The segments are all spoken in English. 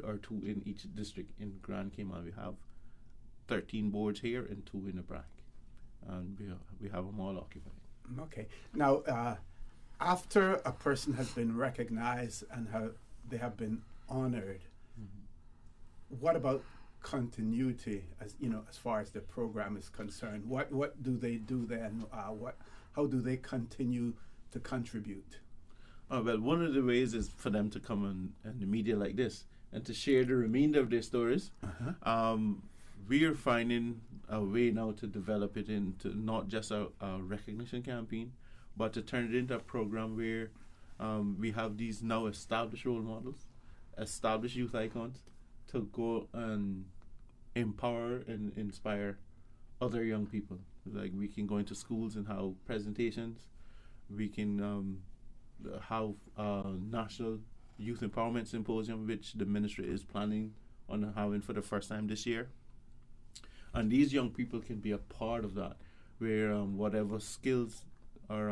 or 2 in each district. In Grand Cayman, we have 13 boards here and 2 in the BRAC. And we have them all occupied. Okay. Now, after a person has been recognized and they have been honored, what about continuity, as far as the program is concerned? What do they do then? How do they continue to contribute? Well, one of the ways is for them to come in the media like this and to share the remainder of their stories. We are finding a way now to develop it into not just a recognition campaign, but to turn it into a program where we have these now established role models, established youth icons, to go and empower and inspire other young people. Like, we can go into schools and have presentations. We can have a national youth empowerment symposium, which the ministry is planning on having for the first time this year. And these young people can be a part of that, where whatever skills or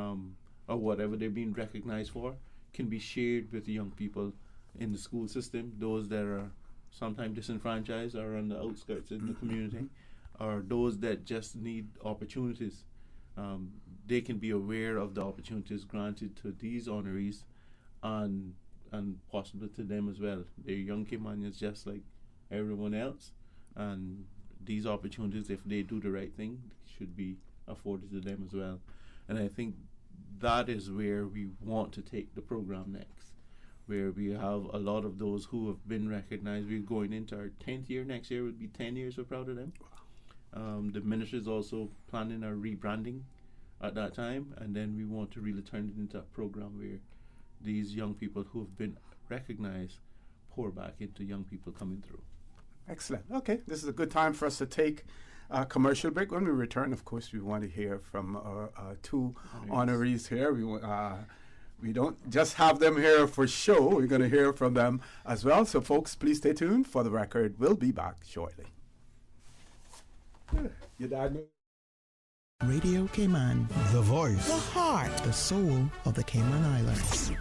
whatever they're being recognized for can be shared with the young people in the school system, those that are sometimes disenfranchised or on the outskirts in the community, or those that just need opportunities. They can be aware of the opportunities granted to these honorees and possibly to them as well. They're young Caymanians just like everyone else, and these opportunities, if they do the right thing, should be afforded to them as well. And I think that is where we want to take the program next, where we have a lot of those who have been recognized. We're going into our 10th year. Next year would be 10 years. We're proud of them. The ministry is also planning a rebranding at that time, and then we want to really turn it into a program where these young people who have been recognized pour back into young people coming through. Excellent. Okay, this is a good time for us to take a commercial break. When we return, of course, we want to hear from our 2 honorees here. We don't just have them here for show. We're going to hear from them as well. So, folks, please stay tuned. For the record, we'll be back shortly. Your dad knows. Radio Cayman, the voice, the heart, the soul of the Cayman Islands.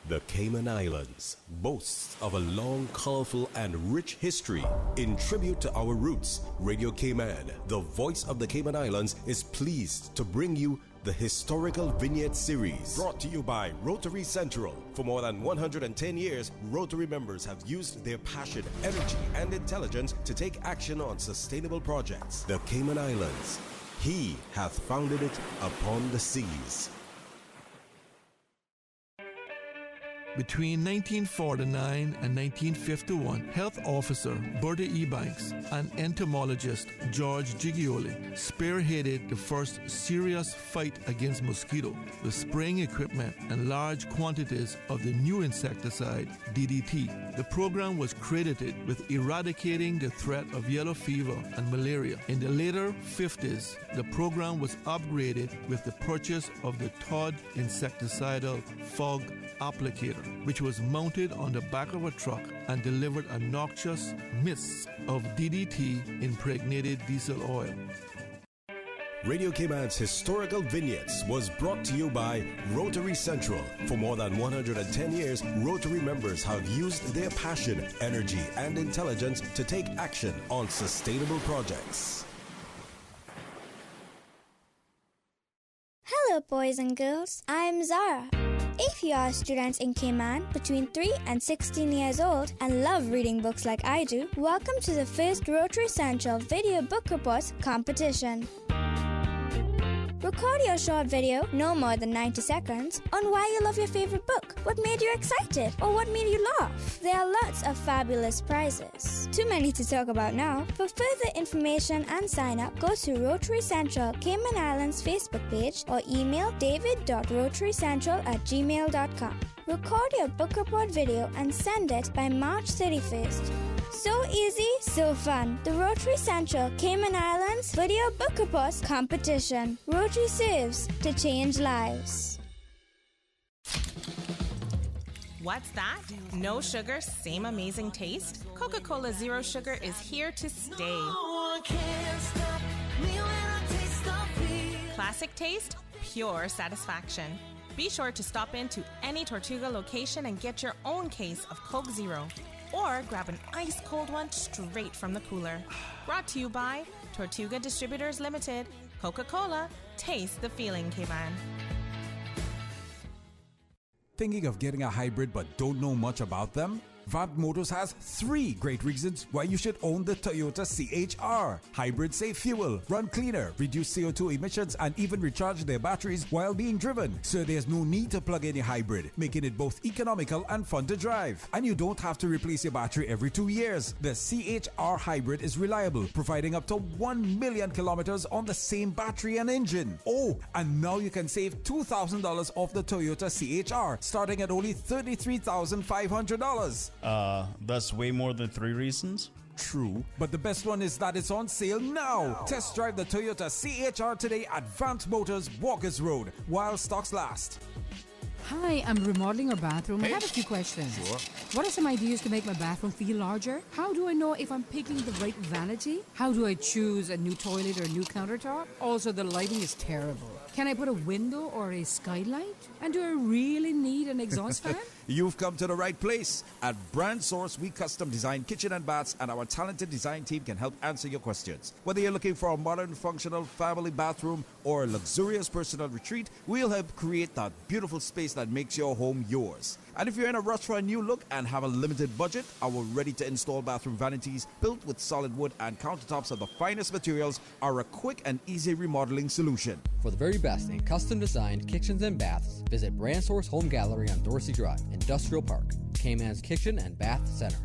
The Cayman Islands boasts of a long, colorful, and rich history. In tribute to our roots, Radio Cayman, the voice of the Cayman Islands, is pleased to bring you the Historical Vignette Series, brought to you by Rotary Central. For more than 110 years, Rotary members have used their passion, energy, and intelligence to take action on sustainable projects. The Cayman Islands, He hath founded it upon the seas. Between 1949 and 1951, health officer Berta Ebanks and entomologist George Gigioli spearheaded the first serious fight against mosquito with spraying equipment and large quantities of the new insecticide DDT. The program was credited with eradicating the threat of yellow fever and malaria. In the later 50s, the program was upgraded with the purchase of the Todd insecticidal fog applicator, which was mounted on the back of a truck and delivered a noxious mist of DDT impregnated diesel oil. Radio Cayman's Historical Vignettes was brought to you by Rotary Central. For more than 110 years, Rotary members have used their passion, energy, and intelligence to take action on sustainable projects. Hello, boys and girls. I'm Zara. If you are students in Cayman between 3 and 16 years old and love reading books like I do, welcome to the first Rotary Central Video Book Reports competition. Record your short video, no more than 90 seconds, on why you love your favorite book, what made you excited, or what made you laugh. There are lots of fabulous prizes. Too many to talk about now. For further information and sign up, go to Rotary Central Cayman Islands Facebook page or email david.rotarycentral@gmail.com. Record your book report video and send it by March 31st. So easy, so fun. The Rotary Central Cayman Islands Video Book Reports Competition. Rotary serves to change lives. What's that? No sugar, same amazing taste? Coca-Cola Zero Sugar is here to stay. Classic taste, pure satisfaction. Be sure to stop into any Tortuga location and get your own case of Coke Zero. Or grab an ice cold one straight from the cooler. Brought to you by Tortuga Distributors Limited. Coca-Cola, taste the feeling, K-Man. Thinking of getting a hybrid but don't know much about them? Vant Motors has 3 great reasons why you should own the Toyota CHR. Hybrids save fuel, run cleaner, reduce CO2 emissions, and even recharge their batteries while being driven. So there's no need to plug in a hybrid, making it both economical and fun to drive. And you don't have to replace your battery every 2 years. The CHR hybrid is reliable, providing up to 1 million kilometers on the same battery and engine. Oh, and now you can save $2,000 off the Toyota CHR, starting at only $33,500. That's way more than 3 reasons. True, but the best one is that it's on sale now. Test drive the Toyota CHR today at Vant Motors, Walkers Road, while stocks last. Hi, I'm remodeling a bathroom. I have a few questions. Sure. What are some ideas to make my bathroom feel larger? How do I know if I'm picking the right vanity? How do I choose a new toilet or a new countertop? Also, the lighting is terrible. Can I put a window or a skylight? And do I really need an exhaust fan? You've come to the right place. At Brand Source, we custom design kitchen and baths, and our talented design team can help answer your questions. Whether you're looking for a modern, functional family bathroom or a luxurious personal retreat, we'll help create that beautiful space that makes your home yours. And if you're in a rush for a new look and have a limited budget, our ready-to-install bathroom vanities, built with solid wood and countertops of the finest materials, are a quick and easy remodeling solution. For the very best in custom-designed kitchens and baths, visit Brand Source Home Gallery on Dorsey Drive, Industrial Park, Cayman's Kitchen and Bath Center.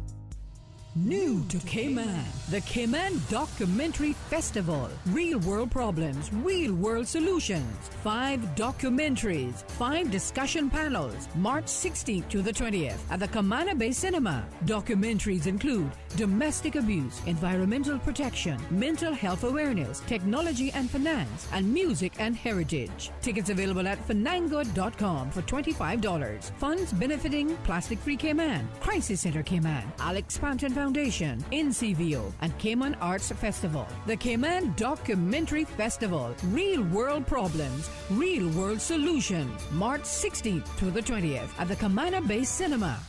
New to Cayman, the Cayman Documentary Festival. Real world problems, real world solutions. 5 documentaries, 5 discussion panels, March 16th to the 20th at the Camana Bay Cinema. Documentaries include domestic abuse, environmental protection, mental health awareness, technology and finance, and music and heritage. Tickets available at fanango.com for $25. Funds benefiting Plastic Free Cayman, Crisis Center Cayman, Alex Panton Foundation, NCVO, and Cayman Arts Festival. The Cayman Documentary Festival. Real world problems, real world solutions. March 16th to the 20th at the Camana Bay Cinema.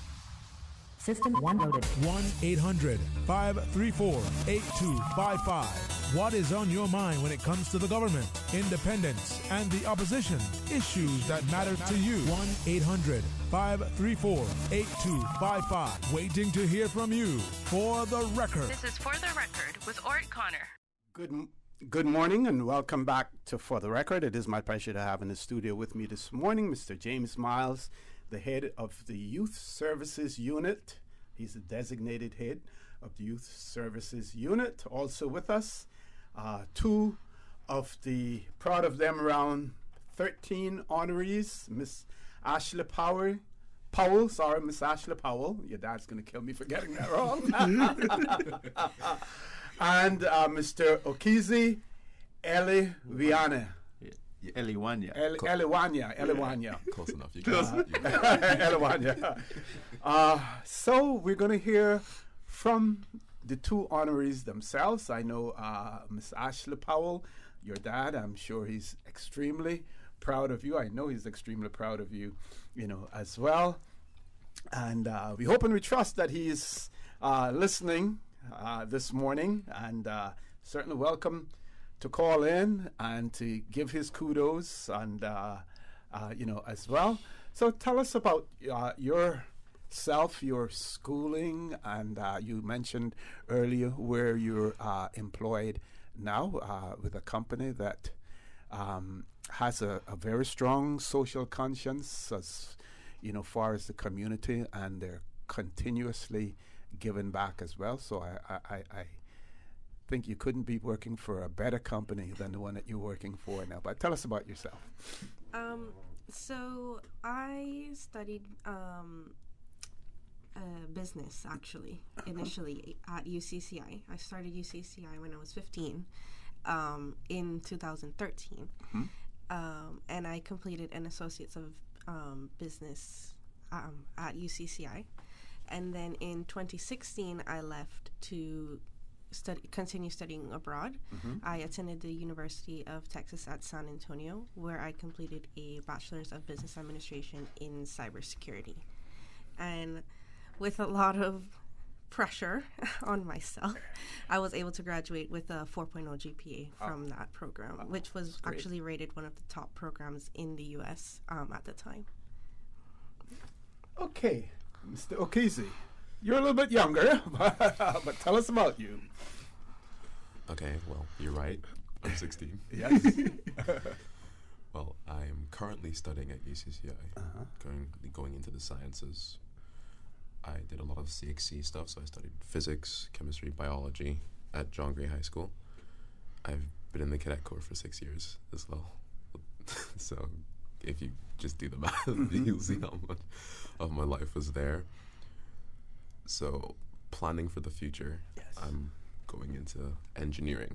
System 1 loaded. 1-800-534-8255. What is on your mind when it comes to the government, independence, and the opposition? Issues that matter to you. 1-800-534-8255. Waiting to hear from you. For the Record. This is For the Record with Ort Connor. Good morning and welcome back to For the Record. It is my pleasure to have in the studio with me this morning Mr. James Miles, the head of the Youth Services Unit. He's the designated head of the Youth Services Unit. Also with us, 2 of the, proud of them, around 13 honorees, Miss Ashley Powell. Miss Ashley Powell. Your dad's going to kill me for getting that wrong. And Mr. Okizi Eliwanya. Eliwanya. Close enough. You Eliwanya. So we're going to hear from the 2 honorees themselves. I know Miss Ashley Powell, your dad, I'm sure he's extremely proud of you. I know he's extremely proud of you, as well. And we hope and we trust that he's listening this morning, and certainly welcome to call in and to give his kudos and as well. So tell us about yourself, your schooling, and you mentioned earlier where you're employed now with a company that has a very strong social conscience as far as the community, and they're continuously giving back as well. So I think you couldn't be working for a better company than the one that you're working for now. But tell us about yourself. So I studied business, actually, initially at UCCI. I started UCCI when I was 15 in 2013. Mm-hmm. And I completed an Associates of Business at UCCI. And then in 2016, I left to continue studying abroad. I attended the University of Texas at San Antonio, where I completed a Bachelor's of Business Administration in cybersecurity. And with a lot of pressure on myself, I was able to graduate with a 4.0 GPA from that program, which was actually rated one of the top programs in the U.S. At the time. Okay, Mr. Okezi, you're a little bit younger, but tell us about you. Okay, well, you're right. I'm 16. Yes. Well, I'm currently studying at UCCI, going into the sciences. I did a lot of CXC stuff, so I studied physics, chemistry, biology at John Gray High School. I've been in the Cadet Corps for 6 years as well. So if you just do the math, you'll see how much of my life was there. So planning for the future, I'm going into engineering.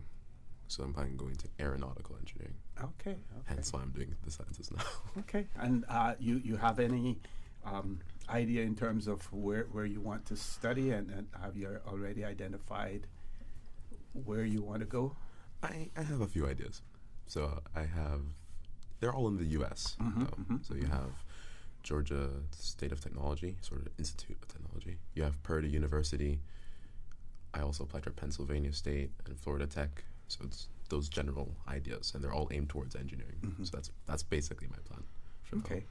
So I'm planning on going to aeronautical engineering. Okay. Hence why I'm doing the sciences now. Okay. And you have any idea in terms of where you want to study, and have you already identified where you want to go? I have a few ideas. So they're all in the U.S. So you have Georgia State of Technology, sort of Institute of Technology. You have Purdue University. I also applied for Pennsylvania State and Florida Tech. So it's those general ideas, and they're all aimed towards engineering. So that's basically my plan. Okay.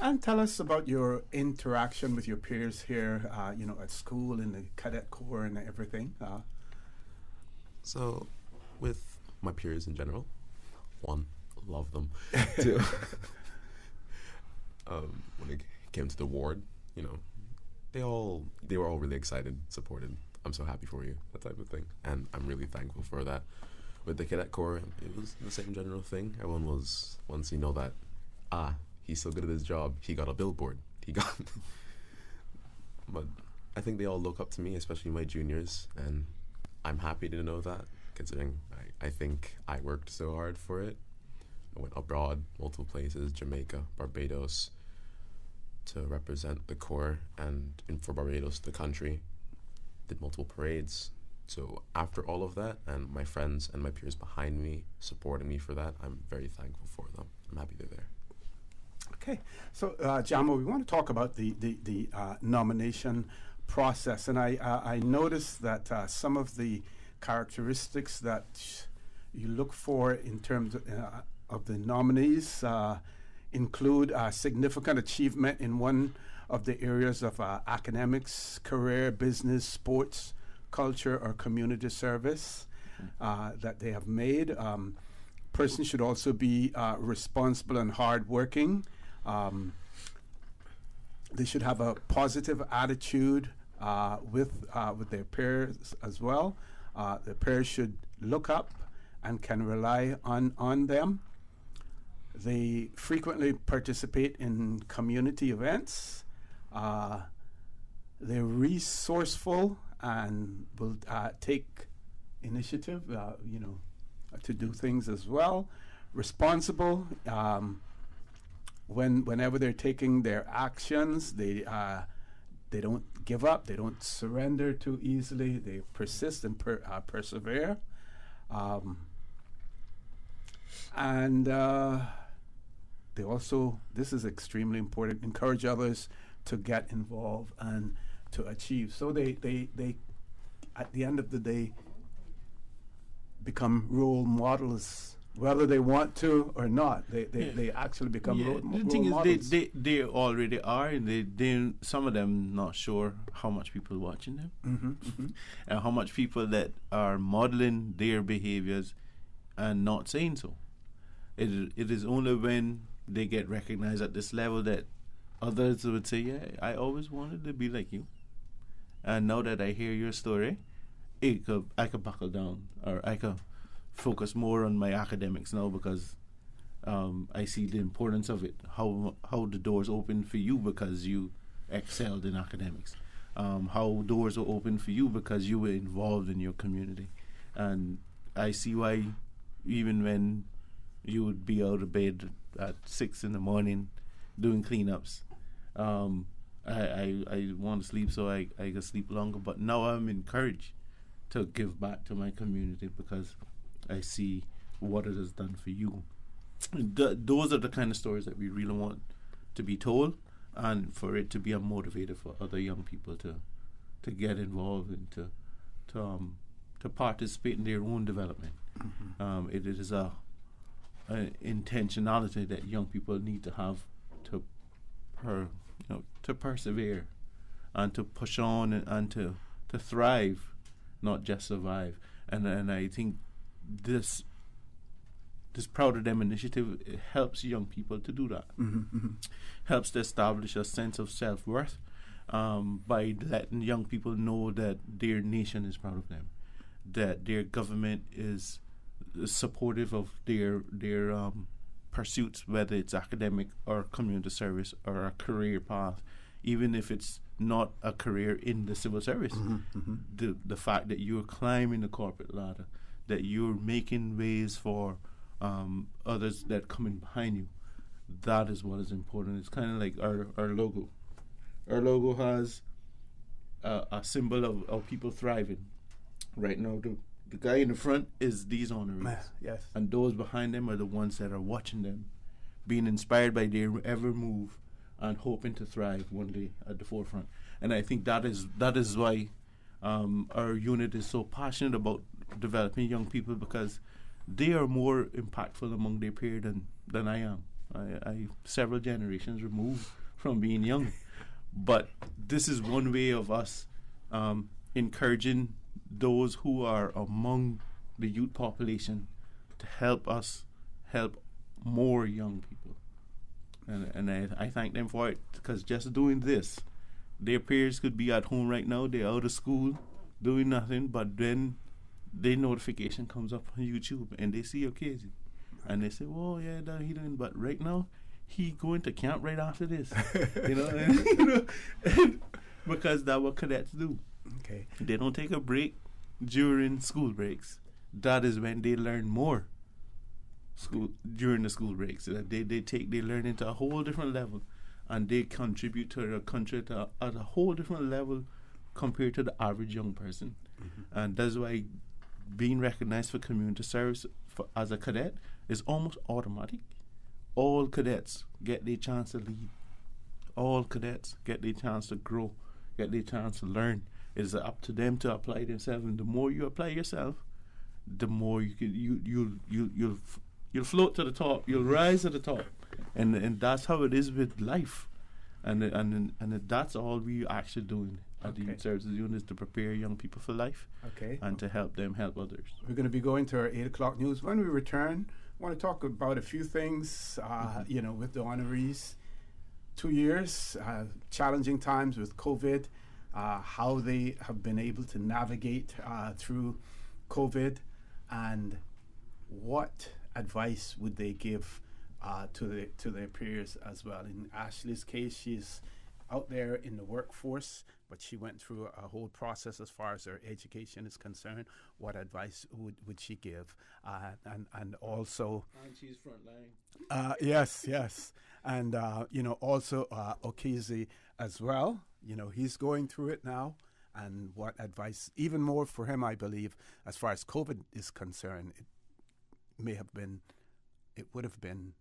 And tell us about your interaction with your peers here, at school, in the Cadet Corps and everything. So with my peers in general, one, love them. Two, when it came to the ward, they were all really excited, supported. I'm so happy for you, that type of thing. And I'm really thankful for that. With the Cadet Corps, it was the same general thing. Everyone was, once you know that, he's so good at his job, he got a billboard. But I think they all look up to me, especially my juniors, and I'm happy to know that, considering I think I worked so hard for it. I went abroad, multiple places, Jamaica, Barbados, to represent the Corps, and for Barbados, the country. Did multiple parades. So after all of that, and my friends and my peers behind me supporting me for that, I'm very thankful for them. I'm happy they're there. Okay, so Jamo, we want to talk about the nomination process, and I noticed that some of the characteristics that you look for in terms of the nominees include significant achievement in one of the areas of academics, career, business, sports, culture, or community service that they have made. Person should also be responsible and hardworking. They should have a positive attitude with their peers as well. The peers should look up and can rely on them. They frequently participate in community events. They're resourceful and will take initiative, to do things as well. Responsible. Whenever they're taking their actions, they don't give up. They don't surrender too easily. They persist and persevere. And they also, this is extremely important, encourage others to get involved and to achieve. So they at the end of the day, become role models, whether they want to or not. They actually become role models. The thing is, they already are, and they some of them not sure how much people watching them, and how much people that are modeling their behaviors and not saying so. It is only when they get recognized at this level that others would say, "Yeah, I always wanted to be like you, and now that I hear your story, I could buckle down, or I could focus more on my academics now because I see the importance of it. How the doors open for you because you excelled in academics. How doors are open for you because you were involved in your community, and I see why even when you would be out of bed at 6 a.m. doing cleanups. I want to sleep so I can sleep longer, but now I'm encouraged to give back to my community because I see what it has done for you. Those are the kind of stories that we really want to be told, and for it to be a motivator for other young people to get involved and to participate in their own development. It is a intentionality that young people need to have to persevere and to push on and to thrive, not just survive. And I think this Proud of Them initiative, it helps young people to do that. Helps to establish a sense of self-worth by letting young people know that their nation is proud of them, that their government is supportive of their pursuits, whether it's academic or community service or a career path, even if it's not a career in the civil service. The fact that you're climbing the corporate ladder, that you're making ways for others that coming behind you, that is what is important. It's kind of like our logo. Our logo has a symbol of people thriving. Right now, the guy in the front is these honorees. Yes. And those behind them are the ones that are watching them, being inspired by their every move and hoping to thrive one day at the forefront. And I think that is why our unit is so passionate about developing young people, because they are more impactful among their peer than I am. I several generations removed from being young. But this is one way of us encouraging those who are among the youth population to help us help more young people. And I thank them for it, because just doing this, their peers could be at home right now, they're out of school, doing nothing, but then their notification comes up on YouTube and they see Ocasio. And they say, oh yeah, that he doing, but right now, he going to camp right after this. Because that's what cadets do. Okay. They don't take a break during school breaks. That is when they learn more. During the school breaks, they learn into a whole different level, and they contribute to the country at a whole different level compared to the average young person. And that's why being recognized for community service as a cadet is almost automatic. All cadets get their chance to lead. All cadets get their chance to grow, get their chance to learn. It's up to them to apply themselves, and the more you apply yourself, the more you'll float to the top. You'll rise to the top, and that's how it is with life, and that's all we actually doing at the Youth Services Unit, is to prepare young people for life, and to help them help others. We're going to be going to our 8 o'clock news. When we return, I want to talk about a few things, with the honorees. 2 years, challenging times with COVID, how they have been able to navigate through COVID, and what advice would they give to their peers as well. In Ashley's case, she's out there in the workforce, but she went through a whole process as far as her education is concerned. What advice would she give? And also... And she's frontline. Yes. And, also Ocasio as well. He's going through it now. And what advice, even more for him, I believe, as far as COVID is concerned, it would have been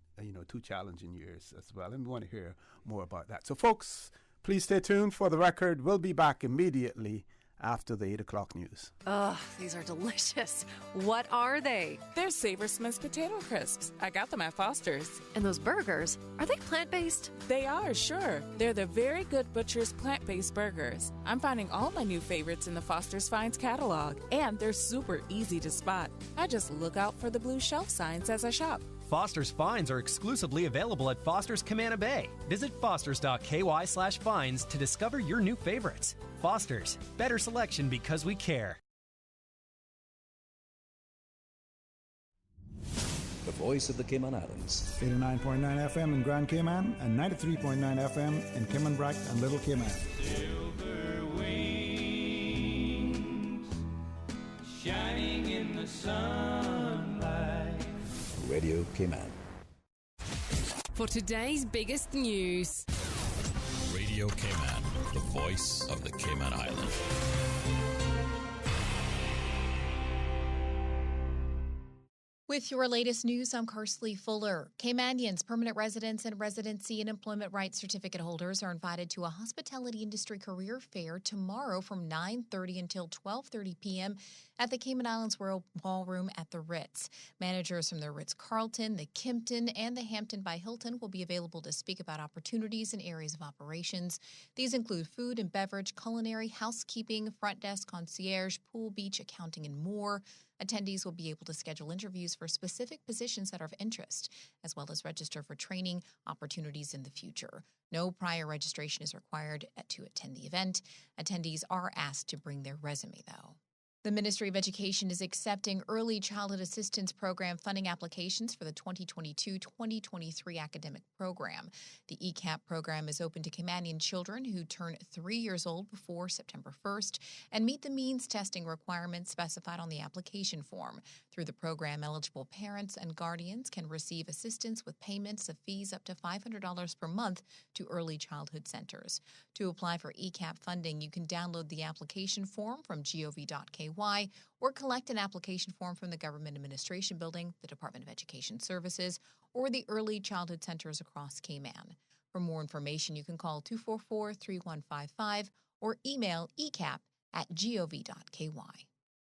2 challenging years as well. And we want to hear more about that. So, folks, please stay tuned for The Record. We'll be back immediately after the 8 o'clock news. Ugh, these are delicious. What are they? They're Savor Smith's Potato Crisps. I got them at Foster's. And those burgers, are they plant-based? They are, sure. They're the Very Good Butcher's plant-based burgers. I'm finding all my new favorites in the Foster's Finds catalog, and they're super easy to spot. I just look out for the blue shelf signs as I shop. Foster's Finds are exclusively available at Foster's Camana Bay. Visit fosters.ky/finds to discover your new favorites. Foster's, better selection because we care. The voice of the Cayman Islands. 89.9 FM in Grand Cayman and 93.9 FM in Cayman Brac and Little Cayman. Silver wings shining in the sunlight. Radio Cayman. For today's biggest news. Radio Cayman, the voice of the Cayman Islands. With your latest news, I'm Karsley Fuller. Caymanians, permanent residents, and residency and employment rights certificate holders are invited to a hospitality industry career fair tomorrow from 9:30 until 12:30 p.m. at the Cayman Islands Royal Ballroom at the Ritz. Managers from the Ritz-Carlton, the Kimpton, and the Hampton by Hilton will be available to speak about opportunities in areas of operations. These include food and beverage, culinary, housekeeping, front desk, concierge, pool, beach, accounting, and more. Attendees will be able to schedule interviews for specific positions that are of interest, as well as register for training opportunities in the future. No prior registration is required to attend the event. Attendees are asked to bring their resume, though. The Ministry of Education is accepting Early Childhood Assistance Program funding applications for the 2022-2023 academic program. The ECAP program is open to Caymanian children who turn 3 years old before September 1st and meet the means testing requirements specified on the application form. Through the program, eligible parents and guardians can receive assistance with payments of fees up to $500 per month to early childhood centers. To apply for ECAP funding, you can download the application form from gov.ky or collect an application form from the Government Administration Building, the Department of Education Services, or the Early Childhood Centers across Cayman. For more information, you can call 244-3155 or email ecap@gov.ky.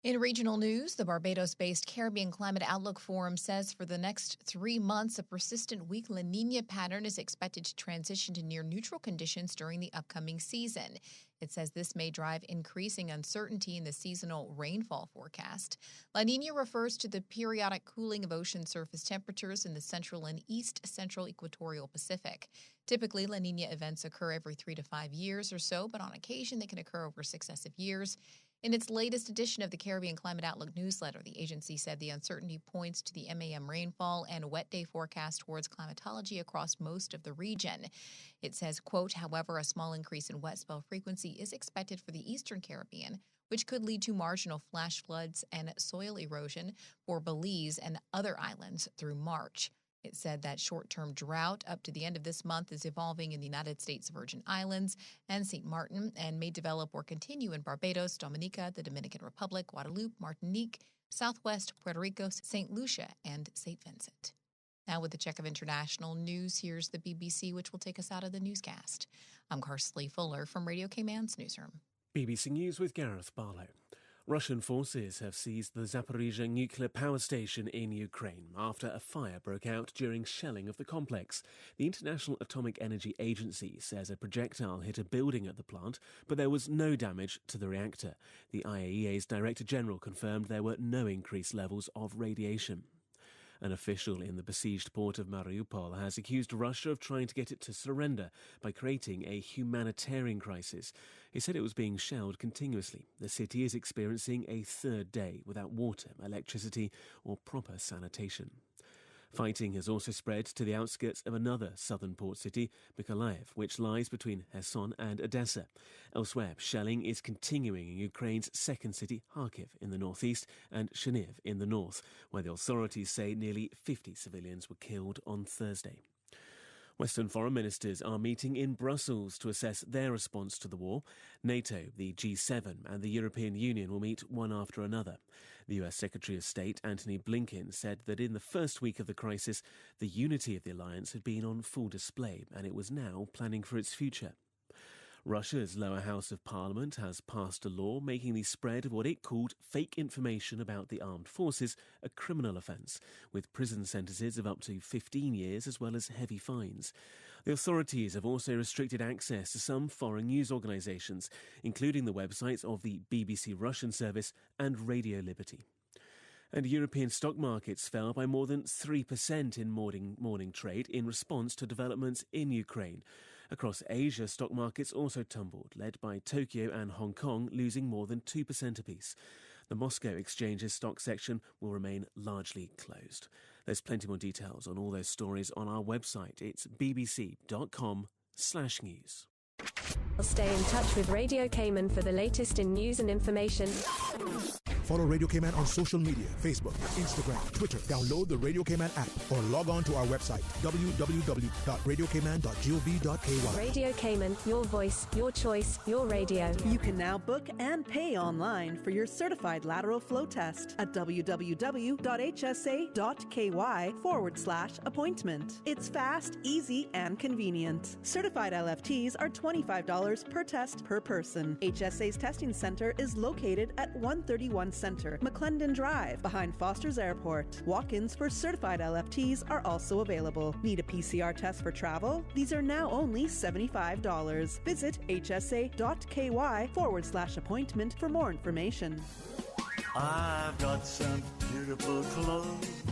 In regional news, the Barbados-based Caribbean Climate Outlook Forum says for the next 3 months, a persistent weak La Niña pattern is expected to transition to near-neutral conditions during the upcoming season. It says this may drive increasing uncertainty in the seasonal rainfall forecast. La Niña refers to the periodic cooling of ocean surface temperatures in the central and east central equatorial Pacific. Typically, La Niña events occur every 3 to 5 years or so, but on occasion they can occur over successive years. In its latest edition of the Caribbean Climate Outlook newsletter, the agency said the uncertainty points to the MAM rainfall and wet day forecast towards climatology across most of the region. It says, quote, however, a small increase in wet spell frequency is expected for the eastern Caribbean, which could lead to marginal flash floods and soil erosion for Belize and other islands through March. It said that short-term drought up to the end of this month is evolving in the United States Virgin Islands and St. Martin and may develop or continue in Barbados, Dominica, the Dominican Republic, Guadeloupe, Martinique, Southwest Puerto Rico, St. Lucia, and St. Vincent. Now with the check of international news, here's the BBC, which will take us out of the newscast. I'm Karsley Fuller from Radio Cayman's newsroom. BBC News with Gareth Barlow. Russian forces have seized the Zaporizhzhia nuclear power station in Ukraine after a fire broke out during shelling of the complex. The International Atomic Energy Agency says a projectile hit a building at the plant, but there was no damage to the reactor. The IAEA's Director General confirmed there were no increased levels of radiation. An official in the besieged port of Mariupol has accused Russia of trying to get it to surrender by creating a humanitarian crisis. He said it was being shelled continuously. The city is experiencing a third day without water, electricity or proper sanitation. Fighting has also spread to the outskirts of another southern port city, Mykolaiv, which lies between Kherson and Odessa. Elsewhere, shelling is continuing in Ukraine's second city, Kharkiv, in the northeast, and Chernihiv in the north, where the authorities say nearly 50 civilians were killed on Thursday. Western foreign ministers are meeting in Brussels to assess their response to the war. NATO, the G7 and the European Union will meet one after another. The US Secretary of State Antony Blinken said that in the first week of the crisis, the unity of the alliance had been on full display and it was now planning for its future. Russia's lower house of parliament has passed a law making the spread of what it called fake information about the armed forces a criminal offence, with prison sentences of up to 15 years as well as heavy fines. The authorities have also restricted access to some foreign news organisations, including the websites of the BBC Russian service and Radio Liberty. And European stock markets fell by more than 3% in morning trade in response to developments in Ukraine. Across Asia, stock markets also tumbled, led by Tokyo and Hong Kong losing more than 2% apiece. The Moscow Exchange's stock section will remain largely closed. There's plenty more details on all those stories on our website. It's bbc.com/news. Stay in touch with Radio Cayman for the latest in news and information. Follow Radio Cayman on social media, Facebook, Instagram, Twitter. Download the Radio Cayman app or log on to our website, www.radiocayman.gov.ky. Radio Cayman, your voice, your choice, your radio. You can now book and pay online for your certified lateral flow test at www.hsa.ky/appointment. It's fast, easy, and convenient. Certified LFTs are $25 per test per person. HSA's testing center is located at 131 Center, McClendon Drive, behind Foster's Airport. Walk-ins for certified LFTs are also available. Need a PCR test for travel? These are now only $75. Visit hsa.ky/appointment for more information. I've got some beautiful clothes.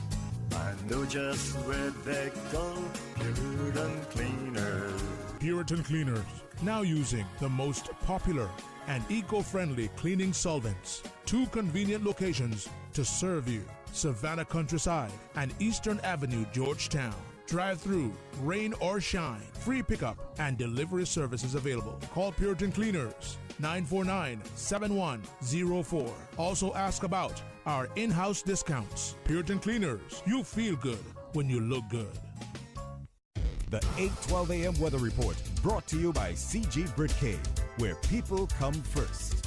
I know just where they go. Puritan Cleaners. Puritan Cleaners, now using the most popular and eco-friendly cleaning solvents. 2 convenient locations to serve you: Savannah Countryside and Eastern Avenue, Georgetown. Drive-through, rain or shine, free pickup and delivery services available. Call Puritan Cleaners, 949-7104. Also ask about our in-house discounts. Puritan Cleaners, you feel good when you look good. The 8:12 a.m. weather report brought to you by CG Britcay, where people come first.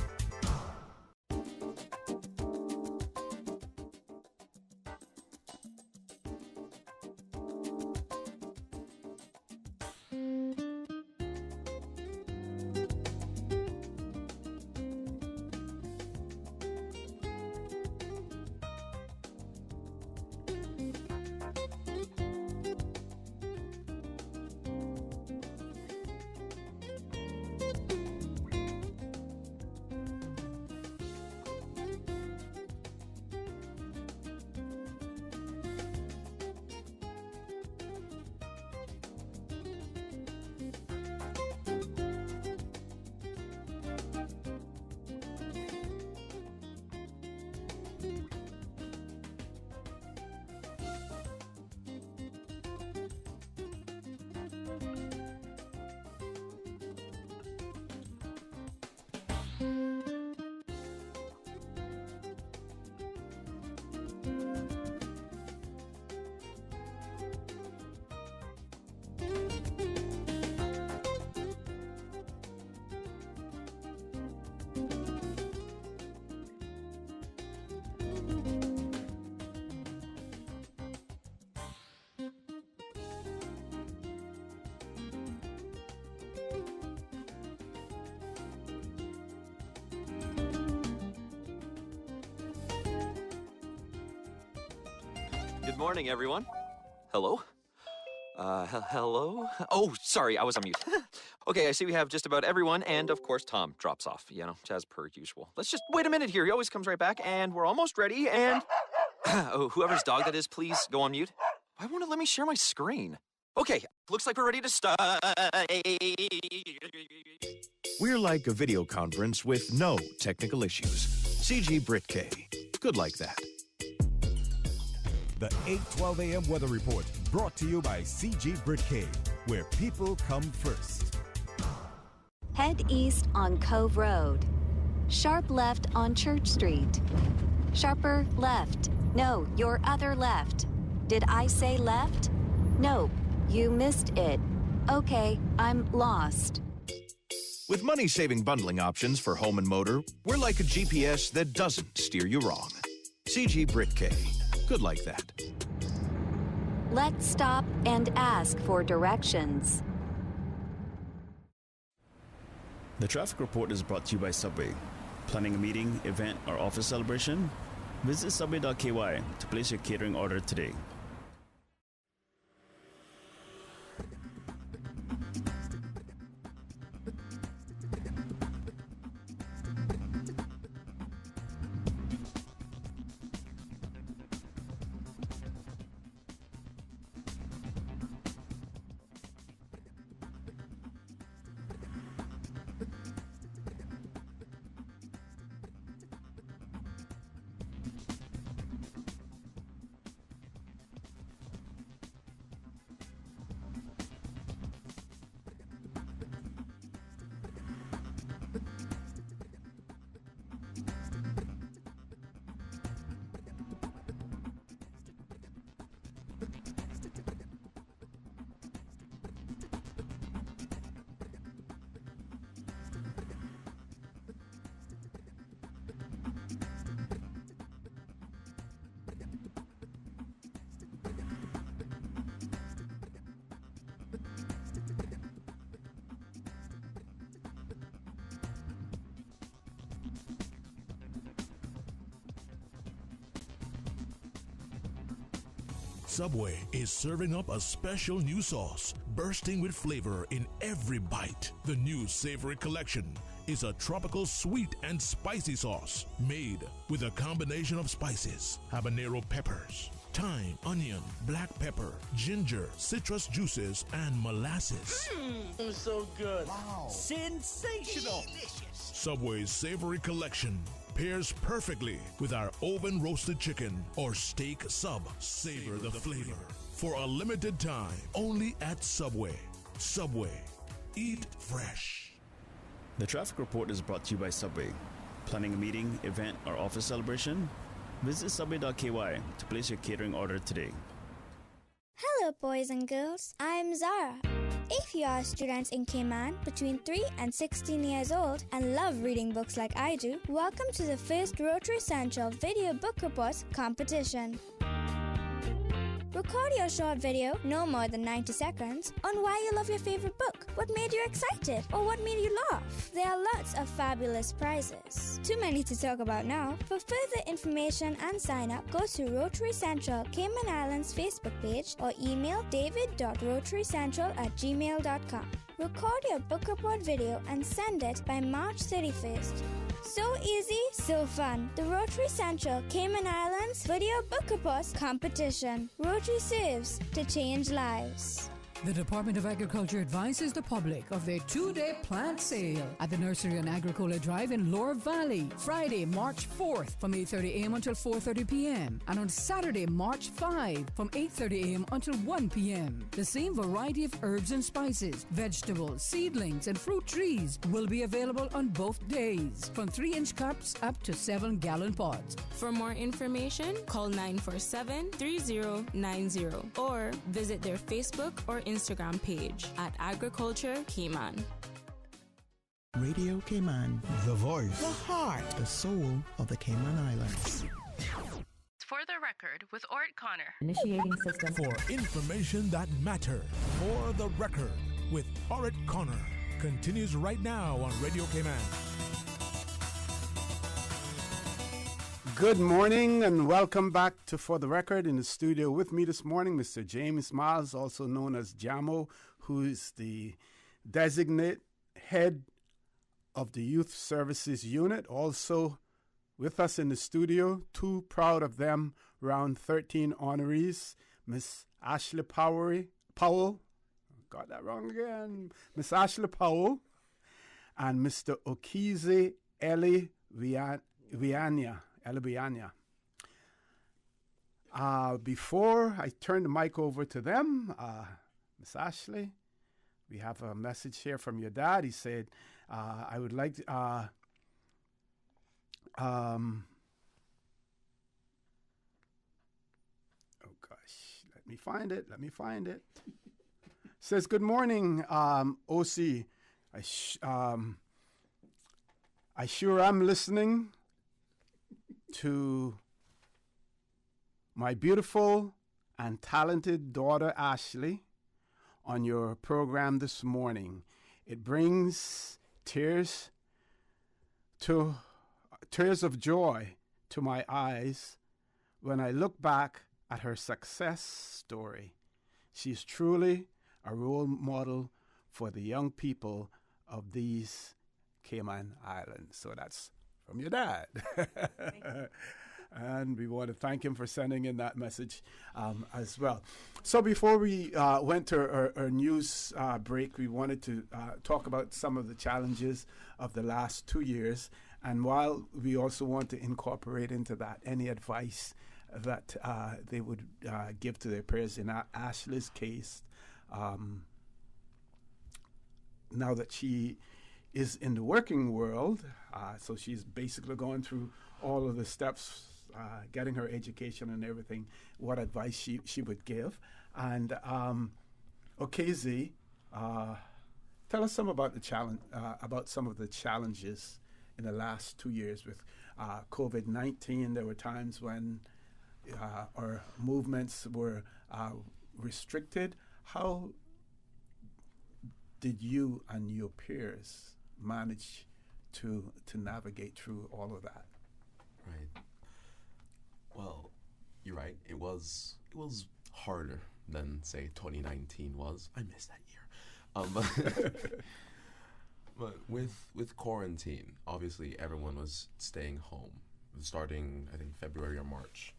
Good morning, everyone. Hello? Hello? Oh, sorry, I was on mute. Okay, I see we have just about everyone, and of course, Tom drops off, as per usual. Let's just wait a minute here. He always comes right back, and we're almost ready, and... oh, whoever's dog that is, please go on mute. Why won't it let me share my screen? Okay, looks like we're ready to start. We're like a video conference with no technical issues. CG Britcay. Good like that. The 8:12 a.m. weather report brought to you by CG Britcay, where people come first. Head east on Cove Road. Sharp left on Church Street. Sharper left. No, your other left. Did I say left? Nope, you missed it. Okay, I'm lost. With money-saving bundling options for home and motor, we're like a GPS that doesn't steer you wrong. CG Britcay. Good like that. Let's stop and ask for directions. The traffic report is brought to you by Subway. Planning a meeting, event, or office celebration? Visit subway.ky to place your catering order today. Subway is serving up a special new sauce, bursting with flavor in every bite. The new Savory Collection is a tropical sweet and spicy sauce made with a combination of spices, habanero peppers, thyme, onion, black pepper, ginger, citrus juices, and molasses. So good. Wow. Sensational. Delicious. Subway's Savory Collection pairs perfectly with our oven roasted chicken or steak sub. Savor the flavor. For a limited time, only at Subway. Subway. Eat fresh. The traffic report is brought to you by Subway. Planning a meeting, event, or office celebration? Visit subway.ky to place your catering order today. Hello, boys and girls. I'm Zara. If you are students in Cayman between 3 and 16 years old and love reading books like I do, welcome to the first Rotary Central Video Book Reports competition. Record your short video, no more than 90 seconds, on why you love your favorite book, what made you excited, or what made you laugh. There are lots of fabulous prizes. Too many to talk about now. For further information and sign up, go to Rotary Central Cayman Islands Facebook page or email david.rotarycentral@gmail.com. Record your book report video and send it by March 31st. So easy, so fun. The Rotary Central Cayman Islands Video Book Reports Competition. Rotary serves to change lives. The Department of Agriculture advises the public of their 2-day plant sale at the Nursery on Agricola Drive in Lower Valley, Friday, March 4th from 8:30 a.m. until 4:30 p.m. and on Saturday, March 5 from 8:30 a.m. until 1 p.m. The same variety of herbs and spices, vegetables, seedlings, and fruit trees will be available on both days, from 3-inch cups up to 7-gallon pots. For more information, call 947-3090 or visit their Facebook or Instagram page at Agriculture Cayman. Radio Cayman, the voice, the heart, the soul of the Cayman Islands. For the record, with Ort Connor. Initiating system. For information that matters. For the record, with Orit Connor. Continues right now on Radio Cayman. Good morning and welcome back to For the Record. In the studio with me this morning, Mr. James Miles, also known as Jamo, who is the designate head of the Youth Services Unit. Also with us in the studio, too proud of them, round 13 honorees, Miss Ashley Powell, got that wrong again, Miss Ashley Powell, and Mr. Okize Eli Vianya. Before I turn the mic over to them, Miss Ashley, we have a message here from your dad. He said, I would like to, oh gosh, let me find it. Says, good morning, OC. I sure am listening to my beautiful and talented daughter Ashley on your program this morning. It brings tears of joy to my eyes when I look back at her success story. She's truly a role model for the young people of these Cayman Islands. So that's from your dad. And we want to thank him for sending in that message as well. So before we went to our news break, we wanted to talk about some of the challenges of the last 2 years. And while we also want to incorporate into that any advice that they would give to their peers in Ashley's case, now that she is in the working world, so she's basically going through all of the steps, getting her education and everything, what advice she would give. And Okize, tell us some about the challenge, about some of the challenges in the last 2 years with COVID-19. There were times when our movements were restricted. How did you and your peers manage to navigate through all of that? Right. Well, you're right. It was harder than, say, 2019 was. I miss that year. But with quarantine, obviously everyone was staying home, starting, I think, February or March.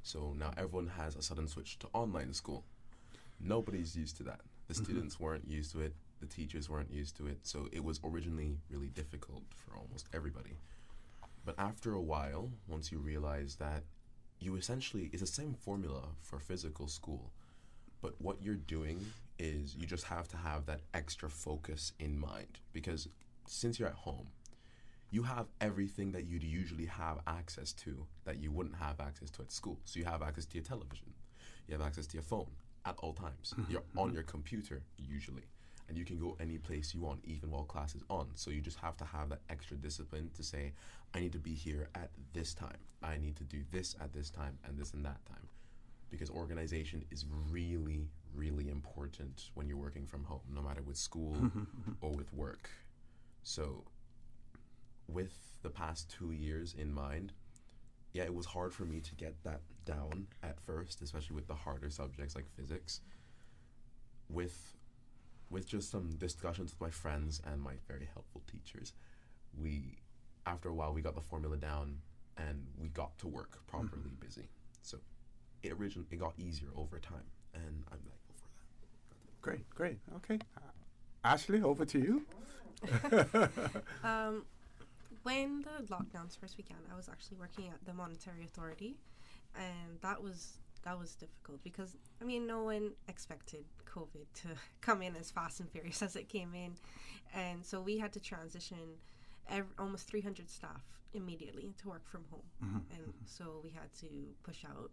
So now everyone has a sudden switch to online school. Nobody's used to that. The students weren't used to it. The teachers weren't used to it. So it was originally really difficult for almost everybody. But after a while, once you realize that you essentially, it's the same formula for physical school, but what you're doing is you just have to have that extra focus in mind, because since you're at home, you have everything that you'd usually have access to that you wouldn't have access to at school. So you have access to your television, you have access to your phone at all times. You're on your computer usually, and you can go any place you want, even while class is on. So you just have to have that extra discipline to say, I need to be here at this time. I need to do this at this time and this and that time. Because organization is really, really important when you're working from home, no matter with school or with work. So with the past 2 years in mind, yeah, it was hard for me to get that down at first, especially with the harder subjects like physics. With just some discussions with my friends and my very helpful teachers, after a while, we got the formula down and we got to work properly busy. So it got easier over time, and I'm thankful for that. Great. Okay. Ashley, over to you. When the lockdowns first began, I was actually working at the Monetary Authority, and that was difficult because, I mean, no one expected COVID to come in as fast and furious as it came in, and so we had to transition almost 300 staff immediately to work from home. And so we had to push out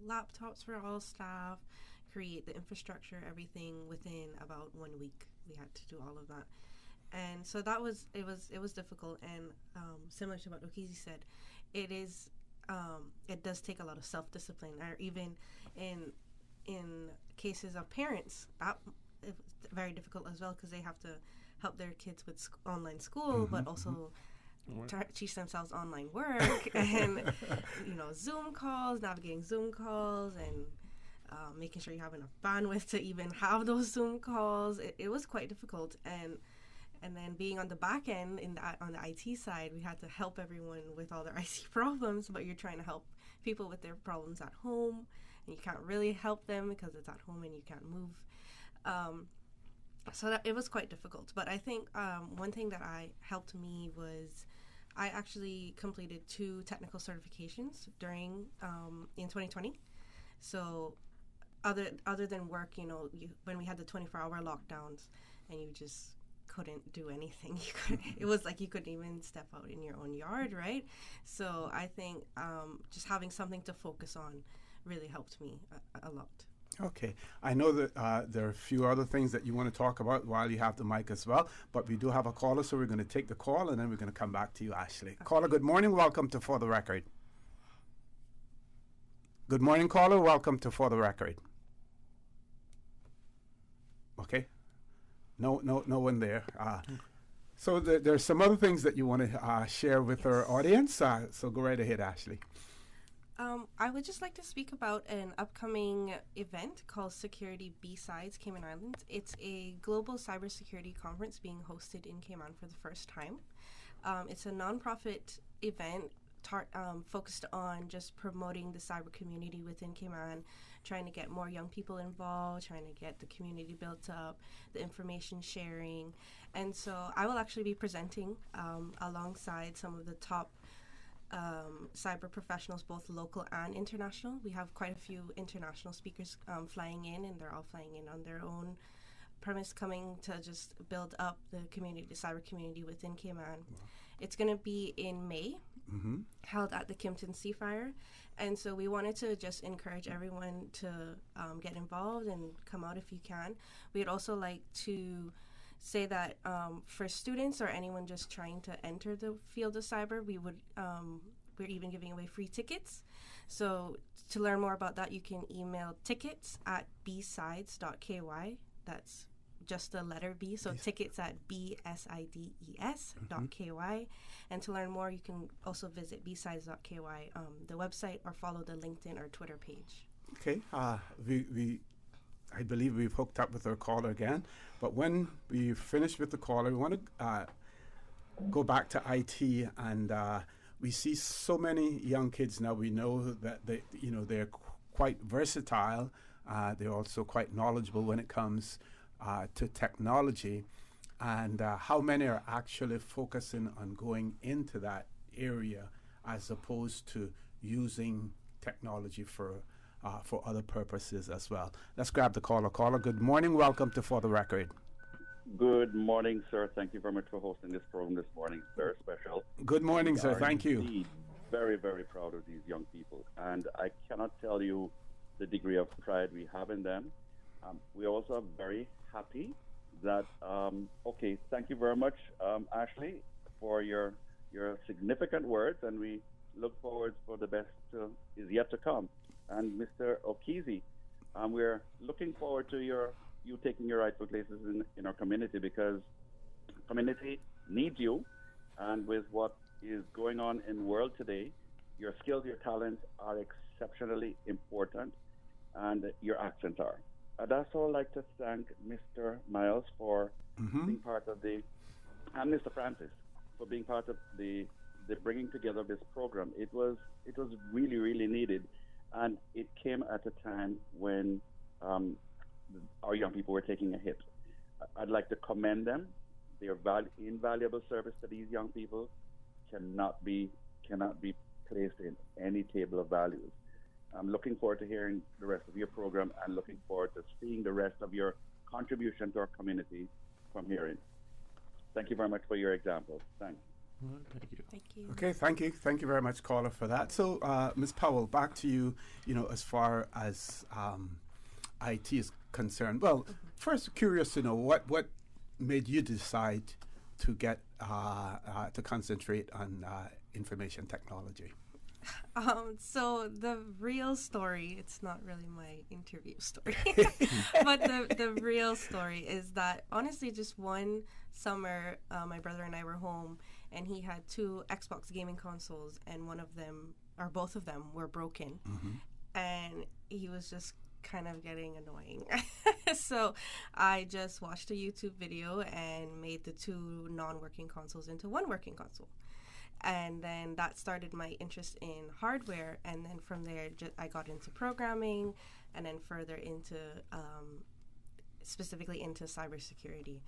laptops for all staff, create the infrastructure, everything within about 1 week. We had to do all of that. And so it was difficult, and similar to what Okizi said, it does take a lot of self-discipline, or even in cases of parents, that is very difficult as well, because they have to help their kids with online school, but also teach themselves online work and Zoom calls, navigating Zoom calls, and making sure you have enough bandwidth to even have those Zoom calls. It was quite difficult, and then being on the back end on the IT side, we had to help everyone with all their IT problems, but you're trying to help people with their problems at home, and you can't really help them because it's at home and you can't move. So it was quite difficult. But I think one thing that helped me was I actually completed 2 technical certifications during in 2020. So other than work, when we had the 24-hour lockdowns and you just couldn't do anything, it was like you couldn't even step out in your own yard, right? So I think just having something to focus on really helped me a lot. Okay. I know that there are a few other things that you want to talk about while you have the mic as well, but we do have a caller, so we're going to take the call, and then we're going to come back to you, Ashley. Okay. Caller, good morning. Welcome to For the Record. Good morning, caller. Welcome to For the Record. Okay. No one there. So there's some other things that you want to share with our audience, so go right ahead, Ashley. I would just like to speak about an upcoming event called Security B-Sides Cayman Islands. It's a global cybersecurity conference being hosted in Cayman for the first time. It's a nonprofit event focused on just promoting the cyber community within Cayman, trying to get more young people involved, trying to get the community built up, the information sharing. And so I will actually be presenting alongside some of the top cyber professionals, both local and international. We have quite a few international speakers flying in, and they're all flying in on their own premise, coming to just build up the community, the cyber community within Cayman. Wow. It's going to be in May, held at the Kimpton Seafire, and so we wanted to just encourage everyone to get involved and come out if you can. We'd also like to say that for students or anyone just trying to enter the field of cyber, we're even giving away free tickets. So to learn more about that, you can email tickets@bsides.ky. That's just the letter B, so tickets@bsides.ky. And to learn more, you can also visit bsides.ky, the website, or follow the LinkedIn or Twitter page. Okay, I believe we've hooked up with our caller again. But when we finish with the caller, we want to go back to IT, and we see so many young kids now. We know that they're quite versatile. They're also quite knowledgeable when it comes to technology, and how many are actually focusing on going into that area as opposed to using technology for other purposes as well. Let's grab the caller. Caller, good morning. Welcome to For the Record. Good morning, sir. Thank you very much for hosting this program this morning. Very special. Good morning, sir. Thank you. Indeed very, very proud of these young people. And I cannot tell you the degree of pride we have in them. We also are very happy that, thank you very much, Ashley, for your significant words, and we look forward for the best is yet to come. And Mr. Okizi, we're looking forward to you taking your rightful places in our community, because community needs you. And with what is going on in the world today, your skills, your talents are exceptionally important, and your accents are. I'd also like to thank Mr. Miles for being part of and Mr. Francis for being part of the bringing together of this program. It was really, really needed, and it came at a time when our young people were taking a hit. I'd like to commend them. Their invaluable service to these young people cannot be placed in any table of values. I'm looking forward to hearing the rest of your program, and looking forward to seeing the rest of your contribution to our community from herein. Thank you very much for your example. Thanks. Thank you. Thank you. Okay, thank you. Thank you very much, caller, for that. So, Ms. Powell, back to you, as far as IT is concerned. Well, first, curious to know what made you decide to get to concentrate on information technology? So the real story, it's not really my interview story, but the real story is that, honestly, just one summer, my brother and I were home, and he had 2 Xbox gaming consoles, and one of them, or both of them, were broken. And he was just kind of getting annoying. So I just watched a YouTube video and made the 2 non-working consoles into one working console. And then that started my interest in hardware. And then from there, I got into programming, and then further into, specifically into cybersecurity.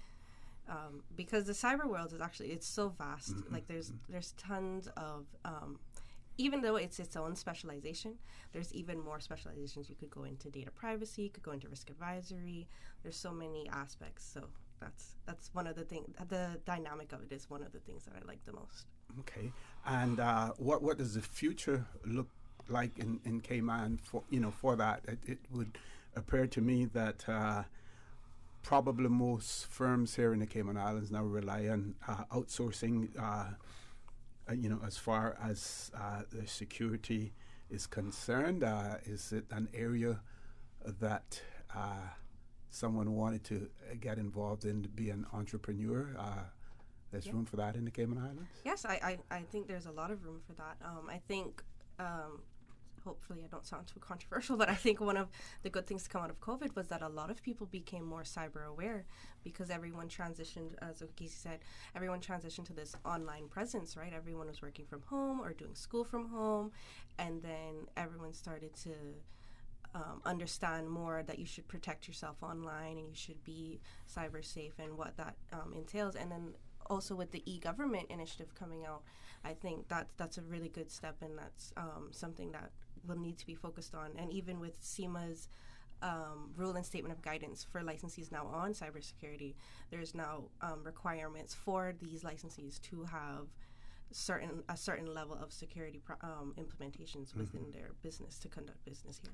Because the cyber world is actually, it's so vast. Like there's tons of, even though it's its own specialization, there's even more specializations. You could go into data privacy, you could go into risk advisory. There's so many aspects. So that's one of the things. The dynamic of it is one of the things that I like the most. Okay, and what does the future look like in Cayman for that? It would appear to me that probably most firms here in the Cayman Islands now rely on outsourcing. As far as the security is concerned, is it an area that someone wanted to get involved in, to be an entrepreneur? There's room for that in the Cayman Islands? Yes, I think there's a lot of room for that. I think, hopefully I don't sound too controversial, but I think one of the good things to come out of COVID was that a lot of people became more cyber aware, because everyone transitioned, as Okizi said, everyone transitioned to this online presence, right? Everyone was working from home or doing school from home, and then everyone started to understand more that you should protect yourself online and you should be cyber safe and what that entails. And then also with the e-government initiative coming out, I think that's a really good step, and that's something that will need to be focused on. And even with CIMA's rule and statement of guidance for licensees now on cybersecurity, there's now requirements for these licensees to have a certain level of security implementations within their business to conduct business here.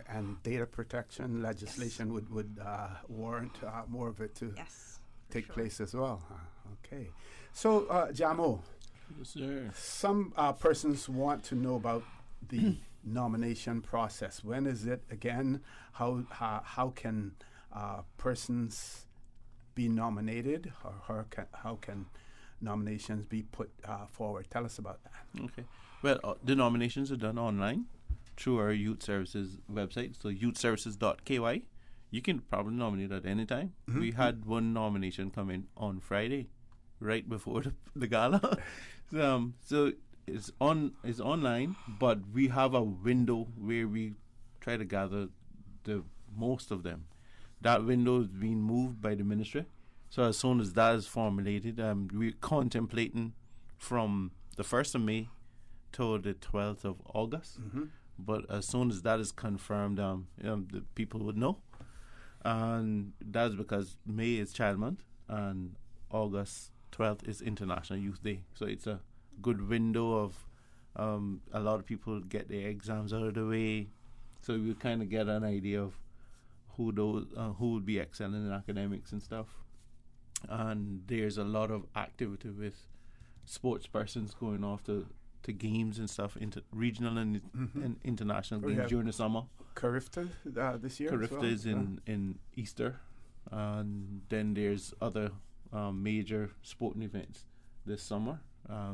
And data protection legislation would warrant more of it to take place as well. Okay. So, Jamo, yes, sir. Some persons want to know about the nomination process. When is it again? How can persons be nominated, or how can nominations be put forward? Tell us about that. Okay. Well, the nominations are done online. through our youth services website, so youthservices.ky. You can probably nominate at any time. Mm-hmm. We had one nomination come in on Friday, right before the gala. So it's online, but we have a window where we try to gather the most of them. That window is being moved by the ministry. So as soon as that is formulated, we're contemplating from the 1st of May till the 12th of August. Mm-hmm. But as soon as that is confirmed, the people would know. And that's because May is Child Month and August 12th is International Youth Day. So it's a good window of a lot of people get their exams out of the way. So we kind of get an idea of who would be excelling in academics and stuff. And there's a lot of activity with sports persons going off to games and stuff, regional and international games during the summer. Carifta this year. Carifta is in Easter, and then there's other major sporting events this summer.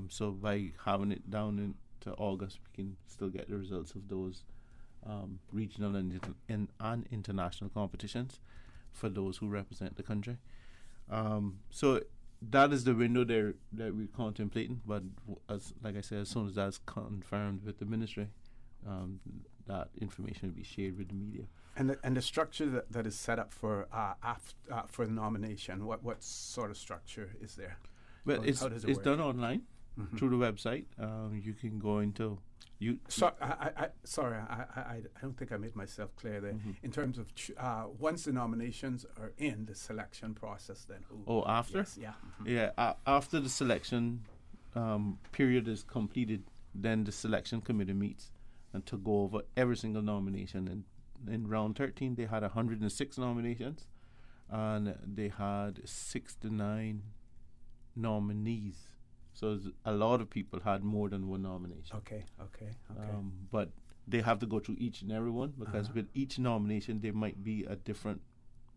So by having it down into August, we can still get the results of those regional and international competitions for those who represent the country. So that is the window there that we're contemplating. But like I said, as soon as that's confirmed with the ministry, that information will be shared with the media. And the structure that is set up for the nomination, what sort of structure is there? Well, How does it it's work? done online through the website. You can go into I don't think I made myself clear there. Mm-hmm. In terms of once the nominations are in, the selection process then. After? Yes, yeah. Yeah, after the selection period is completed, then the selection committee meets and to go over every single nomination. And in round 13, they had 106 nominations, and they had 69 nominees. So a lot of people had more than one nomination. Okay. But they have to go through each and every one, because with each nomination, there might be a different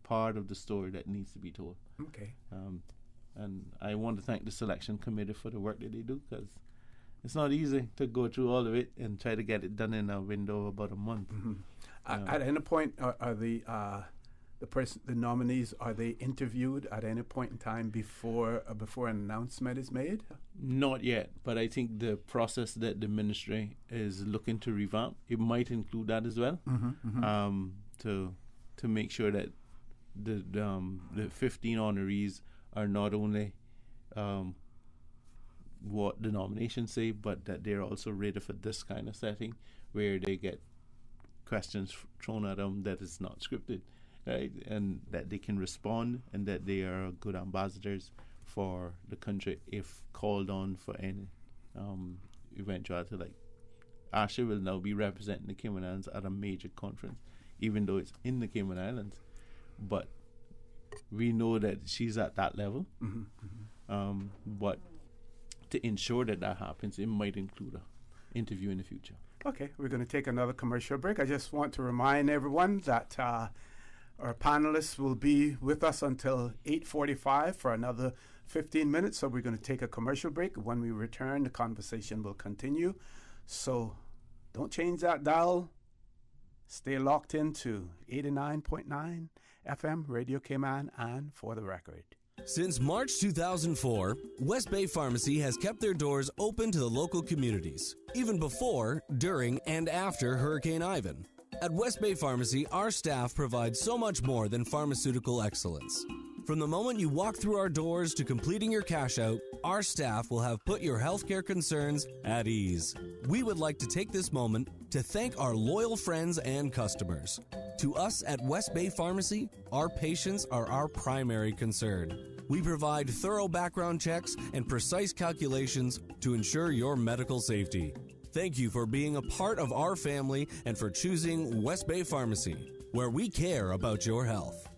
part of the story that needs to be told. Okay. And I want to thank the selection committee for the work that they do, because it's not easy to go through all of it and try to get it done in a window of about a month. Mm-hmm. At any point, are the nominees, are they interviewed at any point in time before an announcement is made? Not yet, but I think the process that the ministry is looking to revamp, it might include that as well, to make sure that the 15 honorees are not only what the nominations say, but that they're also ready for this kind of setting where they get questions thrown at them that is not scripted. Right, and that they can respond, and that they are good ambassadors for the country if called on for any eventuality. Like Asha will now be representing the Cayman Islands at a major conference, even though it's in the Cayman Islands. But we know that she's at that level. But to ensure that happens, it might include an interview in the future. Okay, we're going to take another commercial break. I just want to remind everyone that our panelists will be with us until 8:45 for another 15 minutes. So we're going to take a commercial break. When we return, the conversation will continue. So don't change that dial. Stay locked into 89.9 FM, Radio Cayman, and For the Record. Since March 2004, West Bay Pharmacy has kept their doors open to the local communities, even before, during, and after Hurricane Ivan. At West Bay Pharmacy, our staff provides so much more than pharmaceutical excellence. From the moment you walk through our doors to completing your cash out, our staff will have put your healthcare concerns at ease. We would like to take this moment to thank our loyal friends and customers. To us at West Bay Pharmacy, our patients are our primary concern. We provide thorough background checks and precise calculations to ensure your medical safety. Thank you for being a part of our family and for choosing West Bay Pharmacy, where we care about your health.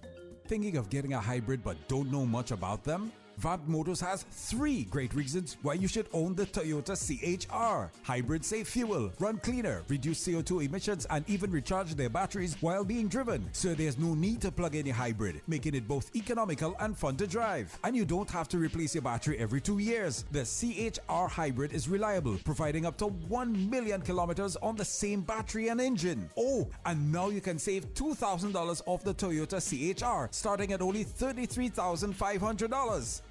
Thinking of getting a hybrid but don't know much about them? Vant Motors has 3 great reasons why you should own the Toyota CHR. Hybrid save fuel, run cleaner, reduce CO2 emissions, and even recharge their batteries while being driven. So there's no need to plug in your hybrid, making it both economical and fun to drive. And you don't have to replace your battery every 2 years. The CHR Hybrid is reliable, providing up to 1 million kilometers on the same battery and engine. Oh, and now you can save $2,000 off the Toyota CHR, starting at only $33,500.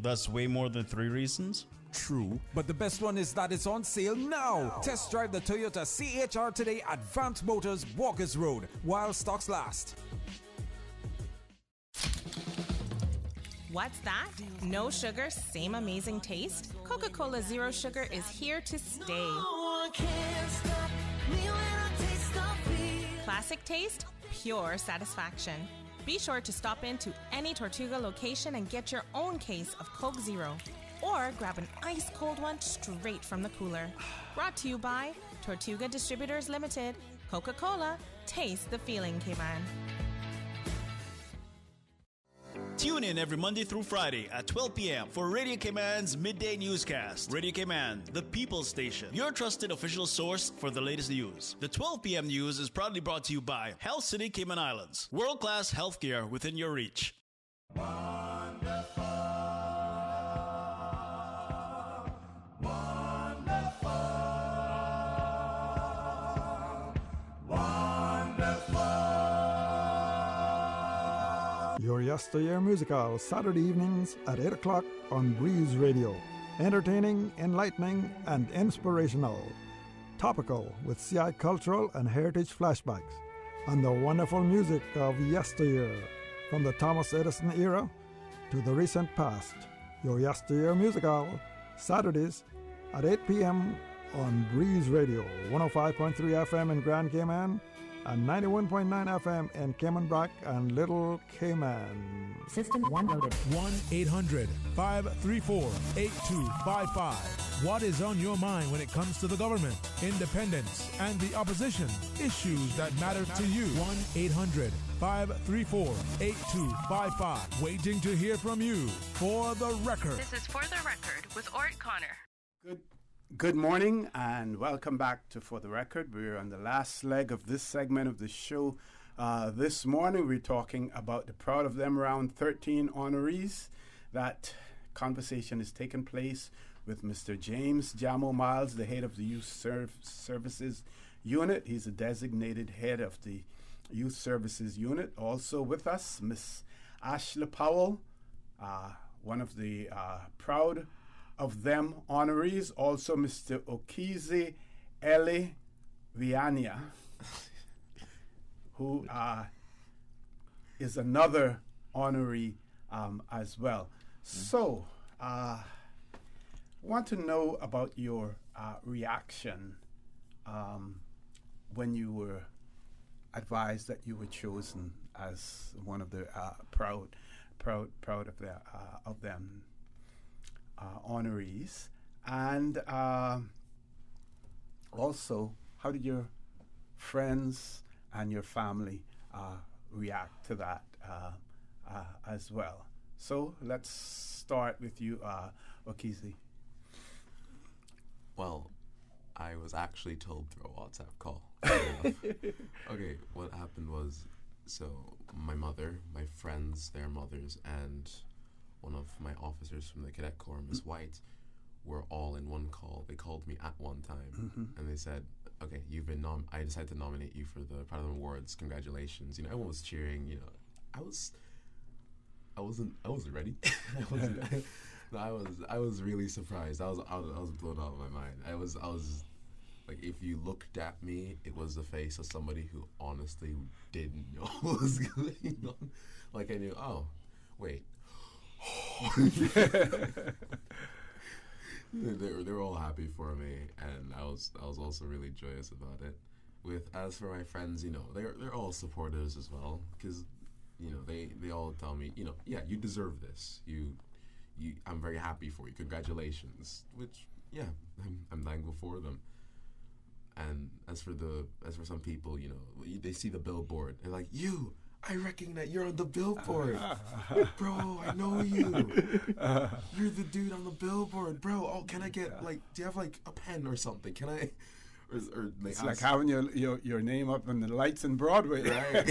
That's way more than 3 reasons. True, but the best one is that it's on sale now. Test drive the Toyota CHR today at Vant Motors, Walkers Road, while stocks last. What's that? No sugar, same amazing taste? Coca-Cola Zero Sugar is here to stay. Classic taste, pure satisfaction. Be sure to stop into any Tortuga location and get your own case of Coke Zero. Or grab an ice-cold one straight from the cooler. Brought to you by Tortuga Distributors Limited. Coca-Cola, taste the feeling, Cayman. Tune in every Monday through Friday at 12 p.m. for Radio Cayman's Midday Newscast. Radio Cayman, the People's Station, your trusted official source for the latest news. The 12 p.m. news is proudly brought to you by Health City Cayman Islands. World-class healthcare within your reach. Your Yesteryear Musical, Saturday evenings at 8 o'clock on Breeze Radio. Entertaining, enlightening, and inspirational. Topical with CI cultural and heritage flashbacks on the wonderful music of yesteryear, from the Thomas Edison era to the recent past. Your Yesteryear Musical, Saturdays at 8 p.m. on Breeze Radio, 105.3 FM in Grand Cayman, and 91.9 FM in Cayman Brac and Little Cayman. System 1 loaded. 1-800-534-8255. What is on your mind when it comes to the government, independence, and the opposition? Issues that matter to you. 1-800-534-8255. Waiting to hear from you. For the Record. This is For the Record with Ort Connor. Good morning and welcome back to For the Record. We're on the last leg of this segment of the show. This morning we're talking about the Proud of Them Round 13 honorees. That conversation is taking place with Mr. James Jamo Miles, the head of the Youth Services Unit. He's a designated head of the Youth Services Unit. Also with us, Miss Ashley Powell, one of the Proud of Them honorees. Also Mr. Okizi Eli Viania, who is another honoree as well. So, want to know about your reaction when you were advised that you were chosen as one of the proud of them honorees, and also how did your friends and your family react to that as well. So let's start with you, Okizi. Well, I was actually told through a WhatsApp call. Okay, what happened was, so my mother, my friends, their mothers, and one of my officers from the Cadet Corps, Miss White, were all in one call. They called me at one time, and they said, okay, you've been I decided to nominate you for the Proud of Them Awards. Congratulations. You know, everyone was cheering. You know, I wasn't ready. I was really surprised. I was blown out of my mind. I was like, if you looked at me, it was the face of somebody who honestly didn't know what was going on. Like, I knew, oh, wait. They were all happy for me, and I was also really joyous about it. As for my friends, you know, they're all supporters as well, because, you know, they all tell me, you know, yeah, you deserve this. I'm very happy for you. Congratulations. Which, yeah, I'm thankful for them. And as for some people, you know, they see the billboard, they're like, you I recognize you're on the billboard. Bro, I know you. You're the dude on the billboard. Bro, oh, can I get, like, do you have, like, a pen or something? Can I, or it's like having your name up on the lights in Broadway. Right.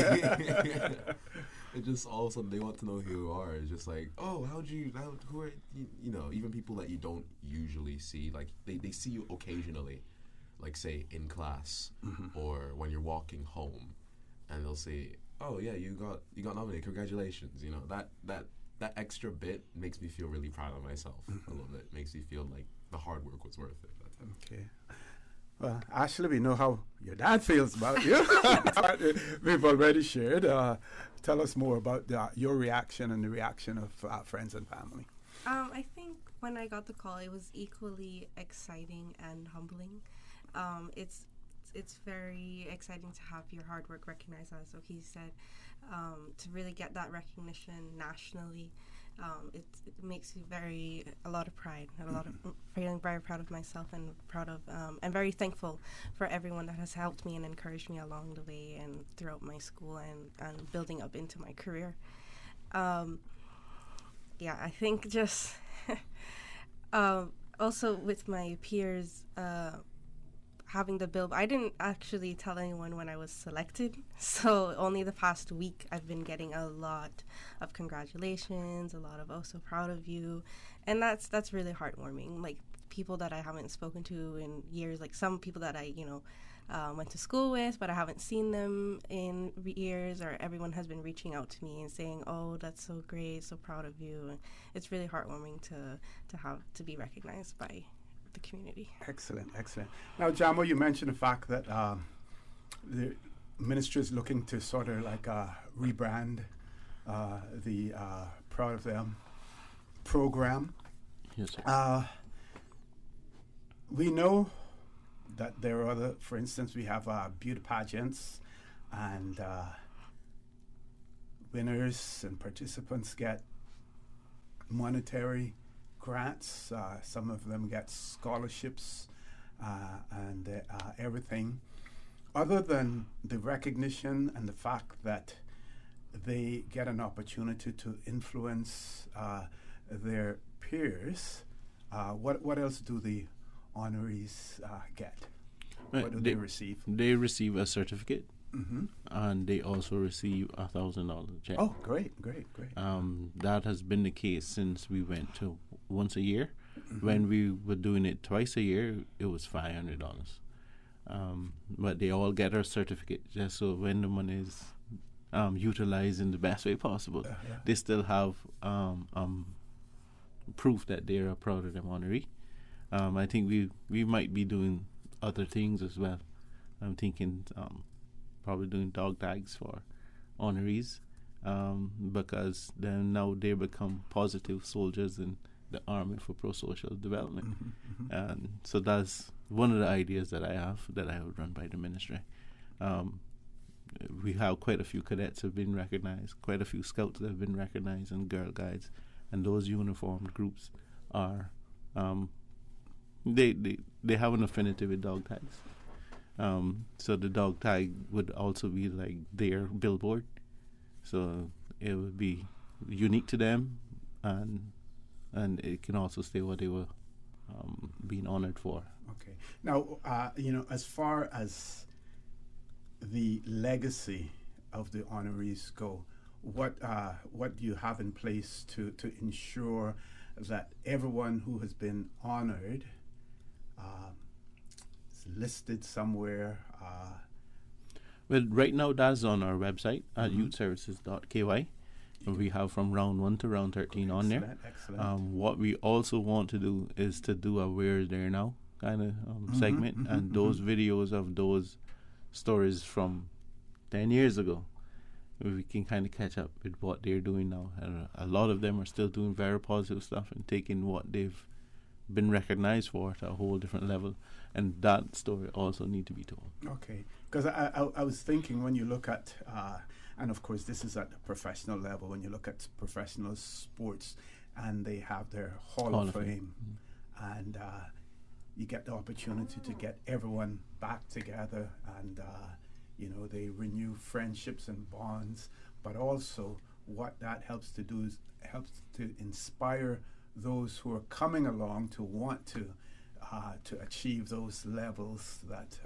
It just, all of a sudden, they want to know who you are. It's just like, oh, who are, you know, even people that you don't usually see, like, they see you occasionally, like, say, in class, or when you're walking home, and they'll say, oh yeah, you got nominated, congratulations. You know, that extra bit makes me feel really proud of myself a little bit. Makes me feel like the hard work was worth it. Okay. Well, Ashley, we know how your dad feels about you. We've already shared. Tell us more about your reaction and the reaction of friends and family. I think when I got the call, it was equally exciting and humbling. It's very exciting to have your hard work recognized, as he said, to really get that recognition nationally. It makes you a lot of pride, and feeling very proud of myself, and and very thankful for everyone that has helped me and encouraged me along the way and throughout my school and building up into my career. Yeah, I think just also with my peers, having the bill, I didn't actually tell anyone when I was selected, so only the past week I've been getting a lot of congratulations, a lot of "oh, so proud of you," and that's really heartwarming. Like, people that I haven't spoken to in years, like some people that I went to school with, but I haven't seen them in years, or everyone has been reaching out to me and saying, "Oh, that's so great, so proud of you." And it's really heartwarming to be recognized by the community. Excellent. Now, Jamo, you mentioned the fact that the ministry is looking to sort of like rebrand the Proud of Them program. Yes, sir. We know that there are other, for instance, we have beauty pageants, and winners and participants get monetary grants. Some of them get scholarships and everything. Other than the recognition and the fact that they get an opportunity to influence their peers, what else do the honorees get? What do they receive? They receive a certificate, and they also receive a $1,000 check. Oh, great. That has been the case since we went to once a year. When we were doing it twice a year, it was $500. But they all get a certificate, just so when the money is utilized in the best way possible, they still have proof that they are proud of them honoree. I think we might be doing other things as well. I'm thinking probably doing dog tags for honorees, because then now they become positive soldiers in the Army for Pro-Social Development. And so that's one of the ideas that I have that I would run by the ministry. We have quite a few cadets have been recognized, quite a few scouts that have been recognized, and Girl Guides, and those uniformed groups are they have an affinity with dog tags. So the dog tag would also be like their billboard. So it would be unique to them, and it can also stay what they were being honored for. Okay. Now, as far as the legacy of the honorees go, what do you have in place to ensure that everyone who has been honored is listed somewhere? Well, right now that's on our website at youthservices.ky. We have from round 1 to round 13 on there. Excellent. What we also want to do is to do a Where's There Now kind of segment, and those videos of those stories from 10 years ago, we can kind of catch up with what they're doing now. And a lot of them are still doing very positive stuff and taking what they've been recognized for to a whole different level, and that story also need to be told. Okay, because I was thinking, when you look at and of course this is at the professional level, when you look at professional sports and they have their Hall of Fame, and you get the opportunity to get everyone back together, and they renew friendships and bonds. but also what that helps to do is helps to inspire those who are coming along to want to achieve those levels that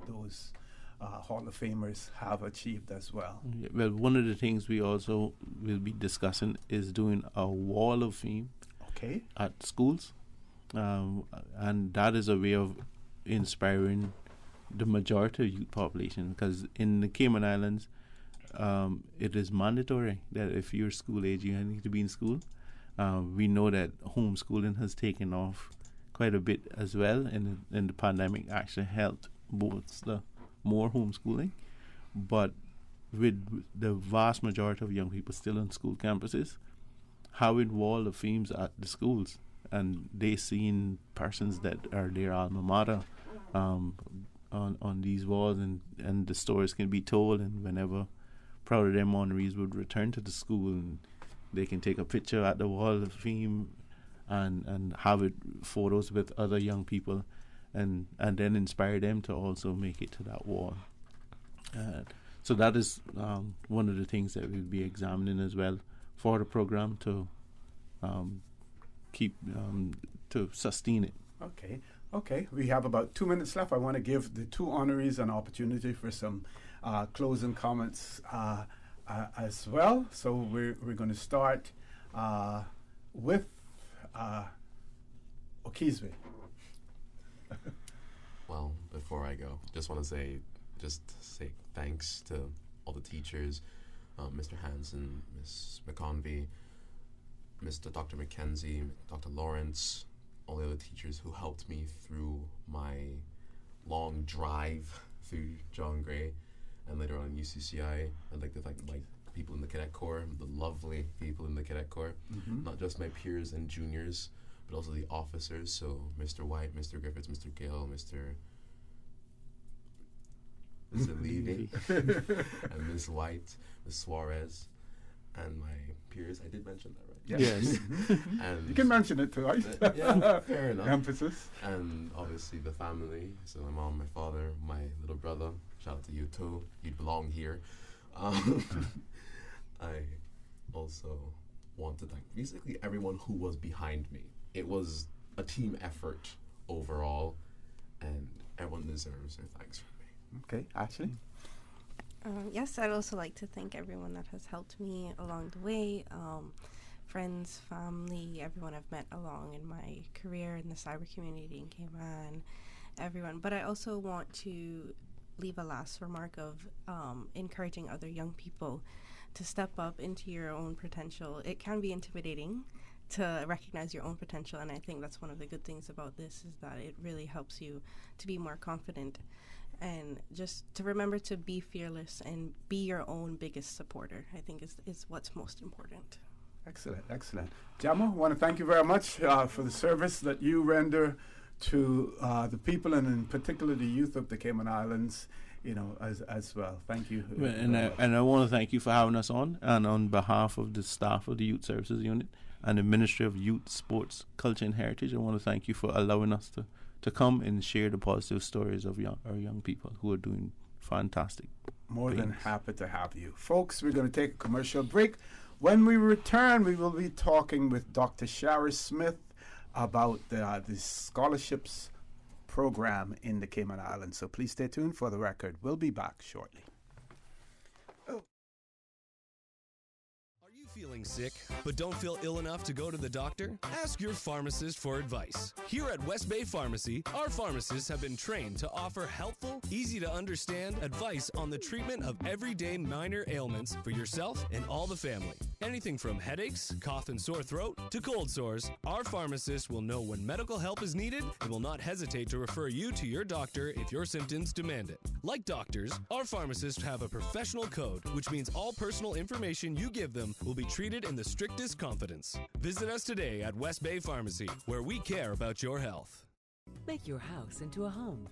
those Hall of Famers have achieved as well. Yeah, well, one of the things we also will be discussing is doing a wall of fame at schools, and that is a way of inspiring the majority of youth population, because in the Cayman Islands, it is mandatory that if you're school age, you need to be in school. We know that homeschooling has taken off quite a bit as well, and the pandemic actually helped both the more homeschooling, but with the vast majority of young people still on school campuses, having wall of fames at the schools, and they seeing persons that are their alma mater on these walls, and the stories can be told, and whenever proud of them honorees would return to the school, and they can take a picture at the wall of fame and have it photos with other young people, and then inspire them to also make it to that wall. So that is one of the things that we'll be examining as well for the program to keep to sustain it. Okay. We have about 2 minutes left. I want to give the two honorees an opportunity for some closing comments as well. So we're going to start with Okizwe. Well, before I go, just want to say thanks to all the teachers, Mr. Hansen, Ms. McConvey, Mr. Dr. McKenzie, Dr. Lawrence, all the other teachers who helped me through my long drive through John Gray and later on UCCI. I'd like to thank my people in the Cadet Corps, the lovely people in the Cadet Corps, not just my peers and juniors, but also the officers. So Mr. White, Mr. Griffiths, Mr. Gill, Mr. Levy, and Ms. White, Ms. Suarez, and my peers. I did mention that, right? Yes. And you can mention it twice. Yeah, fair enough. Emphasis. And obviously the family. So my mom, my father, my little brother. Shout out to you too. You belong here. I also want to thank basically everyone who was behind me. It was a team effort overall, and everyone deserves their thanks from me. Okay, Ashley? Yes, I'd also like to thank everyone that has helped me along the way. Friends, family, everyone I've met along in my career in the cyber community in Cayman, everyone. But I also want to leave a last remark of encouraging other young people to step up into your own potential. It can be intimidating to recognize your own potential, and I think that's one of the good things about this, is that it really helps you to be more confident and just to remember to be fearless and be your own biggest supporter, I think is what's most important. Excellent. Jamo, I want to thank you very much for the service that you render to the people, and in particular the youth of the Cayman Islands, as well. Thank you. And I want to thank you for having us on, and on behalf of the staff of the Youth Services Unit and the Ministry of Youth, Sports, Culture and Heritage, I want to thank you for allowing us to come and share the positive stories of our young people who are doing fantastic. More than happy to have you. Folks, we're going to take a commercial break. When we return, we will be talking with Dr. Shara Smith about the scholarships program in the Cayman Islands. So please stay tuned for the record. We'll be back shortly. Feeling sick, but don't feel ill enough to go to the doctor? Ask your pharmacist for advice. Here at West Bay Pharmacy, our pharmacists have been trained to offer helpful, easy to understand advice on the treatment of everyday minor ailments for yourself and all the family. Anything from headaches, cough and sore throat, to cold sores, our pharmacist will know when medical help is needed and will not hesitate to refer you to your doctor if your symptoms demand it. Like doctors, our pharmacists have a professional code, which means all personal information you give them will be treated in the strictest confidence. Visit us today at West Bay Pharmacy, where we care about your health. Make your house into a home.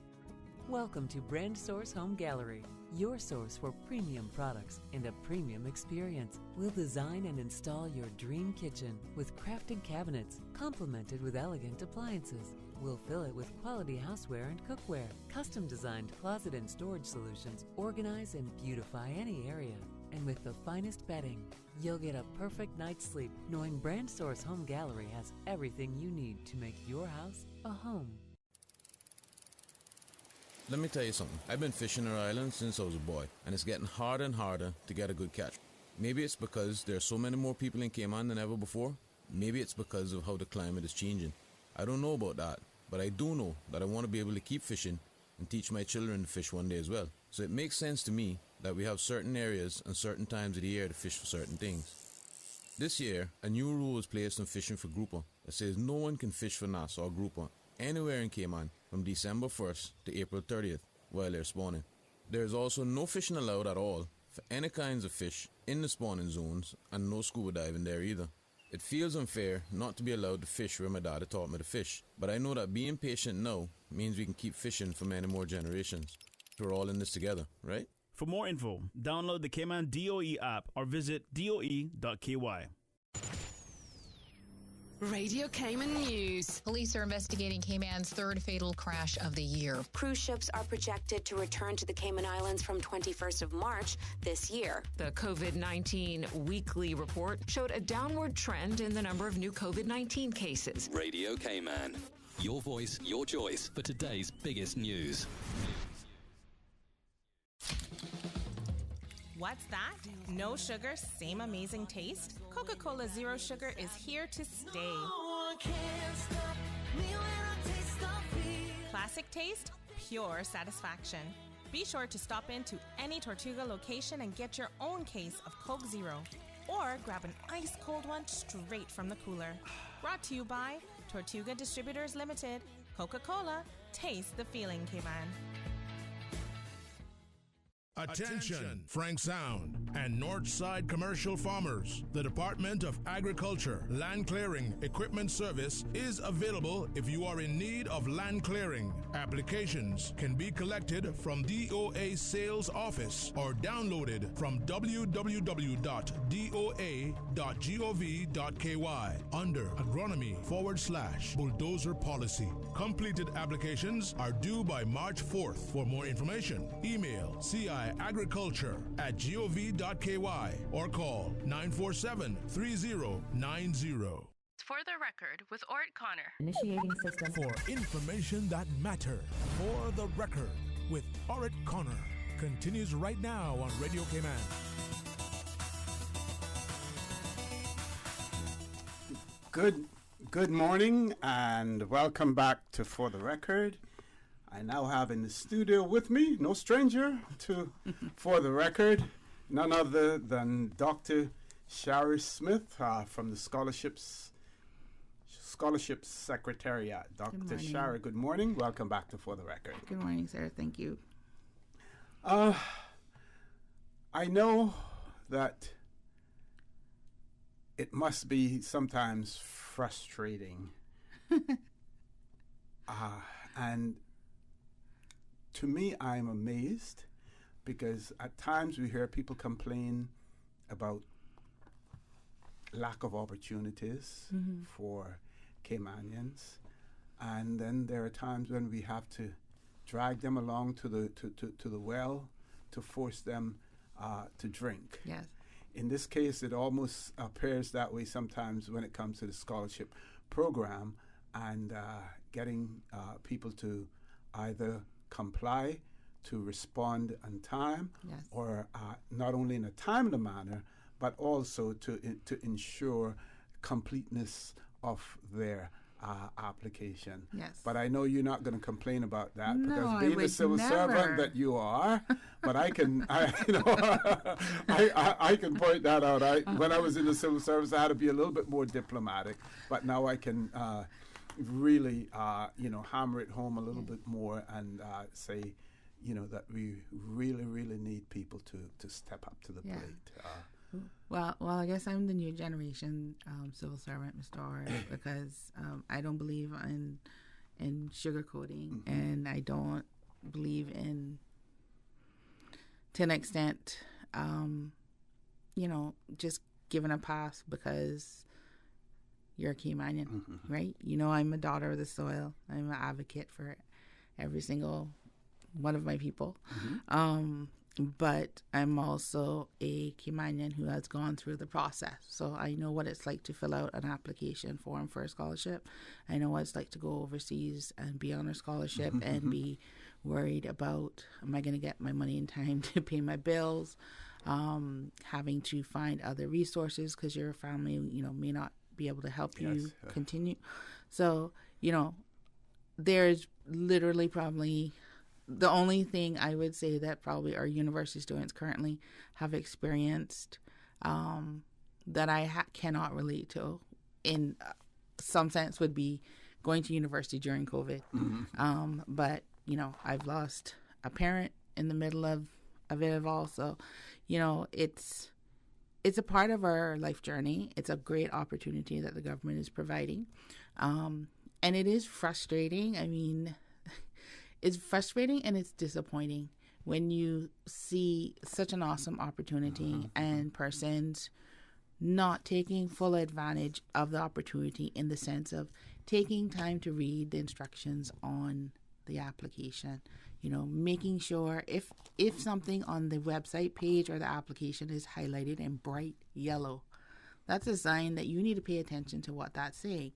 Welcome to Brand Source Home Gallery, your source for premium products and a premium experience. We'll design and install your dream kitchen with crafted cabinets, complemented with elegant appliances. We'll fill it with quality houseware and cookware. Custom-designed closet and storage solutions organize and beautify any area. And with the finest bedding, you'll get a perfect night's sleep knowing Brand Source Home Gallery has everything you need to make your house a home. Let me tell you something. I've been fishing our island since I was a boy, and it's getting harder and harder to get a good catch. Maybe it's because there are so many more people in Cayman than ever before. Maybe it's because of how the climate is changing. I don't know about that, but I do know that I want to be able to keep fishing and teach my children to fish one day as well. So it makes sense to me that we have certain areas and certain times of the year to fish for certain things. This year, a new rule was placed on fishing for grouper that says no one can fish for Nassau or grouper anywhere in Cayman from December 1st to April 30th while they're spawning. There is also no fishing allowed at all for any kinds of fish in the spawning zones, and no scuba diving there either. It feels unfair not to be allowed to fish where my dad had taught me to fish, but I know that being patient now means we can keep fishing for many more generations. We're all in this together, right? For more info, download the Cayman DOE app or visit doe.ky. Radio Cayman News. Police are investigating Cayman's third fatal crash of the year. Cruise ships are projected to return to the Cayman Islands from 21st of March this year. The COVID-19 weekly report showed a downward trend in the number of new COVID-19 cases. Radio Cayman. Your voice, your choice for today's biggest news. What's that? No sugar, same amazing taste? Coca-Cola Zero Sugar is here to stay. Classic taste, pure satisfaction. Be sure to stop into any Tortuga location and get your own case of Coke Zero. Or grab an ice-cold one straight from the cooler. Brought to you by Tortuga Distributors Limited. Coca-Cola, taste the feeling, Cayman. Attention, Frank Sound and Northside commercial farmers. The Department of Agriculture Land Clearing Equipment Service is available if you are in need of land clearing. Applications can be collected from DOA Sales Office or downloaded from www.doa.gov.ky under agronomy/bulldozer policy. Completed applications are due by March 4th. For more information, email ciagriculture@gov.ky or call 947-3090. For the record, with Ort Connor. Initiating system. For information that matters. For the record, with Ort Connor. Continues right now on Radio Cayman. Good morning and welcome back to For the Record. I now have in the studio with me, no stranger to For the Record, none other than Dr. Shari Smith from the Scholarships Secretariat. Dr. Shari, good morning. Welcome back to For the Record. Good morning, sir. Thank you. I know that it must be sometimes frustrating. And to me, I'm amazed because at times we hear people complain about lack of opportunities for Caymanians, and then there are times when we have to drag them along to the well to force them to drink. Yes. In this case, it almost appears that way sometimes when it comes to the scholarship program and getting people to either comply, to respond on time, or not only in a timely manner, but also to ensure completeness of their application. Yes. But I know you're not going to complain about that No, because I being a would civil never. servant that you are, but I can point that out. When I was in the civil service, I had to be a little bit more diplomatic, but now I can really hammer it home a little bit more and say, that we really need people to step up to the plate. Well, I guess I'm the new generation civil servant, Mr. Ort, because I don't believe in sugarcoating, and I don't believe in, to an extent, just giving a pass because you're a Caymanian, right? I'm a daughter of the soil. I'm an advocate for every single one of my people. but I'm also a Caymanian who has gone through the process. So I know what it's like to fill out an application form for a scholarship. I know what it's like to go overseas and be on a scholarship and be worried about, am I going to get my money in time to pay my bills? Having to find other resources because your family, may not be able to help you continue. So, there's literally probably the only thing I would say that probably our university students currently have experienced that I cannot relate to in some sense would be going to university during COVID. But, I've lost a parent in the middle of it all. So, it's a part of our life journey. It's a great opportunity that the government is providing. And it is frustrating. I mean, it's frustrating and it's disappointing when you see such an awesome opportunity and persons not taking full advantage of the opportunity in the sense of taking time to read the instructions on the application, making sure if something on the website page or the application is highlighted in bright yellow, that's a sign that you need to pay attention to what that's saying,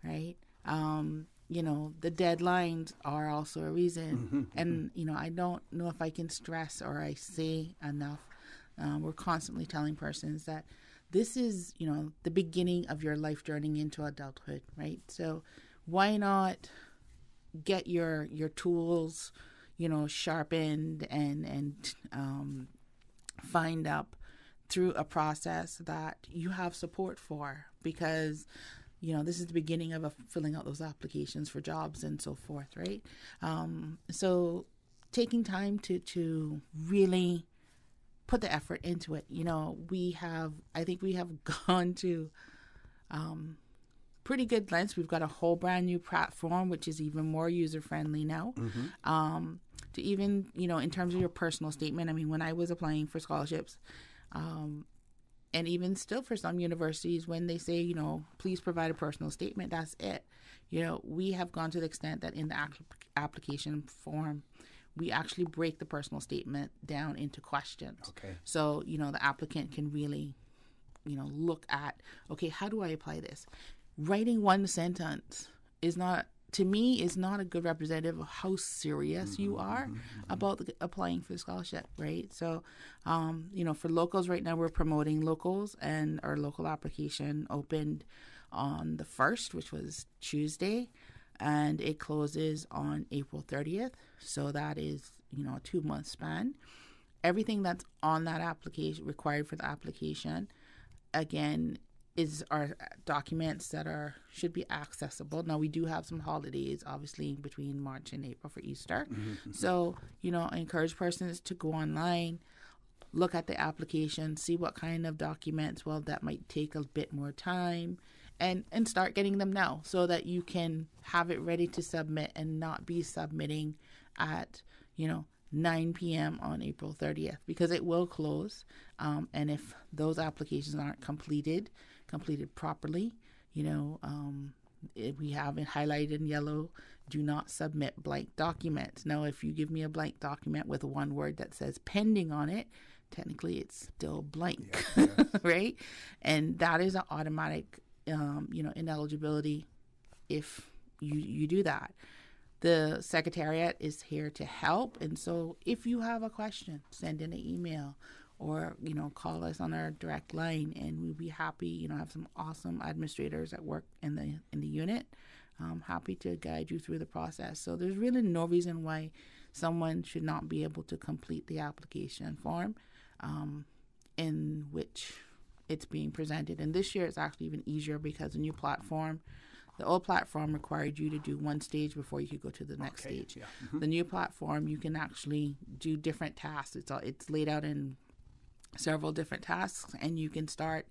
right? The deadlines are also a reason. And, I don't know if I can stress or I say enough. We're constantly telling persons that this is, the beginning of your life journey into adulthood, right? So why not get your tools, sharpened and find up through a process that you have support for, because this is the beginning of filling out those applications for jobs and so forth, right? So taking time to really put the effort into it. I think we have gone to pretty good lengths. We've got a whole brand new platform, which is even more user-friendly now. To even, in terms of your personal statement, I mean, when I was applying for scholarships, and even still for some universities, when they say, please provide a personal statement, that's it. We have gone to the extent that in the application form, we actually break the personal statement down into questions. Okay. So, the applicant can really, look at, okay, how do I apply this? Writing one sentence is not a good representative of how serious you are about applying for the scholarship, right? So, for locals right now, we're promoting locals, and our local application opened on the 1st, which was Tuesday, and it closes on April 30th. So that is, a 2-month span. Everything that's on that application, required for the application, again, is our documents that should be accessible. Now, we do have some holidays, obviously, between March and April for Easter. So, I encourage persons to go online, look at the application, see what kind of documents, that might take a bit more time, and start getting them now so that you can have it ready to submit and not be submitting at, 9 p.m. on April 30th, because it will close. And if those applications aren't completed properly, we have it highlighted in yellow, do not submit blank documents. Now, if you give me a blank document with one word that says pending on it, technically it's still blank, right? And that is an automatic, ineligibility if you do that. The Secretariat is here to help. And so if you have a question, send in an email or, call us on our direct line, and we'd be happy, have some awesome administrators that work in the unit. Happy to guide you through the process. So there's really no reason why someone should not be able to complete the application form in which it's being presented. And this year it's actually even easier because the new platform, the old platform required you to do one stage before you could go to the next stage. Yeah. The new platform, you can actually do different tasks. It's laid out in several different tasks, and you can start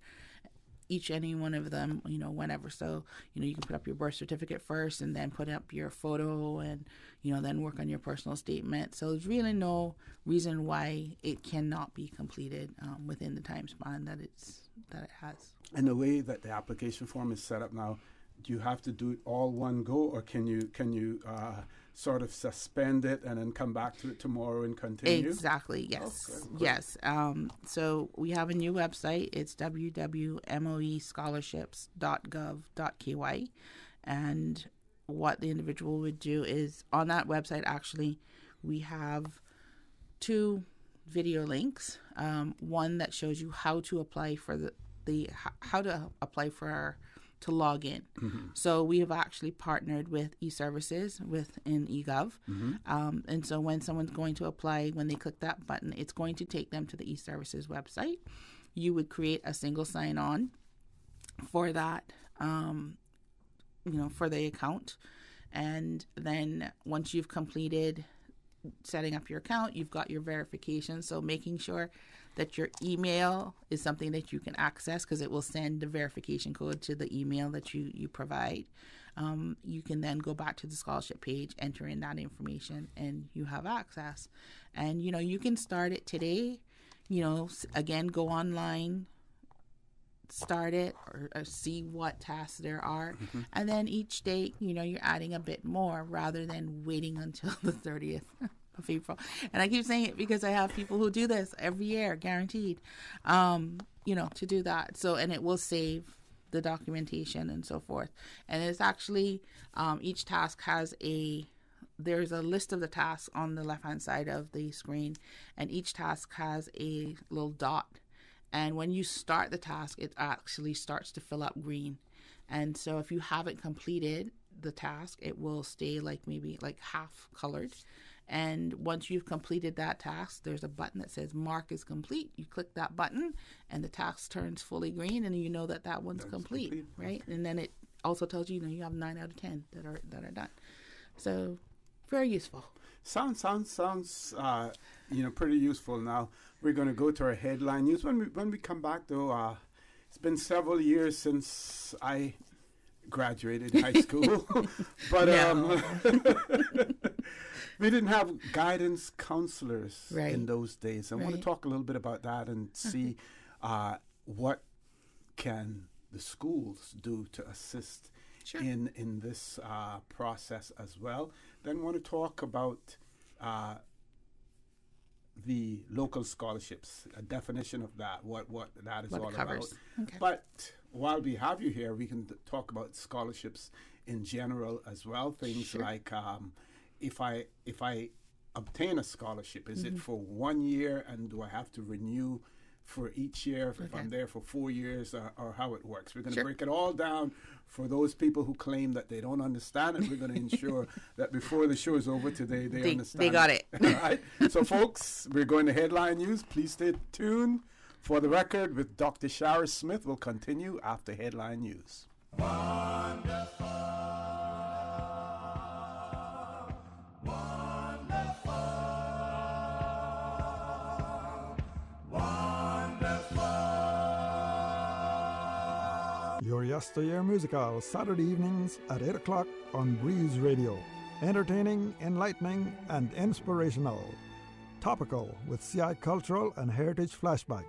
any one of them, whenever. So, you can put up your birth certificate first and then put up your photo and, then work on your personal statement. So there's really no reason why it cannot be completed within the time span that it has. And the way that the application form is set up now, do you have to do it all one go, or can you sort of suspend it and then come back to it tomorrow and continue? Exactly, yes. Okay, yes. So we have a new website. It's www.moescholarships.gov.ky. And what the individual would do is, on that website, actually, we have 2 video links. One that shows you how to apply for to log in. Mm-hmm. So we have actually partnered with eServices within eGov. Mm-hmm. And so when someone's going to apply, when they click that button, it's going to take them to the eServices website. You would create a single sign-on for that, for the account. And then once you've completed setting up your account, you've got your verification. So making sure that your email is something that you can access, because it will send the verification code to the email that you provide. You can then go back to the scholarship page, enter in that information, and you have access. And, you can start it today. Again, go online, start it, or see what tasks there are. Mm-hmm. And then each day, you're adding a bit more rather than waiting until the 30th. Of April. And I keep saying it because I have people who do this every year, guaranteed, to do that. So, and it will save the documentation and so forth. And it's actually, each task there's a list of the tasks on the left-hand side of the screen, and each task has a little dot. And when you start the task, it actually starts to fill up green. And so if you haven't completed the task, it will stay maybe half colored. And once you've completed that task, there's a button that says mark is complete. You click that button and the task turns fully green, and you know that one's complete, right? And then it also tells you, you have 9 out of 10 that are done. So very useful. Sounds pretty useful. Now we're going to go to our headline news. When we come back, though, it's been several years since I graduated high school, but we didn't have guidance counselors in those days. I want to talk a little bit about that and see what can the schools do to assist in this process as well. Then want to talk about the local scholarships, a definition of that, what that is all about. Okay. But while we have you here, we can talk about scholarships in general as well. Things like if I obtain a scholarship, is it for 1 year, and do I have to renew for each year if I'm there for 4 years, or how it works? We're going to break it all down for those people who claim that they don't understand it. We're going to ensure that before the show is over today, they understand. They got it. All right. So, folks, we're going to headline news. Please stay tuned. For the record, with Dr. Shara Smith, will continue after headline news. Your Yesteryear Musical, Saturday evenings at 8 o'clock on Breeze Radio. Entertaining, enlightening, and inspirational. Topical with CI cultural and heritage flashbacks.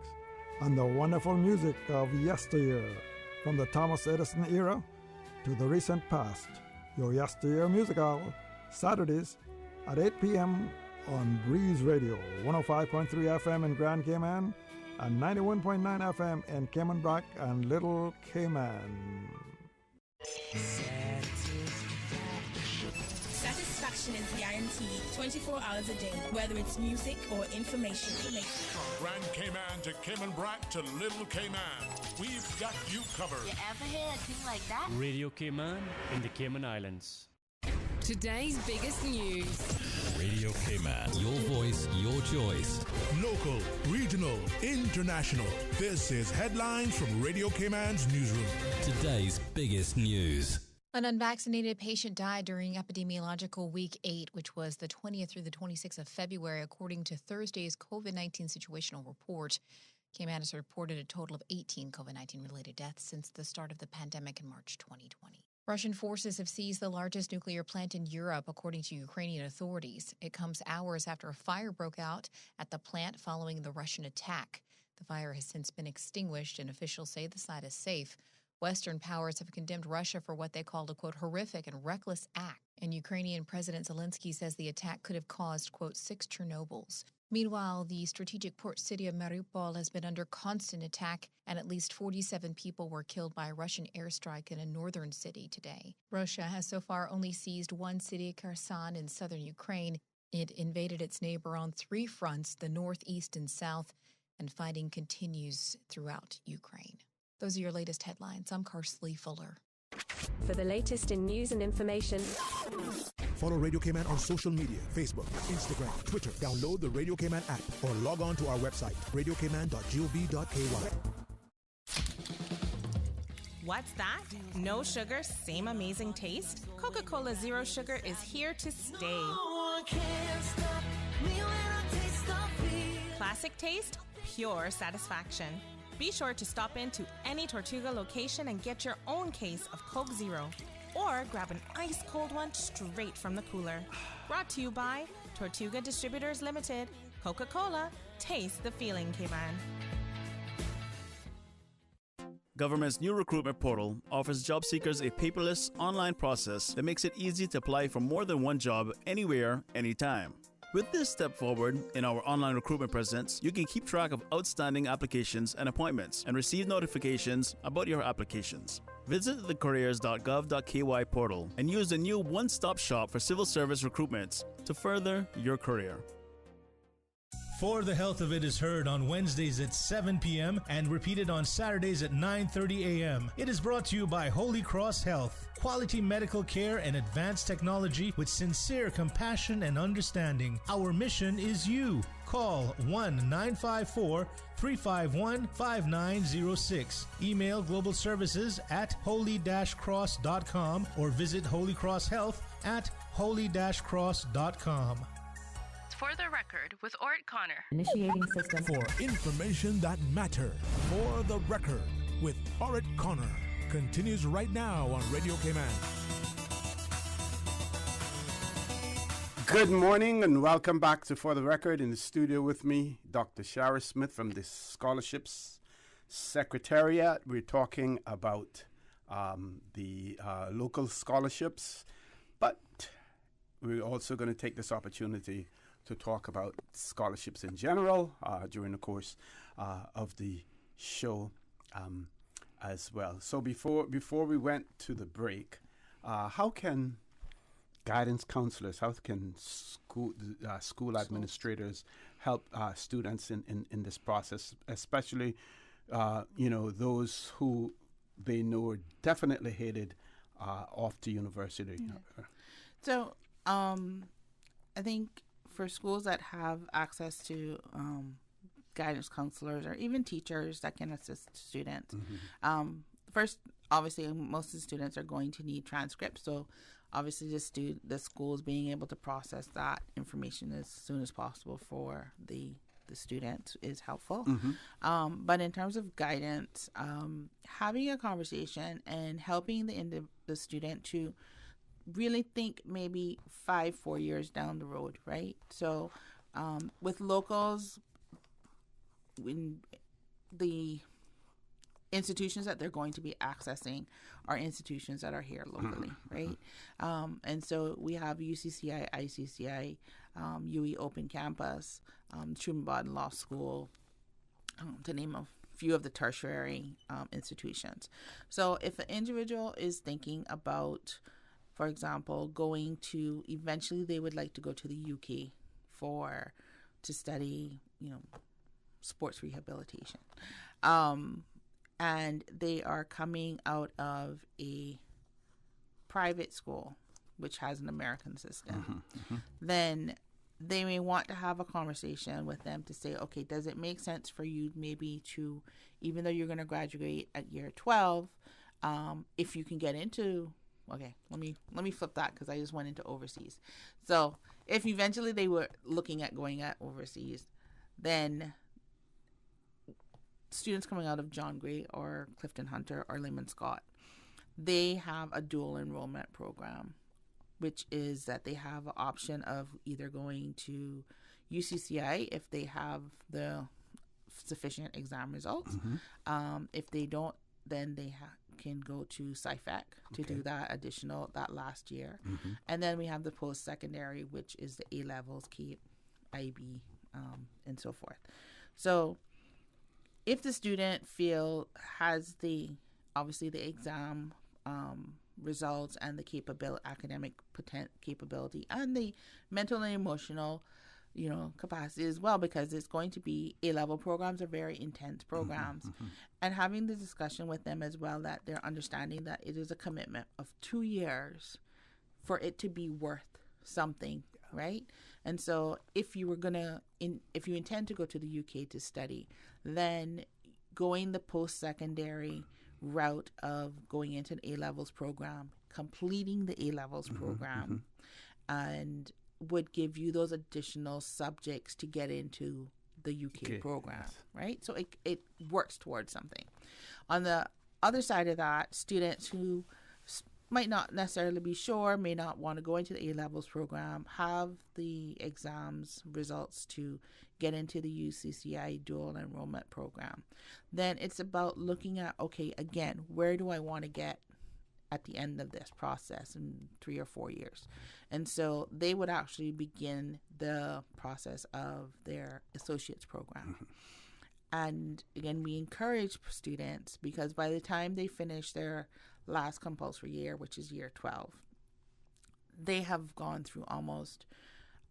And the wonderful music of yesteryear. From the Thomas Edison era to the recent past. Your Yesteryear Musical, Saturdays at 8 p.m. on Breeze Radio. 105.3 FM in Grand Cayman and 91.9 FM in Cayman Brac and Little Cayman. Satisfaction is guaranteed 24 hours a day, whether it's music or information. From Grand Cayman to Cayman Brac to Little Cayman, we've got you covered. You ever hear a thing like that? Radio Cayman in the Cayman Islands. Today's biggest news. Radio Cayman. Your voice, your choice. Local, regional, international. This is headlines from Radio Cayman's newsroom. Today's biggest news. An unvaccinated patient died during epidemiological week 8, which was the 20th through the 26th of February, according to Thursday's COVID-19 situational report. Cayman has reported a total of 18 COVID-19 related deaths since the start of the pandemic in March 2020. Russian forces have seized the largest nuclear plant in Europe, according to Ukrainian authorities. It comes hours after a fire broke out at the plant following the Russian attack. The fire has since been extinguished, and officials say the site is safe. Western powers have condemned Russia for what they called a, quote, horrific and reckless act And Ukrainian President Zelensky says the attack could have caused, quote, 6 Chernobyls. Meanwhile, the strategic port city of Mariupol has been under constant attack, and at least 47 people were killed by a Russian airstrike in a northern city today. Russia has so far only seized one city, Kherson, in southern Ukraine. It invaded its neighbor on 3 fronts, the north, east, and south, and fighting continues throughout Ukraine. Those are your latest headlines. I'm Karsley Fuller. For the latest in news and information, follow Radio Cayman on social media, Facebook, Instagram, Twitter. Download the Radio Cayman app or log on to our website, radiocayman.gov.ky. What's that? No sugar, same amazing taste? Coca-Cola Zero Sugar is here to stay. Classic taste, pure satisfaction. Be sure to stop into any Tortuga location and get your own case of Coke Zero. Or grab an ice-cold one straight from the cooler. Brought to you by Tortuga Distributors Limited. Coca-Cola, taste the feeling, Cayman. Government's new recruitment portal offers job seekers a paperless online process that makes it easy to apply for more than one job anywhere, anytime. With this step forward in our online recruitment presence, you can keep track of outstanding applications and appointments and receive notifications about your applications. Visit the careers.gov.ky portal and use the new one-stop shop for civil service recruitments to further your career. For the Health of It is heard on Wednesdays at 7 p.m. and repeated on Saturdays at 9:30 a.m. It is brought to you by Holy Cross Health. Quality medical care and advanced technology with sincere compassion and understanding. Our mission is you. Call 1-954-351-5906. Email globalservices@holy-cross.com or visit Holy Cross Health at holy-cross.com. For the record, with Ort Connor. Initiating system. For information that matters. For the record, with Ort Connor. Continues right now on Radio Cayman. Good morning and welcome back to For the Record. In the studio with me, Dr. Shara Smith from the Scholarships Secretariat. We're talking about the local scholarships, but we're also going to take this opportunity to talk about scholarships in general during the course of the show as well. So before we went to the break, how can guidance counselors, how can school administrators help students in this process, especially those who they know are definitely headed off to university? Yeah. So I think for schools that have access to guidance counselors or even teachers that can assist students, first, obviously, most of the students are going to need transcripts. So obviously the schools being able to process that information as soon as possible for the student is helpful. But in terms of guidance, having a conversation and helping the student to really think maybe 4 years down the road, right? So with locals, when the institutions that they're going to be accessing are institutions that are here locally, right? And so we have UCCI, ICCI, UE Open Campus, Truman Bodden Law School, to name a few of the tertiary institutions. So if an individual is thinking about, for example, eventually they would like to go to the UK to study, sports rehabilitation. And they are coming out of a private school, which has an American system, then they may want to have a conversation with them to say, okay, does it make sense for you maybe to, even though you're going to graduate at year 12, if you can get into, okay, let me flip that because I just went into overseas. So if eventually they were looking at going at overseas, then students coming out of John Gray or Clifton Hunter or Lehman Scott, they have a dual enrollment program, which is that they have an option of either going to UCCI if they have the sufficient exam results. If they don't, then they can go to SciFec to do that last year. And then we have the post-secondary, which is the A-levels, CAPE, IB, and so forth. So if the student has obviously the exam results and the academic capability and the mental and emotional, capacity as well, because it's going to be A-level programs are very intense programs, and having the discussion with them as well, that they're understanding that it is a commitment of 2 years for it to be worth something, right? And so if you intend to go to the UK to study, then going the post-secondary route of going into an A-levels program, completing the A-levels program, and would give you those additional subjects to get into the UK program, right? So it works towards something. On the other side of that, students who might not necessarily be sure, may not want to go into the A-levels program, have the exams results to get into the UCCI dual enrollment program. Then it's about looking at, okay, again, where do I want to get at the end of this process in 3 or 4 years? And so they would actually begin the process of their associate's program. And again, we encourage students, because by the time they finish their last compulsory year, which is year 12, they have gone through almost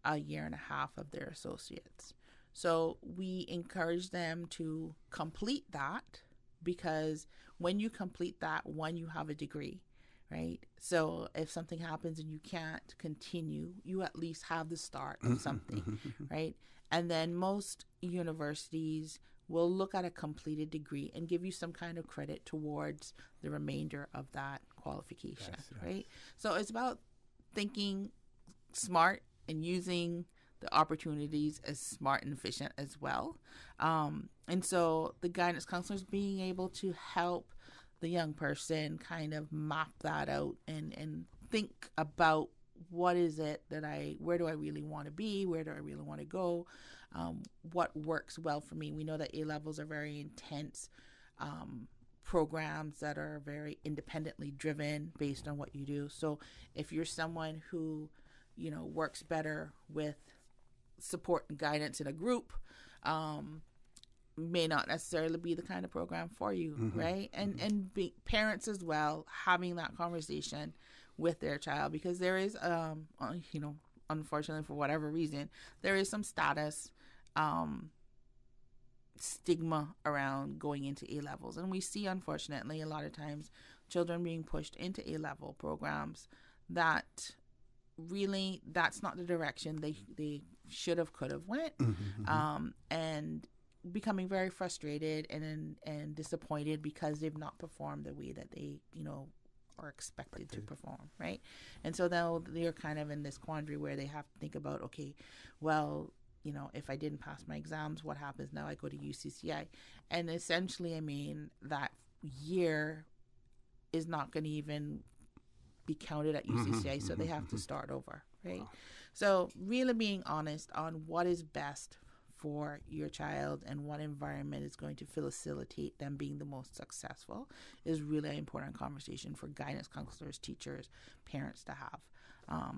a year and a half of their associates. So we encourage them to complete that, because when you complete that, you have a degree, right? So if something happens and you can't continue, you at least have the start of something, right? And then most universities will look at a completed degree and give you some kind of credit towards the remainder of that qualification, right? So it's about thinking smart and using the opportunities as smart and efficient as well. And so the guidance counselors being able to help the young person kind of map that out and think about what is it where do I really want to be? Where do I really want to go? What works well for me? We know that A-levels are very intense programs that are very independently driven based on what you do. So if you're someone who, works better with support and guidance in a group, may not necessarily be the kind of program for you, right? And parents as well, having that conversation with their child, because there is, unfortunately for whatever reason, there is some status stigma around going into A-levels. And we see, unfortunately, a lot of times children being pushed into A-level programs that really, that's not the direction they should have, could have went, and becoming very frustrated and disappointed because they've not performed the way that they, are expected to perform, right? And so now they're kind of in this quandary where they have to think about, okay, well, if I didn't pass my exams, what happens now? I go to UCCI. And essentially, that year is not going to even be counted at UCCI, so they have to start over, right? So really being honest on what is best for your child and what environment is going to facilitate them being the most successful is really an important conversation for guidance counselors, teachers, parents to have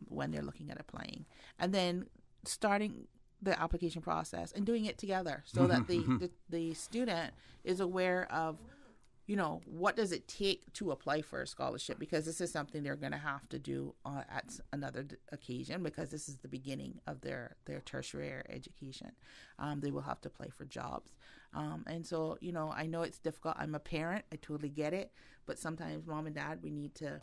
when they're looking at applying. And then starting the application process and doing it together so that the student is aware of, what does it take to apply for a scholarship, because this is something they're going to have to do at another occasion, because this is the beginning of their tertiary education. They will have to apply for jobs. And so, I know it's difficult. I'm a parent. I totally get it. But sometimes mom and dad, we need to,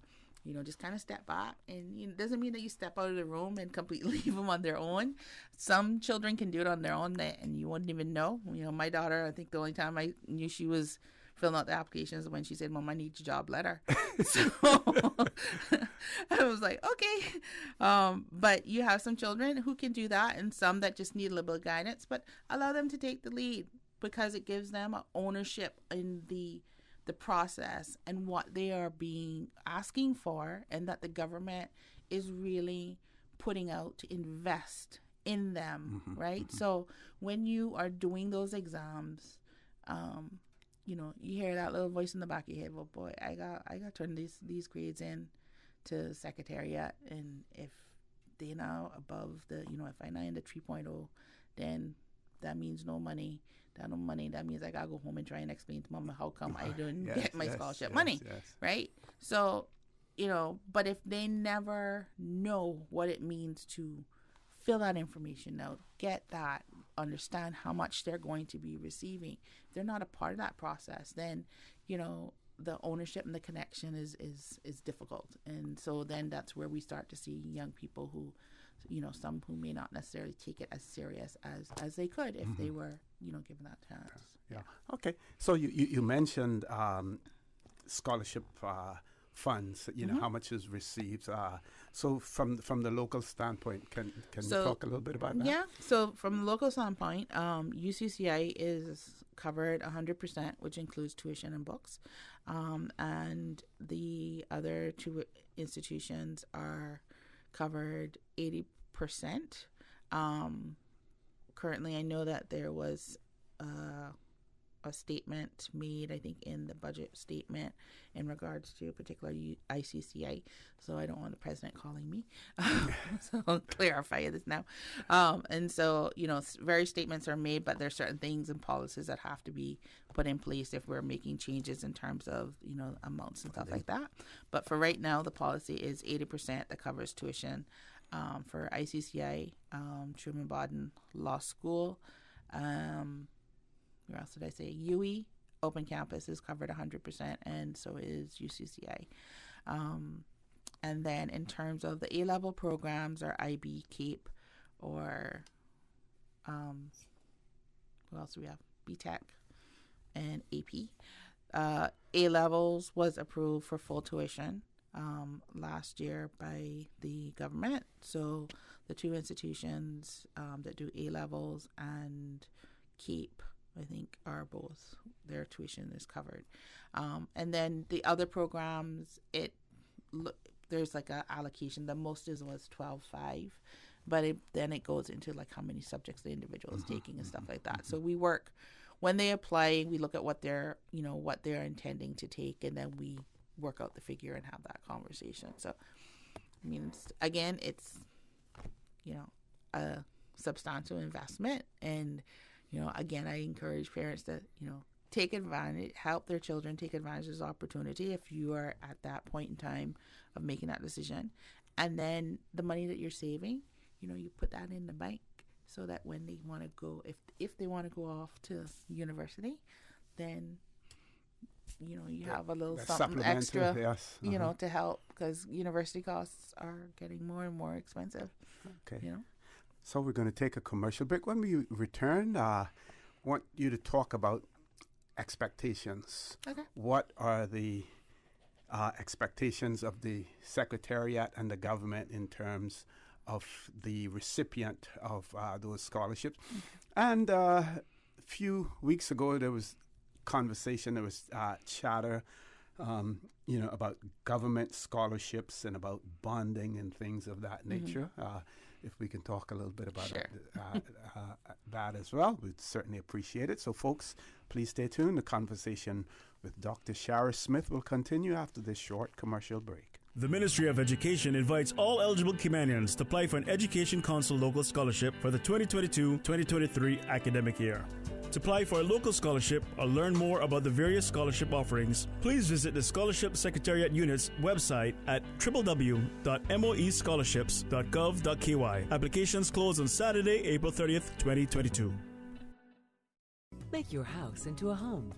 just kind of step back. And it doesn't mean that you step out of the room and completely leave them on their own. Some children can do it on their own and you wouldn't even know. My daughter, I think the only time I knew she was filling out the applications when she said, Mom, I need your job letter. So I was like, okay. But you have some children who can do that and some that just need a little bit of guidance, but allow them to take the lead, because it gives them ownership in the process and what they are asking for, and that the government is really putting out to invest in them, right? So when you are doing those exams, you know, you hear that little voice in the back of your head, well, boy, I got to turn these grades in to Secretariat, and if they now above the, you know, if I now in the 3.0, then that means no money. That means I gotta go home and try and explain to Mama how come I didn't get my scholarship money, right? So, you know, but if they never know what it means to fill that information out, get that, understand how much they're going to be receiving, if they're not a part of that process, then, you know, the ownership and the connection is difficult. And so then that's where we start to see young people who, you know, some who may not necessarily take it as serious as they could if they were, you know, given that chance. Yeah. Okay. So you mentioned scholarship funds, you know, how much is received. So from the local standpoint, can you talk a little bit about that? Yeah. So from the local standpoint, UCCI is covered 100%, which includes tuition and books. And the other two institutions are covered 80%. Currently, I know that there was a statement made, I think, in the budget statement in regards to a particular ICCI. So I don't want the president calling me. So I'll clarify this now. And so, you know, various statements are made, but there's certain things and policies that have to be put in place if we're making changes in terms of, you know, amounts and stuff like that. But for right now, the policy is 80% that covers tuition for ICCI, Truman Bodden Law School. Where else did I say? UE, Open Campus is covered 100%, and so is UCCI. And then in terms of the A-level programs, or IB, CAPE, or what else do we have? BTEC and AP. A-levels was approved for full tuition last year by the government. So the two institutions that do A-levels and CAPE, I think, are both, their tuition is covered. And then the other programs, there's like a allocation. The most was 12.5, but then it goes into like how many subjects the individual is taking and stuff like that. So we work, when they apply, we look at what they're intending to take, and then we work out the figure and have that conversation. So, I mean, it's you know, a substantial investment. And you know, again, I encourage parents to, you know, take advantage, help their children take advantage of this opportunity if you are at that point in time of making that decision. And then the money that you're saving, you know, you put that in the bank so that when they want to go, if they want to go off to university, then, you know, you have a little something extra, you know, to help, because university costs are getting more and more expensive. Okay. You know? So we're going to take a commercial break. When we return, I want you to talk about expectations. Okay. What are the expectations of the Secretariat and the government in terms of the recipient of those scholarships? And a few weeks ago, there was conversation, there was chatter, you know, about government scholarships and about bonding and things of that nature. If we can talk a little bit about that as well, we'd certainly appreciate it. So, folks, please stay tuned. The conversation with Dr. Shara Smith will continue after this short commercial break. The Ministry of Education invites all eligible Caymanians to apply for an Education Council local scholarship for the 2022-2023 academic year. To apply for a local scholarship or learn more about the various scholarship offerings, please visit the Scholarship Secretariat Unit's website at www.moescholarships.gov.ky. Applications close on Saturday, April 30th, 2022. Make your house into a home.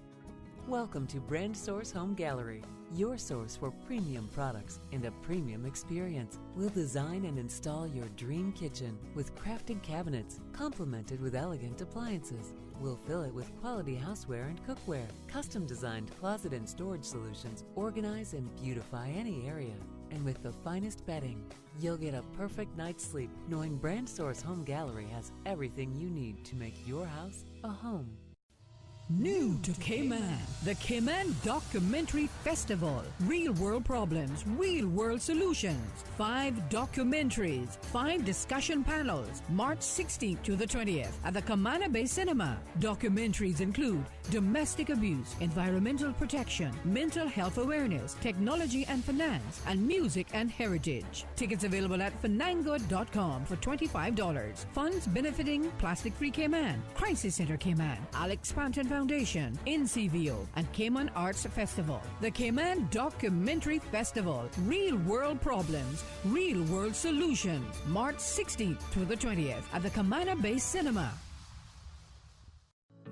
Welcome to Brand Source Home Gallery, your source for premium products and a premium experience. We'll design and install your dream kitchen with crafted cabinets, complemented with elegant appliances. We'll fill it with quality houseware and cookware. Custom-designed closet and storage solutions organize and beautify any area. And with the finest bedding, you'll get a perfect night's sleep knowing Brand Source Home Gallery has everything you need to make your house a home. New to Cayman, the Cayman Documentary Festival. Real world problems, real world solutions. 5 documentaries, 5 discussion panels, March 16th to the 20th at the Camana Bay Cinema. Documentaries include domestic abuse, environmental protection, mental health awareness, technology and finance, and music and heritage. Tickets available at fanango.com for $25. Funds benefiting Plastic Free Cayman, Crisis Center Cayman, Alex Panton Foundation, NCVO, and Cayman Arts Festival. The Cayman Documentary Festival. Real world problems, real world solutions. March 16th to the 20th at the Camana Bay Cinema.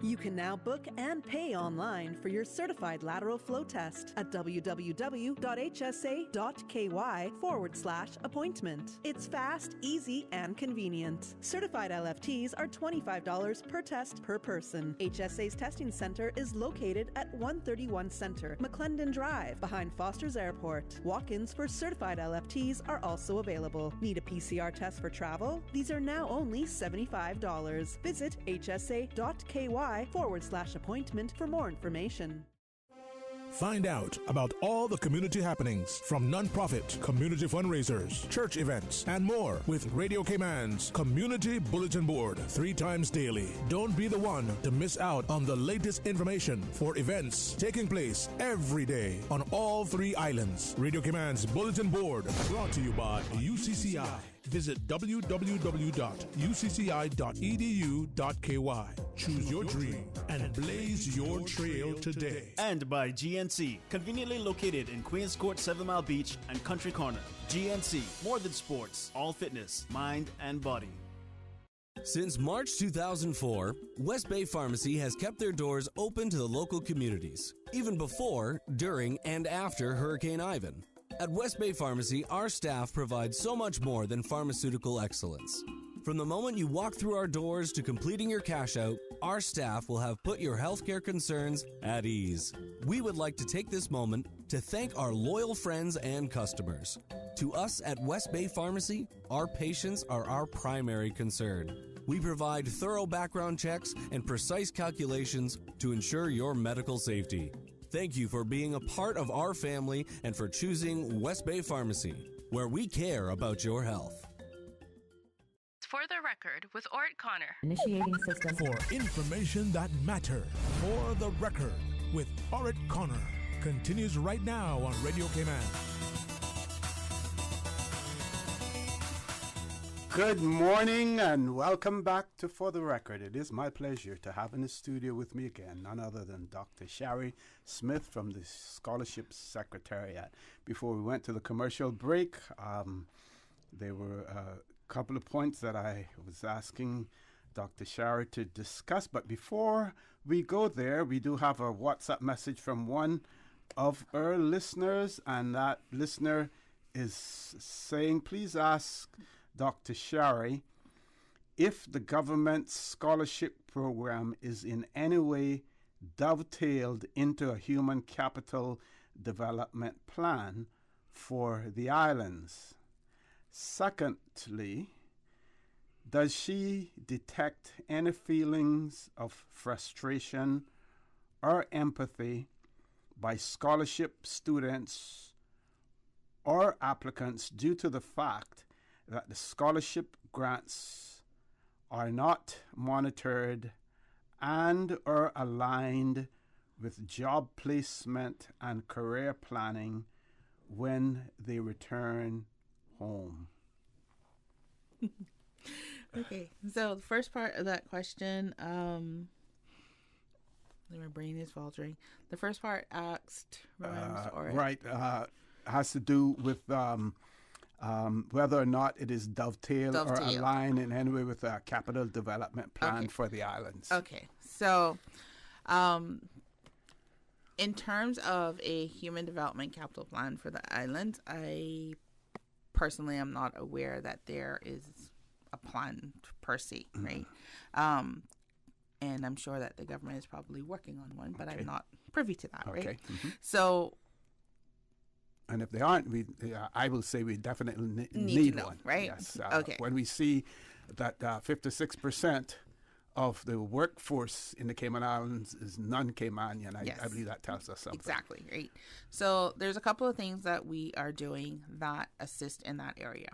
You can now book and pay online for your certified lateral flow test at www.hsa.ky/appointment. It's fast, easy, and convenient. Certified LFTs are $25 per test per person. HSA's testing center is located at 131 Center, McClendon Drive, behind Foster's Airport. Walk-ins for certified LFTs are also available. Need a PCR test for travel? These are now only $75. Visit hsa.ky/appointment for more information. Find out about all the community happenings from non-profit, community fundraisers, church events, and more with Radio Cayman's Community Bulletin Board 3 times daily. Don't be the one to miss out on the latest information for events taking place every day on all 3 islands. Radio Cayman's Bulletin Board, brought to you by UCCI. Visit www.ucci.edu.ky. Choose your dream and blaze your trail today. And by GNC, conveniently located in Queens Court, 7 Mile Beach, and Country Corner. GNC, more than sports, all fitness, mind, and body. Since March 2004, West Bay Pharmacy has kept their doors open to the local communities, even before, during, and after Hurricane Ivan. At West Bay Pharmacy, our staff provides so much more than pharmaceutical excellence. From the moment you walk through our doors to completing your cash out, our staff will have put your healthcare concerns at ease. We would like to take this moment to thank our loyal friends and customers. To us at West Bay Pharmacy, our patients are our primary concern. We provide thorough background checks and precise calculations to ensure your medical safety. Thank you for being a part of our family and for choosing West Bay Pharmacy, where we care about your health. For the record, with Ort Connor. Initiating system. For information that matters. For the record, with Ort Connor. Continues right now on Radio Cayman. Good morning and welcome back to For the Record. It is my pleasure to have in the studio with me again none other than Dr. Shari Smith from the Scholarships Secretariat. Before we went to the commercial break, there were a couple of points that I was asking Dr. Shari to discuss. But before we go there, we do have a WhatsApp message from one of our listeners, and that listener is saying, please ask Dr. Shari if the government's scholarship program is in any way dovetailed into a human capital development plan for the islands. Secondly, does she detect any feelings of frustration or empathy by scholarship students or applicants due to the fact that the scholarship grants are not monitored and are aligned with job placement and career planning when they return home? Okay, so the first part of that question, my brain is faltering. The first part asked, has to do with whether or not it is dovetailed or aligned in any way with a capital development plan for the islands. Okay, so in terms of a human development capital plan for the islands, I personally am not aware that there is a plan per se, right? And I'm sure that the government is probably working on one, but I'm not privy to that, right? So, and if they aren't, I will say we definitely need one, right? Yes. When we see that 56% of the workforce in the Cayman Islands is non-Caymanian. Yes. I believe that tells us something. Exactly, right. So there's a couple of things that we are doing that assist in that area.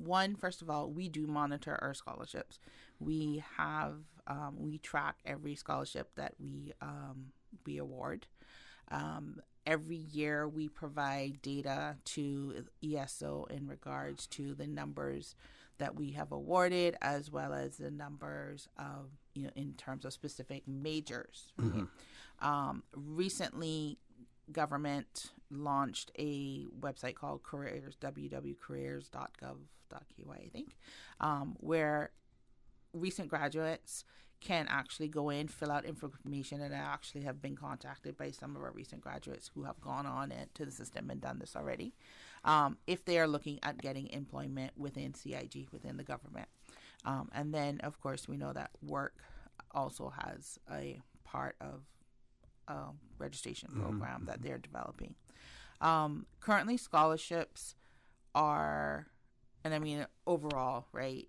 One, first of all, we do monitor our scholarships. We have we track every scholarship that we award. Every year we provide data to ESO in regards to the numbers that we have awarded, as well as the numbers of, in terms of specific majors. Mm-hmm. Recently, government launched a website called Careers, www.careers.gov.ky, I think, where recent graduates can actually go in, fill out information, and I actually have been contacted by some of our recent graduates who have gone on into the system and done this already, if they are looking at getting employment within CIG, within the government. And then, of course, we know that work also has a part of a registration program that they're developing. Currently, scholarships are, and I mean overall, right?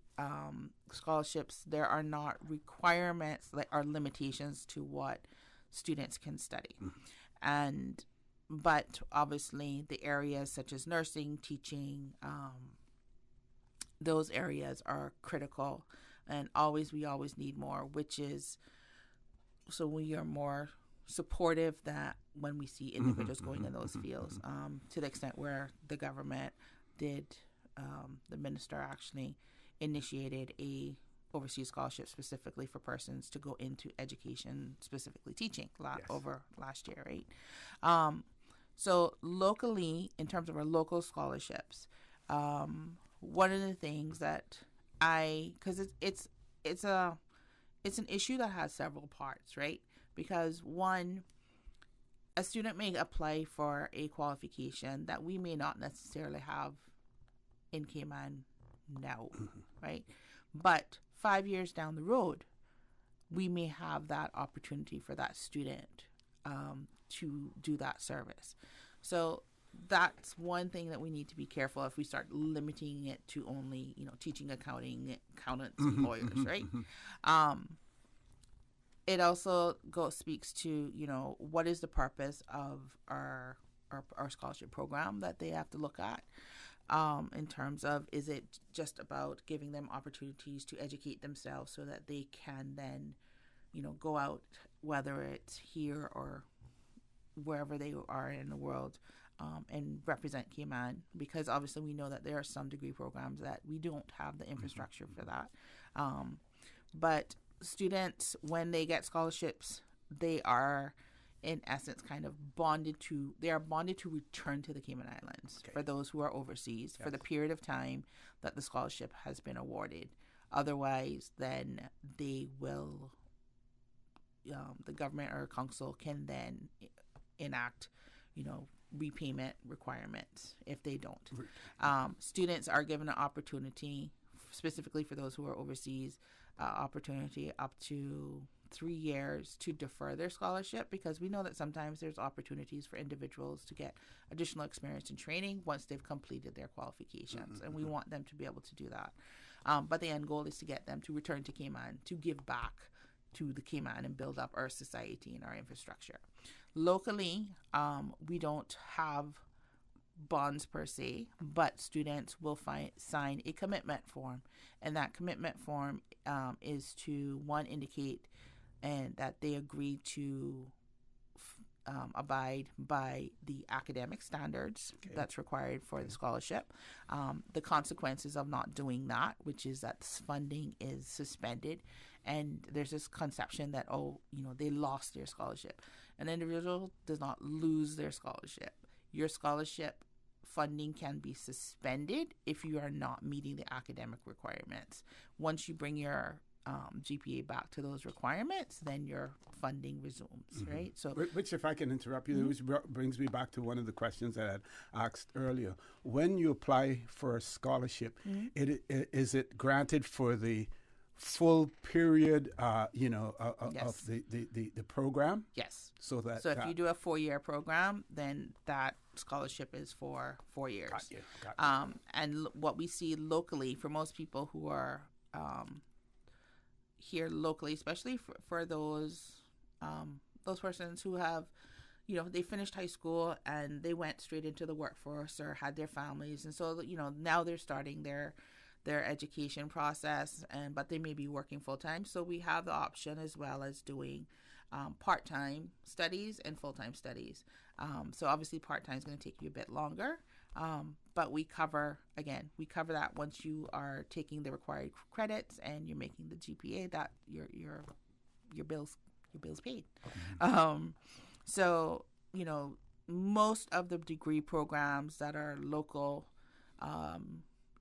Scholarships, there are not requirements, are limitations to what students can study. But obviously the areas such as nursing, teaching, those areas are critical, and we always need more, which is, so we are more supportive that when we see individuals going in those fields, to the extent where the government did, the minister actually initiated a overseas scholarship specifically for persons to go into education, specifically teaching, over last year, right? So locally, in terms of our local scholarships, one of the things that because it's an issue that has several parts, right? Because one, a student may apply for a qualification that we may not necessarily have in Cayman now, right? But 5 years down the road, we may have that opportunity for that student to do that service. So that's one thing that we need to be careful if we start limiting it to only, teaching accounting, accountants, and lawyers, right? It also speaks to, what is the purpose of our scholarship program that they have to look at. In terms of, is it just about giving them opportunities to educate themselves so that they can then, go out, whether it's here or wherever they are in the world, and represent Cayman, because obviously we know that there are some degree programs that we don't have the infrastructure for that. But students, when they get scholarships, they are in essence kind of bonded to return to the Cayman Islands for those who are overseas for the period of time that the scholarship has been awarded. Otherwise, then they will, the government or council can then enact, repayment requirements if they don't. Students are given an opportunity, specifically for those who are overseas, opportunity up to 3 years to defer their scholarship, because we know that sometimes there's opportunities for individuals to get additional experience and training once they've completed their qualifications, and we want them to be able to do that. But the end goal is to get them to return to Cayman, to give back to the Cayman and build up our society and our infrastructure. Locally, we don't have bonds per se, but students will sign a commitment form, and that commitment form is to, one, indicate and that they agree to abide by the academic standards that's required for the scholarship. The consequences of not doing that, which is that funding is suspended, and there's this conception that, they lost their scholarship. An individual does not lose their scholarship. Your scholarship funding can be suspended if you are not meeting the academic requirements. Once you bring your GPA back to those requirements, then your funding resumes, right? So, which, if I can interrupt you, which brings me back to one of the questions that I had asked earlier. When you apply for a scholarship, is it granted for the full period, of the program? Yes. So if you do a 4-year program, then that scholarship is for 4 years. Got you. And what we see locally for most people who are here locally, especially for those persons who have, they finished high school and they went straight into the workforce or had their families, and so now they're starting their education process, but they may be working full time. So we have the option as well as doing part-time studies and full-time studies. So obviously part-time is going to take you a bit longer, but we cover that once you are taking the required credits and you're making the GPA, that your bills paid. So most of the degree programs that are local,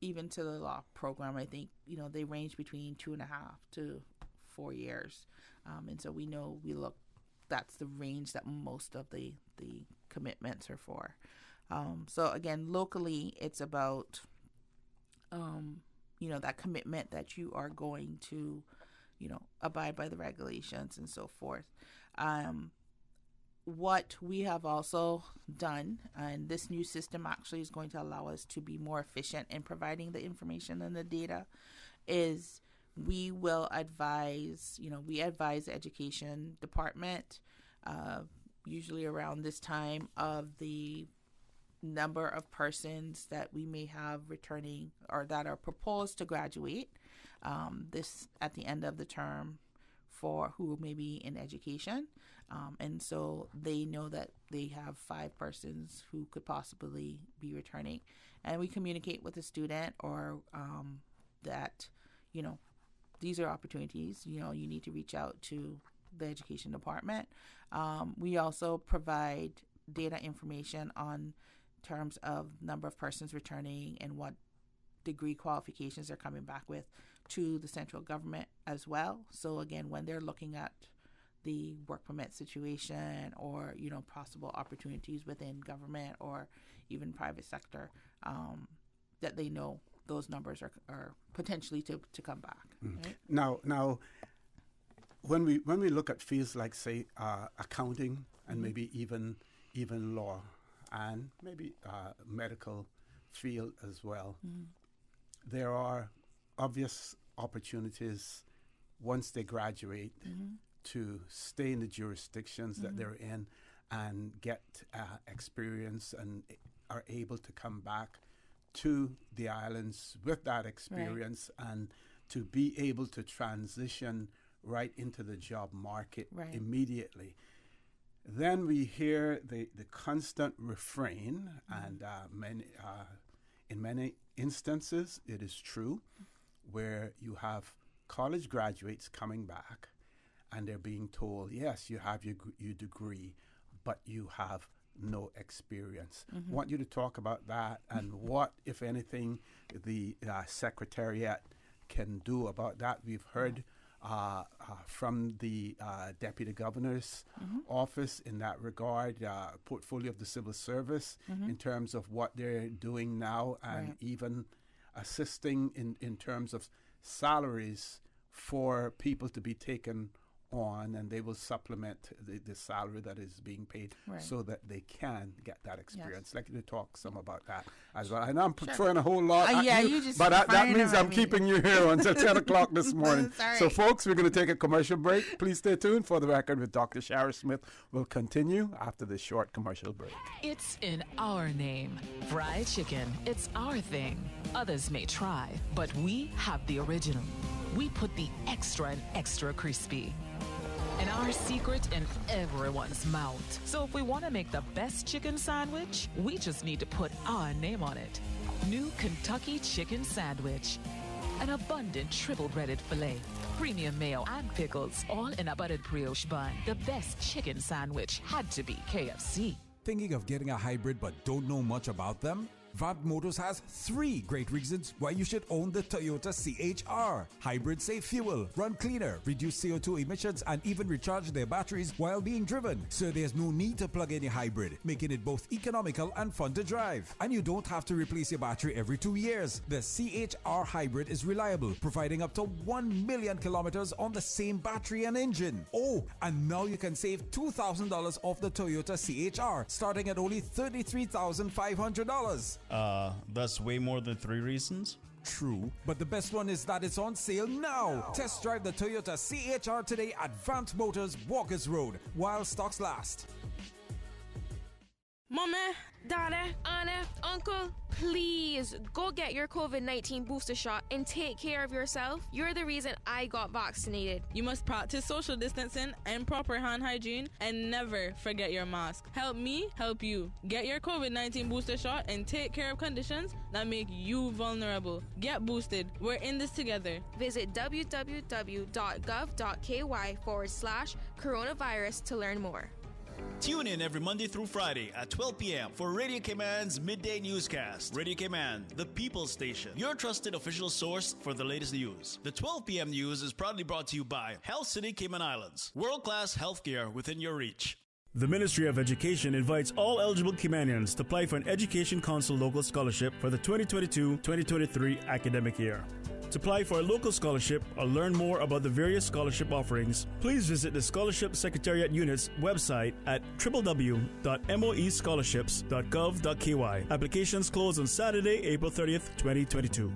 even to the law program, I think they range between 2.5 to 4 years, and so that's the range that most of the commitments are for. So again, locally, it's about that commitment that you are going to abide by the regulations and so forth. What we have also done, and this new system actually is going to allow us to be more efficient in providing the information and the data, is we will advise, we advise the education department, usually around this time, of the number of persons that we may have returning or that are proposed to graduate this at the end of the term for who may be in education. And so they know that they have 5 persons who could possibly be returning. And we communicate with the student or that, these are opportunities, you need to reach out to the education department. We also provide data information on terms of number of persons returning and what degree qualifications they're coming back with to the central government as well. So again, when they're looking at the work permit situation or, possible opportunities within government or even private sector, that they know those numbers are potentially to come back. Right? Now, when we look at fields like, say, accounting and maybe even law and maybe medical field as well, there are obvious opportunities once they graduate to stay in the jurisdictions that they're in and get experience and are able to come back to the islands with that experience and to be able to transition right into the job market immediately. Then we hear the constant refrain, and in many instances it is true, where you have college graduates coming back and they're being told, yes, you have your degree, but you have no experience. I want you to talk about that and what, if anything, the Secretariat can do about that. We've heard from the Deputy Governor's office in that regard, portfolio of the Civil Service in terms of what they're doing now and even assisting in terms of salaries for people to be taken on, and they will supplement the salary that is being paid so that they can get that experience. I'd like you to talk some about that as well. And I'm throwing a whole lot at you, but that means I'm keeping you here until 10 o'clock this morning. So, folks, we're going to take a commercial break. Please stay tuned. For the Record with Dr. Shara Smith will continue after this short commercial break. It's in our name. Fried chicken. It's our thing. Others may try, but we have the original. We put the extra and extra crispy. And our secret in everyone's mouth. So if we want to make the best chicken sandwich, we just need to put our name on it. New Kentucky Chicken Sandwich. An abundant triple-breaded filet, premium mayo and pickles, all in a buttered brioche bun. The best chicken sandwich had to be KFC. Thinking of getting a hybrid but don't know much about them? Vamp Motors has 3 great reasons why you should own the Toyota CHR. Hybrids save fuel, run cleaner, reduce CO2 emissions, and even recharge their batteries while being driven. So there's no need to plug in your hybrid, making it both economical and fun to drive. And you don't have to replace your battery every 2 years. The CHR Hybrid is reliable, providing up to 1 million kilometers on the same battery and engine. Oh, and now you can save $2,000 off the Toyota CHR, starting at only $33,500. That's way more than 3 reasons. true, but the best one is that it's on sale now. Test drive the Toyota CHR today at Vant Motors, Walkers Road, while stocks last. Mama, Dada, Anna, Uncle, please go get your COVID-19 booster shot and take care of yourself. You're the reason I got vaccinated. You must practice social distancing and proper hand hygiene and never forget your mask. Help me, help you. Get your COVID-19 booster shot and take care of conditions that make you vulnerable. Get boosted. We're in this together. Visit www.gov.ky/coronavirus to learn more. Tune in every Monday through Friday at 12 p.m. for Radio Cayman's Midday Newscast. Radio Cayman, the people's station. Your trusted official source for the latest news. The 12 p.m. news is proudly brought to you by Health City Cayman Islands. World-class healthcare within your reach. The Ministry of Education invites all eligible Caymanians to apply for an Education Council local scholarship for the 2022-2023 academic year. To apply for a local scholarship or learn more about the various scholarship offerings, please visit the Scholarship Secretariat Unit's website at www.moescholarships.gov.ky. Applications close on Saturday, April 30th, 2022.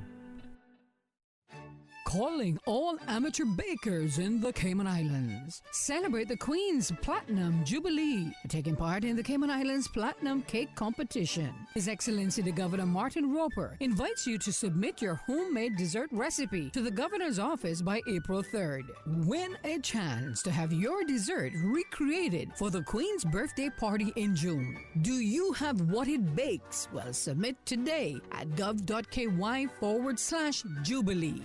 Calling all amateur bakers in the Cayman Islands. Celebrate the Queen's Platinum Jubilee, taking part in the Cayman Islands Platinum Cake Competition. His Excellency the Governor Martin Roper invites you to submit your homemade dessert recipe to the Governor's office by April 3rd. Win a chance to have your dessert recreated for the Queen's birthday party in June. Do you have what it bakes? Well, submit today at gov.ky/Jubilee.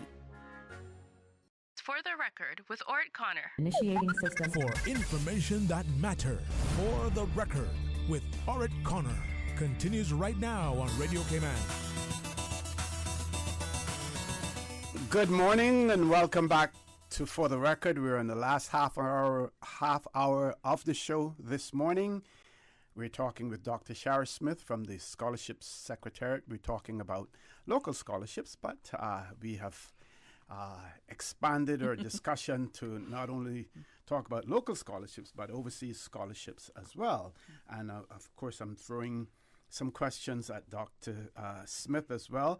For the record, with Ort Connor. Initiating system. For information that matter. For the record, with Orit Connor. Continues right now on Radio Cayman. Good morning and welcome back to For the Record. We're in the last half hour of the show this morning. We're talking with Dr. Shara Smith from the Scholarships Secretariat. We're talking about local scholarships, but we have expanded our discussion to not only talk about local scholarships, but overseas scholarships as well. And of course, I'm throwing some questions at Dr. Smith as well,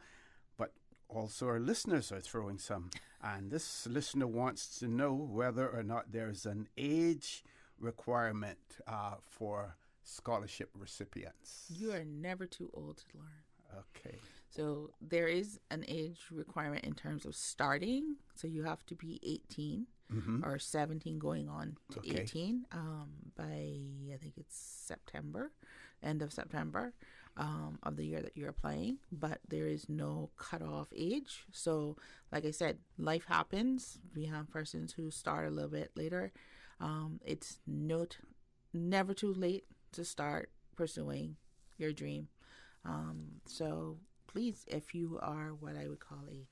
but also our listeners are throwing some. And this listener wants to know whether or not there's an age requirement for scholarship recipients. You are never too old to learn. Okay. So there is an age requirement in terms of starting. So you have to be 18 or 17 going on to 18 by, I think it's September, end of September of the year that you're applying. But there is no cutoff age. So like I said, life happens. We have persons who start a little bit later. It's never too late to start pursuing your dream. So please, if you are what I would call a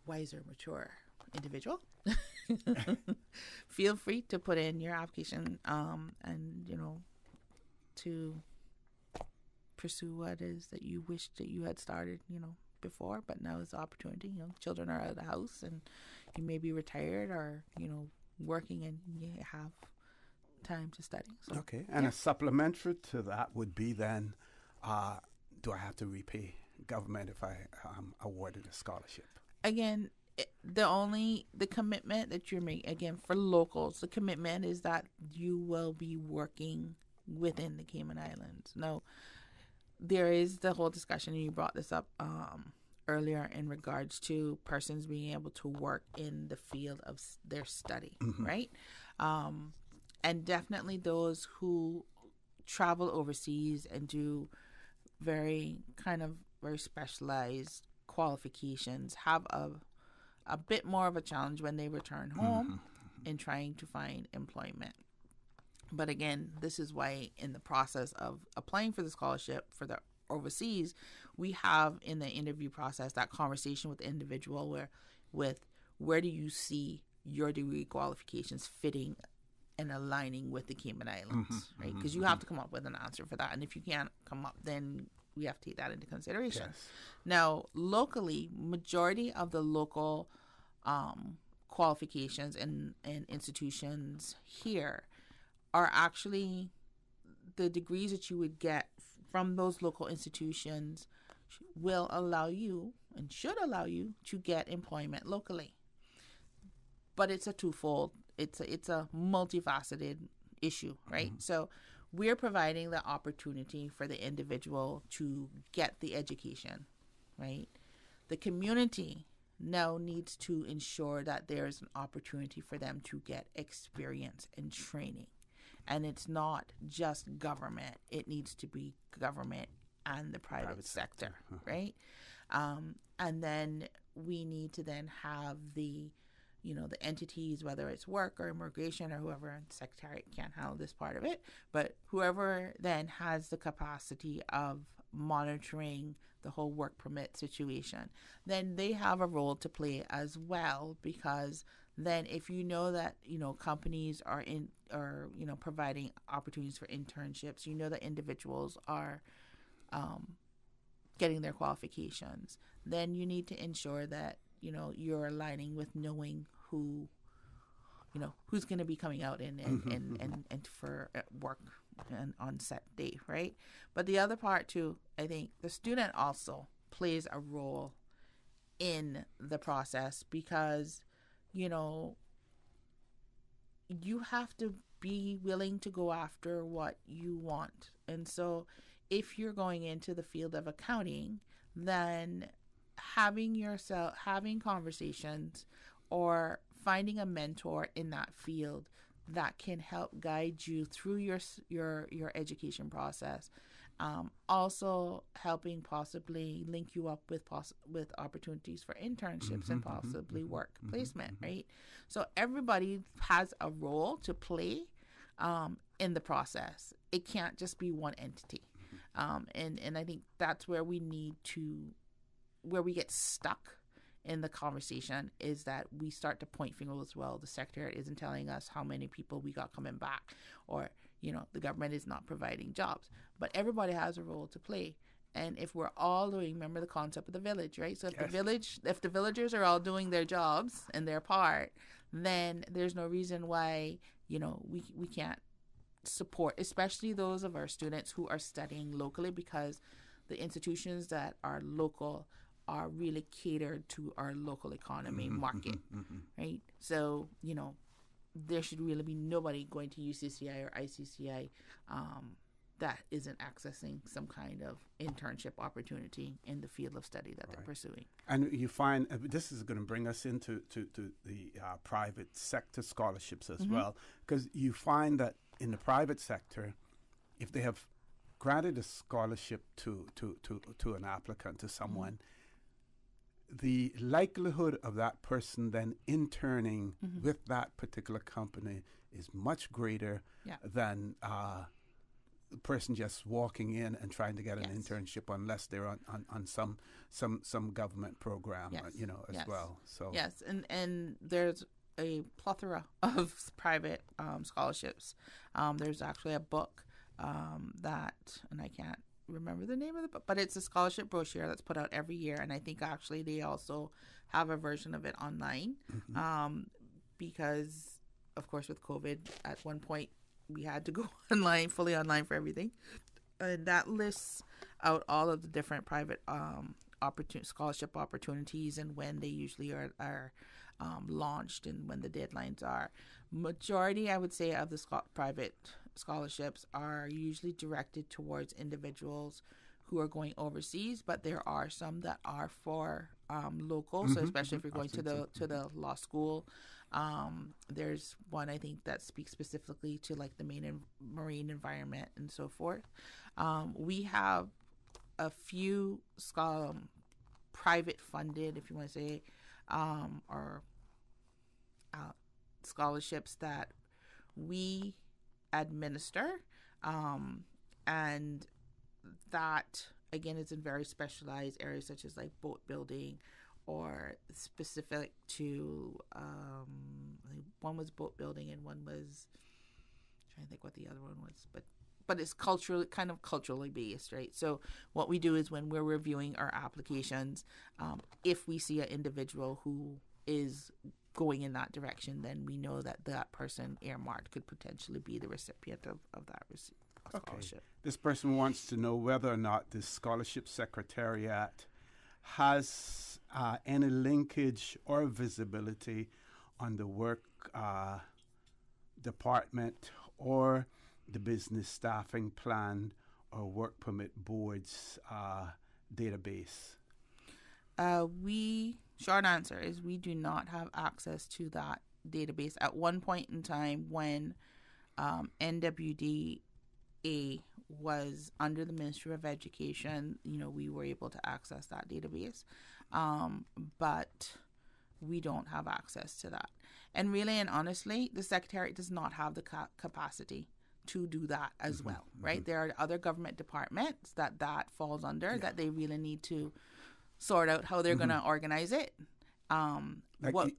wiser, mature individual, feel free to put in your application and, to pursue what is that you wish that you had started, before. But now is the opportunity. Children are out of the house and you may be retired or, working and you have time to study. So, okay. And a supplementary to that would be then, do I have to repay government if I awarded a scholarship? Again, the commitment that you're making, again, for locals, the commitment is that you will be working within the Cayman Islands. Now, there is the whole discussion, and you brought this up earlier in regards to persons being able to work in the field of their study, right? And definitely those who travel overseas and do very specialized qualifications have a bit more of a challenge when they return home in trying to find employment. But again, this is why in the process of applying for the scholarship for the overseas, we have in the interview process that conversation with the individual where do you see your degree qualifications fitting and aligning with the Cayman Islands, right? Because you have to come up with an answer for that. And if you can't come up, then we have to take that into consideration. Yes. Now, locally, majority of the local qualifications and institutions here are actually the degrees that you would get from those local institutions will allow you and should allow you to get employment locally. But it's a twofold. It's a multifaceted issue, right? So we're providing the opportunity for the individual to get the education, right? The community now needs to ensure that there's an opportunity for them to get experience and training. And it's not just government. It needs to be government and the private sector, right? And then we need to then have the entities, whether it's work or immigration or whoever, the Secretariat can't handle this part of it, but whoever then has the capacity of monitoring the whole work permit situation, then they have a role to play as well, because then if you know that, companies are providing opportunities for internships, that individuals are getting their qualifications, then you need to ensure that, you're aligning with knowing who's going to be coming out and for work and on set day, right? But the other part too, I think the student also plays a role in the process, because you have to be willing to go after what you want. And so if you're going into the field of accounting, then having conversations or finding a mentor in that field that can help guide you through your education process. Also helping possibly link you up with opportunities for internships and possibly work placement, right? So everybody has a role to play in the process. It can't just be one entity. And I think that's where we get stuck in the conversation, is that we start to point fingers as well. The Secretariat isn't telling us how many people we got coming back, or, the government is not providing jobs. But everybody has a role to play. And if we're all doing, remember the concept of the village, right? So if the villagers are all doing their jobs and their part, then there's no reason why, we can't support, especially those of our students who are studying locally, because the institutions that are local are really catered to our local economy market, right? So, there should really be nobody going to UCCI or ICCI that isn't accessing some kind of internship opportunity in the field of study that they're pursuing. And you find this is going to bring us into the private sector scholarships as well, because you find that in the private sector, if they have granted a scholarship to an applicant, to someone, the likelihood of that person then interning with that particular company is much greater than the person just walking in and trying to get an internship, unless they're on some government program, as well. So and there's a plethora of private scholarships. There's actually a book that, and I can't remember the name of the book, but it's a scholarship brochure that's put out every year, and I think actually they also have a version of it online, because of course with COVID at one point we had to go fully online for everything, and that lists out all of the different private scholarship opportunities and when they usually are launched and when the deadlines are. Majority, I would say, of the private scholarships are usually directed towards individuals who are going overseas, but there are some that are for local. So especially if you're going to the law school, there's one I think that speaks specifically to like the marine environment and so forth. We have a few private funded, if you want to say, or scholarships that we administer, and that again is in very specialized areas such as like boat building, or specific to one was boat building and one was, I'm trying to think what the other one was, but it's culturally based, right? So what we do is when we're reviewing our applications, if we see an individual who is going in that direction, then we know that that person earmarked could potentially be the recipient of that scholarship. This person wants to know whether or not the Scholarship Secretariat has any linkage or visibility on the work department or the business staffing plan or work permit board's database? Short answer is we do not have access to that database. At one point in time when NWDA was under the Ministry of Education, we were able to access that database. But we don't have access to that. And really and honestly, the Secretariat does not have the capacity to do that as well, right? There are other government departments that falls under that they really need to sort out how they're going to organize it.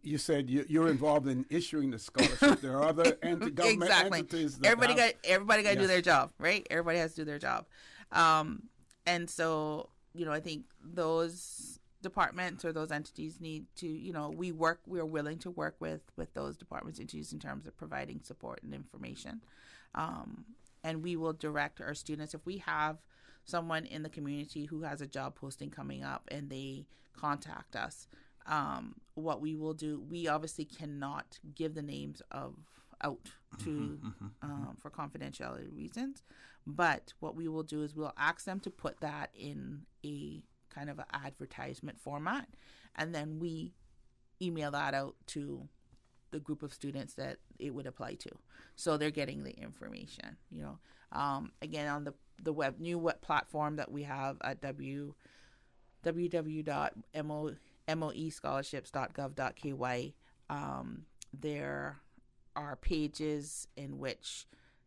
You said you're involved in issuing the scholarship. There are other government entities. That everybody got to do their job, right? Everybody has to do their job. And so, I think those departments or those entities need to, we're willing to work with those departments and entities in terms of providing support and information. And we will direct our students. If we have someone in the community who has a job posting coming up and they contact us, what we will do, we obviously cannot give the names out to for confidentiality reasons, but what we will do is we'll ask them to put that in a kind of an advertisement format, and then we email that out to the group of students that it would apply to, so they're getting the information. Again, on the new web platform that we have at www.moescholarships.gov.ky, there are pages in which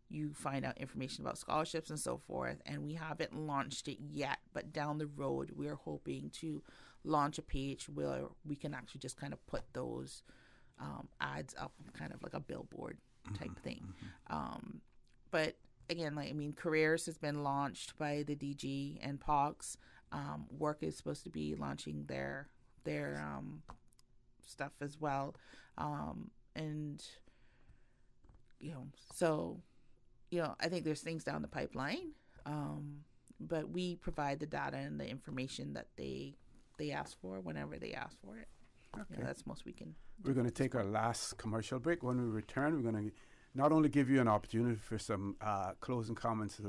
you find out information about scholarships and so forth, and we haven't launched it yet, but down the road we're hoping to launch a page where we can actually just kind of put those ads up, kind of like a billboard type thing. But again, Careers has been launched by the DG and POGS. Work is supposed to be launching their stuff as well. I think there's things down the pipeline, but we provide the data and the information that they ask for whenever they ask for it. Okay. That's most we can. We're going to take our last commercial break. When we return, we're going to not only give you an opportunity for some closing comments,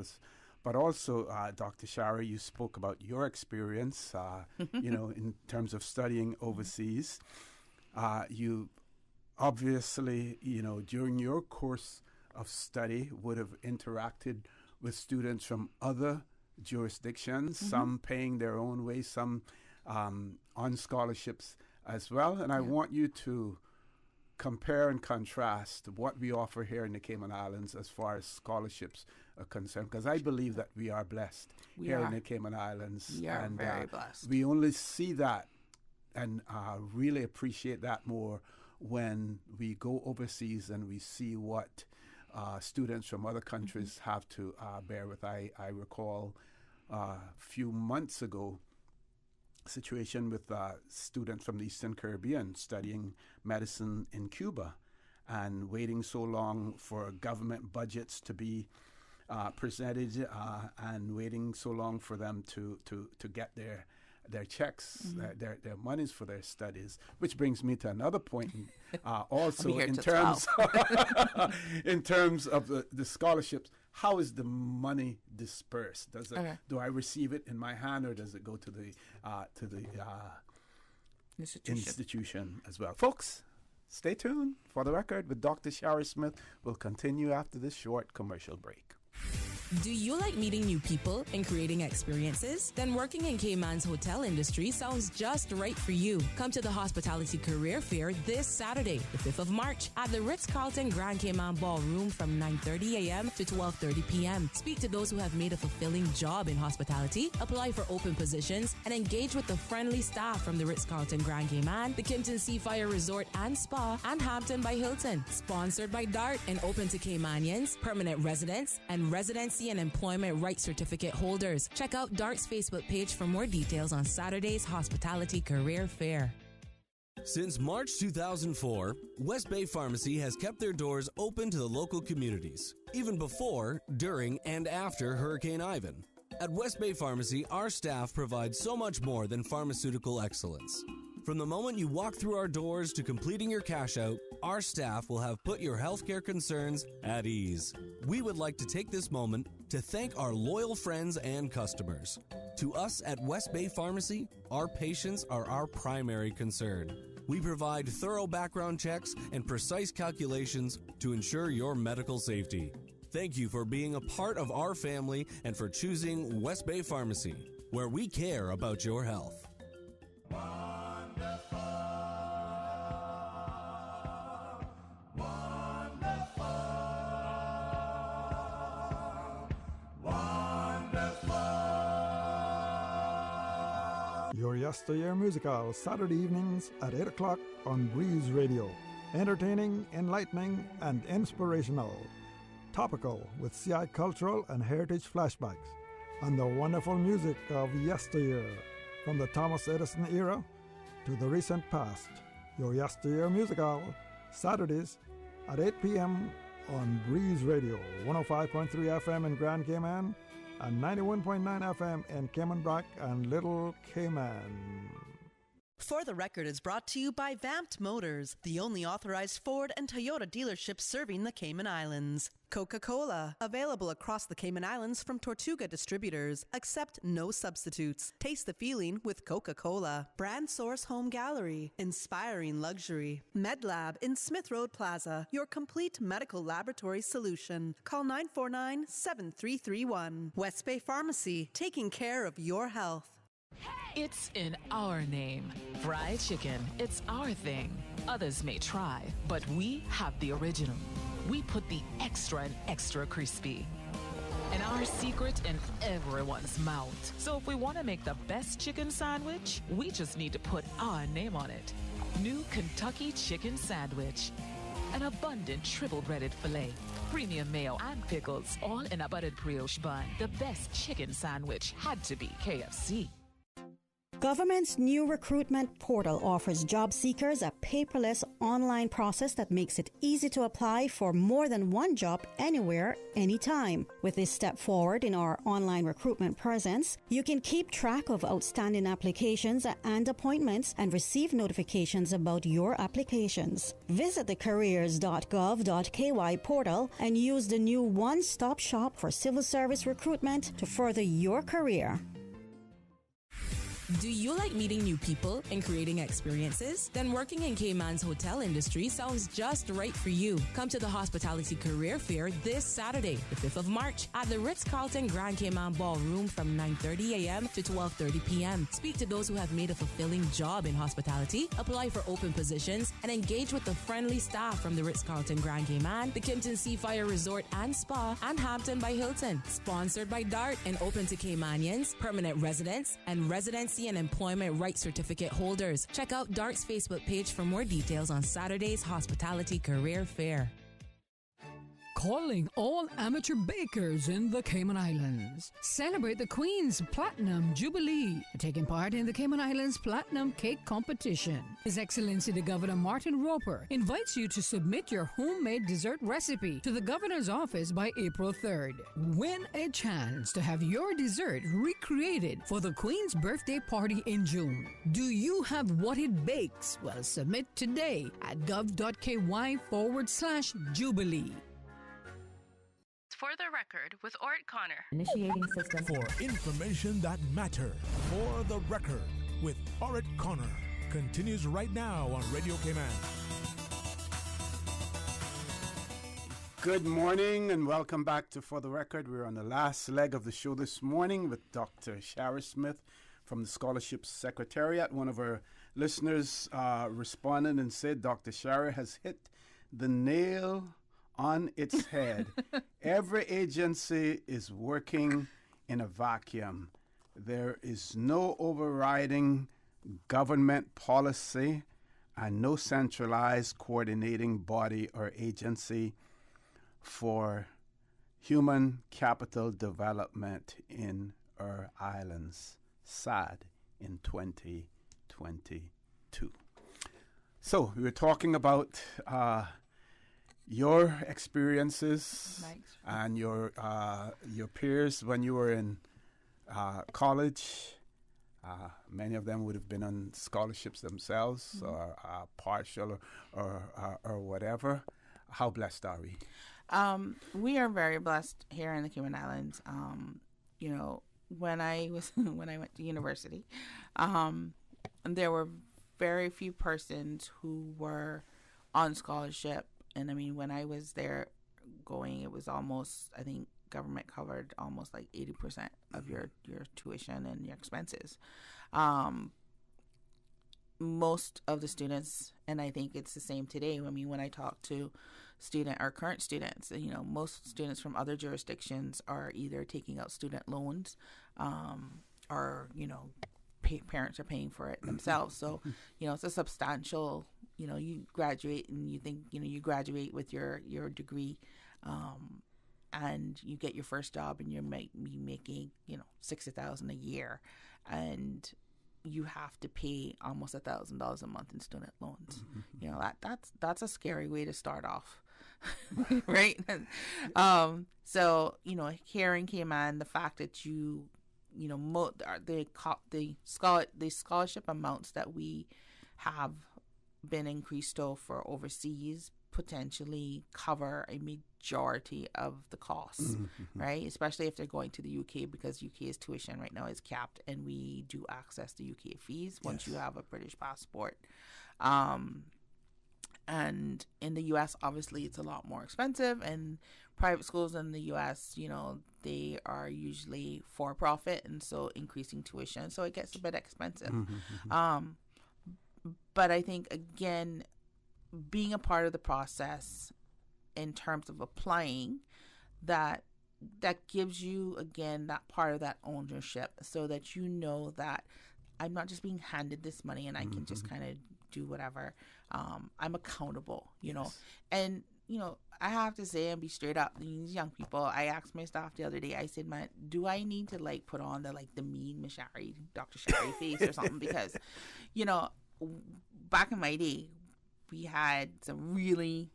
but also, Dr. Shara, you spoke about your experience, in terms of studying overseas. You obviously, during your course of study would have interacted with students from other jurisdictions, some paying their own way, some on scholarships as well. And I want you to compare and contrast what we offer here in the Cayman Islands as far as scholarships are concerned, because I believe that we are blessed in the Cayman Islands. We are very blessed. We only see that and really appreciate that more when we go overseas and we see what students from other countries have to bear with. I recall a few months ago a situation with students from the Eastern Caribbean studying medicine in Cuba and waiting so long for government budgets to be presented and waiting so long for them to get their checks, their monies for their studies, which brings me to another point. Also, in terms of the scholarships, how is the money dispersed? Do I receive it in my hand, or does it go to the institution as well? Folks, stay tuned. For the Record with Dr. Shara Smith. We'll continue after this short commercial break. Do you like meeting new people and creating experiences? Then working in Cayman's hotel industry sounds just right for you. Come to the Hospitality Career Fair this Saturday, the 5th of March, at the Ritz-Carlton Grand Cayman Ballroom from 9:30 a.m. to 12:30 p.m. Speak to those who have made a fulfilling job in hospitality, apply for open positions, and engage with the friendly staff from the Ritz-Carlton Grand Cayman, the Kimpton Seafire Resort and Spa, and Hampton by Hilton. Sponsored by DART and open to Caymanians, permanent residents, and residency and employment rights certificate holders. Check out DART's Facebook page for more details on Saturday's Hospitality Career Fair. Since March 2004, West Bay Pharmacy has kept their doors open to the local communities, even before, during, and after Hurricane Ivan. At West Bay Pharmacy, our staff provides so much more than pharmaceutical excellence. From the moment you walk through our doors to completing your cash out, our staff will have put your healthcare concerns at ease. We would like to take this moment to thank our loyal friends and customers. To us at West Bay Pharmacy, our patients are our primary concern. We provide thorough background checks and precise calculations to ensure your medical safety. Thank you for being a part of our family and for choosing West Bay Pharmacy, where we care about your health. Your Yesteryear Musical, Saturday evenings at 8 o'clock on Breeze Radio. Entertaining, enlightening, and inspirational. Topical with CI cultural and heritage flashbacks. And the wonderful music of yesteryear. From the Thomas Edison era to the recent past. Your Yesteryear Musical, Saturdays at 8 p.m. on Breeze Radio. 105.3 FM in Grand Cayman and 91.9 FM in Cayman Brac and Little Cayman. For the Record is brought to you by Vamped Motors, the only authorized Ford and Toyota dealership serving the Cayman Islands. Coca-Cola, available across the Cayman Islands from Tortuga Distributors. Accept no substitutes. Taste the feeling with Coca-Cola. Brand Source Home Gallery, inspiring luxury. MedLab in Smith Road Plaza, your complete medical laboratory solution. Call 949-7331. West Bay Pharmacy, taking care of your health. It's in our name. Fried chicken, it's our thing. Others may try, but we have the original. We put the extra and extra crispy. And our secret in everyone's mouth. So if we want to make the best chicken sandwich, we just need to put our name on it. New Kentucky Chicken Sandwich. An abundant triple-breaded filet, premium mayo and pickles, all in a buttered brioche bun. The best chicken sandwich had to be KFC. Government's new recruitment portal offers job seekers a paperless online process that makes it easy to apply for more than one job anywhere, anytime. With this step forward in our online recruitment presence, you can keep track of outstanding applications and appointments and receive notifications about your applications. Visit the careers.gov.ky portal and use the new one-stop shop for civil service recruitment to further your career. Do you like meeting new people and creating experiences? Then working in Cayman's hotel industry sounds just right for you. Come to the Hospitality Career Fair this Saturday, the 5th of March, at the Ritz-Carlton Grand Cayman Ballroom from 9:30 a.m. to 12:30 p.m. Speak to those who have made a fulfilling job in hospitality, apply for open positions, and engage with the friendly staff from the Ritz-Carlton Grand Cayman, the Kimpton Seafire Resort and Spa, and Hampton by Hilton. Sponsored by DART and open to Caymanians, permanent residents, and residency and employment rights certificate holders. Check out DART's Facebook page for more details on Saturday's Hospitality Career Fair. Calling all amateur bakers in the Cayman Islands. Celebrate the Queen's Platinum Jubilee, taking part in the Cayman Islands Platinum Cake Competition. His Excellency the Governor Martin Roper invites you to submit your homemade dessert recipe to the Governor's office by April 3rd. Win a chance to have your dessert recreated for the Queen's birthday party in June. Do you have what it bakes? Well, submit today at gov.ky/Jubilee. For the Record with Ort Connor. Initiating system. For information that matters. For the Record with Ort Connor. Continues right now on Radio Cayman. Good morning and welcome back to For the Record. We're on the last leg of the show this morning with Dr. Shara Smith from the Scholarship Secretariat. One of our listeners responded and said Dr. Shara has hit the nail on its head. Every agency is working in a vacuum. There is no overriding government policy and no centralized coordinating body or agency for human capital development in our islands. Sad in 2022. So we were talking about your experiences and your peers when you were in college. Many of them would have been on scholarships themselves, or partial, or whatever. How blessed are we? We are very blessed here in the Cayman Islands. You know, when I went to university, there were very few persons who were on scholarship. And I mean, when I was there going, it was almost, I think government covered almost like 80% of your tuition and your expenses. Most of the students, and I think it's the same today. I mean, when I talk to current students, you know, most students from other jurisdictions are either taking out student loans, or, you know, parents are paying for it themselves. So, you know, it's a substantial, you know, you graduate and you think, you know, you graduate with your degree, and you get your first job and you're making, you know, $60,000 a year, and you have to pay almost $1,000 a month in student loans. You know, that's a scary way to start off. Right? So, you know, here in Cayman, the fact that you know, the scholarship amounts that we have been increased for overseas potentially cover a majority of the costs, right? Especially if they're going to the UK, because UK's tuition right now is capped, and we do access the UK fees once you have a British passport. And in the US, obviously, it's a lot more expensive, and private schools in the US, you know, they are usually for profit, and so increasing tuition, so it gets a bit expensive. But I think, again, being a part of the process in terms of applying, that gives you, again, that part of that ownership, so that you know that I'm not just being handed this money and I can just kind of do whatever. I'm accountable, you know. And, you know, I have to say and be straight up, these young people, I asked my staff the other day, I said, man, do I need to like put on the mean Dr. Shari face or something? Because, you know, back in my day, we had some really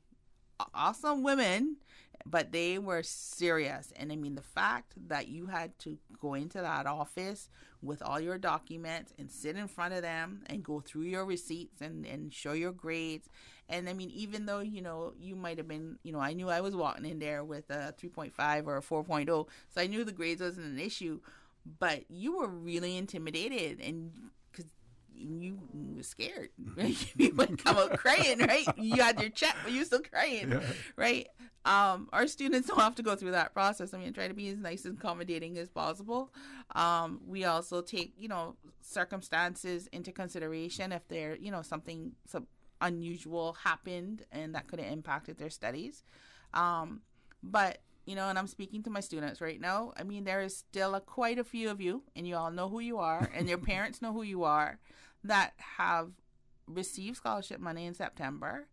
awesome women, but they were serious. And I mean, the fact that you had to go into that office with all your documents and sit in front of them and go through your receipts and show your grades. And I mean, even though, you know, you might have been, you know, I knew I was walking in there with a 3.5 or a 4.0, so I knew the grades wasn't an issue, but you were really intimidated, and you were scared, right? You would come out crying, right? You had your check, but you were still crying, right? Our students don't have to go through that process. I mean, try to be as nice and accommodating as possible. We also take, you know, circumstances into consideration if there, you know, some unusual happened and that could have impacted their studies. But, you know, and I'm speaking to my students right now. I mean, there is still quite a few of you, and you all know who you are, and your parents know who you are, that have received scholarship money in September.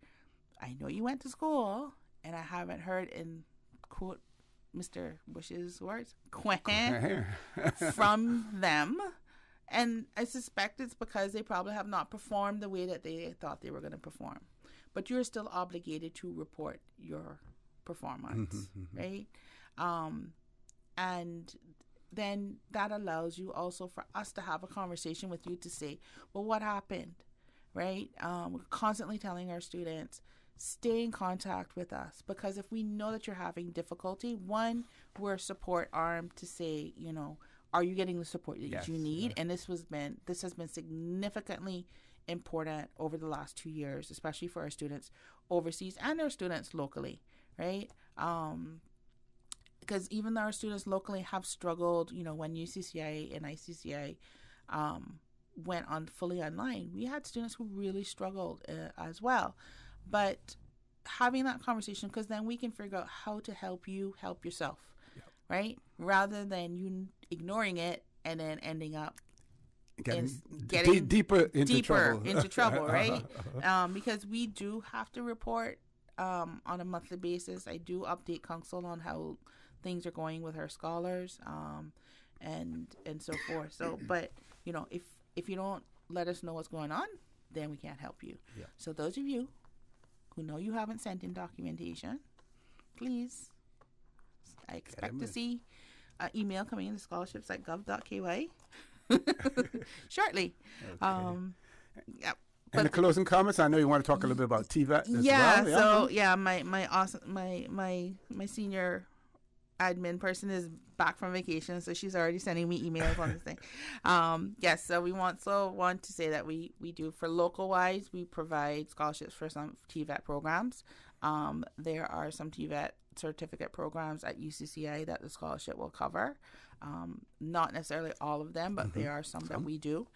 I know you went to school, and I haven't heard, in quote Mr. Bush's words, from them. And I suspect it's because they probably have not performed the way that they thought they were going to perform. But you're still obligated to report your performance, right? And then that allows you also for us to have a conversation with you to say, well, what happened, right? We're constantly telling our students, stay in contact with us, because if we know that you're having difficulty, one, we're a support arm to say, you know, are you getting the support that you need? And this has been significantly important over the last 2 years, especially for our students overseas and our students locally, right? Because even though our students locally have struggled, you know, when UCCI and ICCI went on fully online, we had students who really struggled as well. But having that conversation, because then we can figure out how to help you help yourself, right? Rather than you ignoring it and then ending up getting deeper into trouble, right? Because we do have to report on a monthly basis. I do update council on how things are going with our scholars, and so forth. So, but you know, if you don't let us know what's going on, then we can't help you. So those of you who know you haven't sent in documentation, please, I expect to see email coming in to scholarships@gov.ky shortly. Yeah. And the closing comments. I know you want to talk a little bit about TVET as well. So my senior admin person is back from vacation, so she's already sending me emails on this thing. Yes, so we want to say that we do for local wise, we provide scholarships for some TVET programs. There are some TVET certificate programs at UCCI that the scholarship will cover. Not necessarily all of them, but there are some that we do.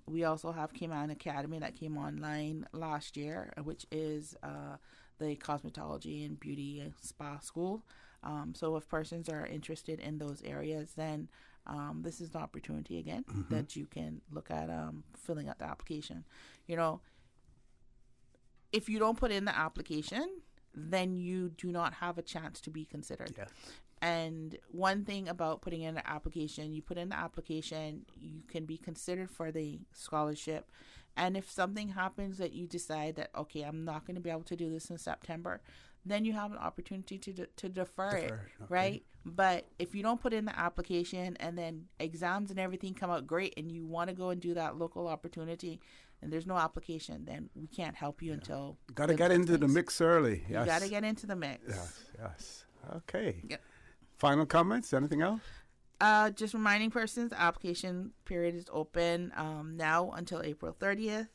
We also have Cayman Academy that came online last year, which is the cosmetology and beauty and spa school. So if persons are interested in those areas, then this is the opportunity again that you can look at filling out the application. You know, if you don't put in the application, then you do not have a chance to be considered. Yes. And one thing about putting in an application, you put in the application, you can be considered for the scholarship. And if something happens that you decide that, okay, I'm not going to be able to do this in September, then you have an opportunity to defer it, okay. right? But if you don't put in the application and then exams and everything come out great and you want to go and do that local opportunity and there's no application, then we can't help you until... Got to get into the mix early. Yes. You got to get into the mix. Yes. Okay. Yep. Final comments? Anything else? Just reminding persons, the application period is open now until April 30th.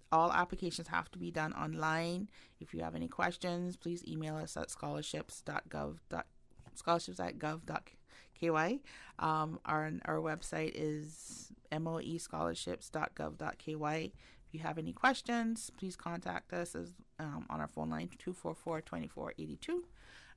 All applications have to be done online. If you have any questions, please email us at scholarships@gov.ky. Our website is moescholarships.gov.ky. If you have any questions, please contact us on our phone line 244-2482.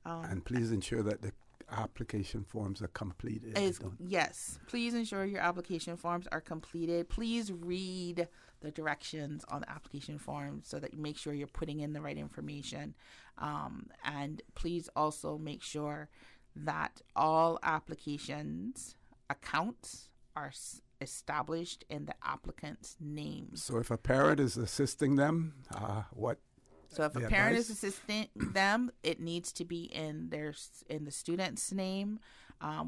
And please ensure that the application forms are completed. Yes, please ensure your application forms are completed. Please read the directions on the application form so that you make sure you're putting in the right information. And please also make sure that all applications accounts are established in the applicant's name. So if a parent is assisting them, So if a parent is assisting them, it needs to be in the student's name,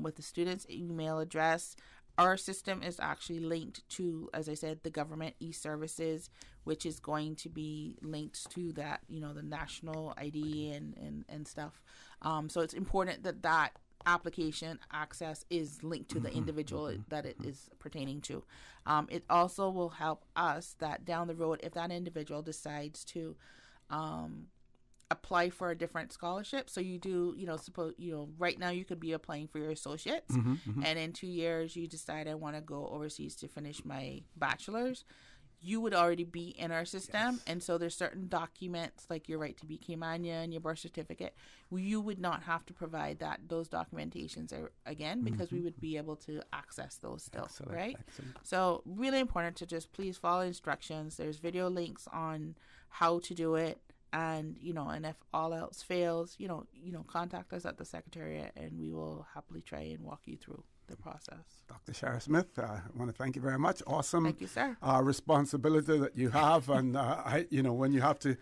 with the student's email address. Our system is actually linked to, as I said, the government e-services, which is going to be linked to that, the national ID and stuff. So it's important that application access is linked to the individual that it is pertaining to. It also will help us that down the road, if that individual decides to apply for a different scholarship. So you do, right now you could be applying for your associates, and in 2 years you decide I want to go overseas to finish my bachelor's. You would already be in our system, and so there's certain documents like your right to be Caymanian and your birth certificate. You would not have to provide those documentations again because we would be able to access those still, right? Excellent. So really important to just please follow instructions. There's video links on how to do it, and and if all else fails, contact us at the Secretariat, and we will happily try and walk you through the process. Dr. Shara Smith, I want to thank you very much. Awesome. Thank you, sir. Responsibility that you have, and when you have to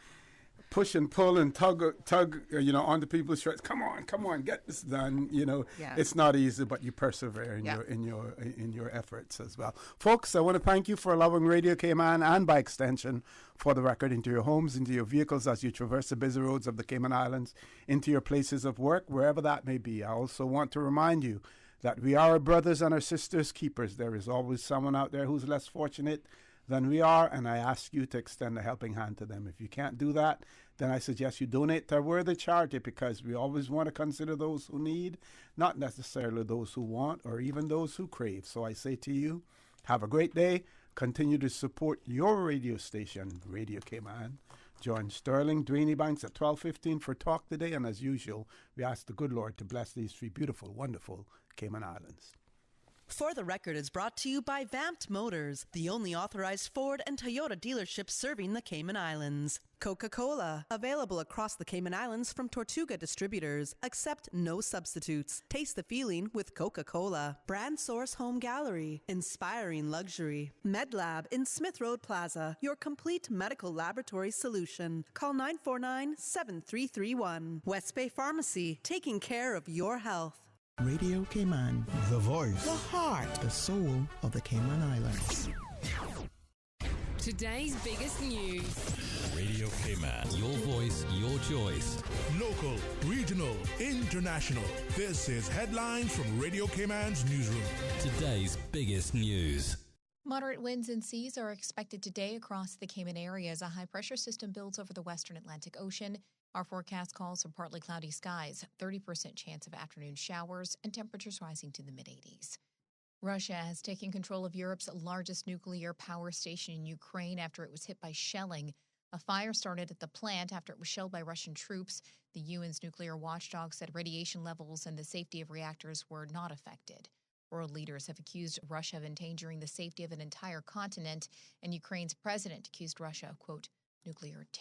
push and pull and tug, onto people's shirts. Come on, get this done. It's not easy, but you persevere in your efforts as well. Folks, I want to thank you for allowing Radio Cayman and by extension For the Record into your homes, into your vehicles as you traverse the busy roads of the Cayman Islands, into your places of work, wherever that may be. I also want to remind you that we are our brothers and our sisters' keepers. There is always someone out there who's less fortunate than we are, and I ask you to extend a helping hand to them. If you can't do that, then I suggest you donate to a worthy charity, because we always want to consider those who need, not necessarily those who want or even those who crave. So I say to you, have a great day. Continue to support your radio station, Radio Cayman. Join Sterling Dwayne Banks at 12:15 for Talk Today, and as usual, we ask the good Lord to bless these three beautiful, wonderful Cayman Islands. For the Record is brought to you by Vamped Motors, the only authorized Ford and Toyota dealership serving the Cayman Islands. Coca-Cola, available across the Cayman Islands from Tortuga Distributors. Accept no substitutes. Taste the feeling with Coca-Cola. Brand Source Home Gallery, inspiring luxury. MedLab in Smith Road Plaza, your complete medical laboratory solution. Call 949-7331. West Bay Pharmacy, taking care of your health. Radio Cayman. The voice. The heart. The soul of the Cayman Islands. Today's biggest news. Radio Cayman. Your voice, your choice. Local, regional, international. This is Headlines from Radio Cayman's newsroom. Today's biggest news. Moderate winds and seas are expected today across the Cayman area as a high-pressure system builds over the western Atlantic Ocean. Our forecast calls for partly cloudy skies, 30% chance of afternoon showers, and temperatures rising to the mid-80s. Russia has taken control of Europe's largest nuclear power station in Ukraine after it was hit by shelling. A fire started at the plant after it was shelled by Russian troops. The UN's nuclear watchdog said radiation levels and the safety of reactors were not affected. World leaders have accused Russia of endangering the safety of an entire continent, and Ukraine's president accused Russia of, quote, nuclear terror.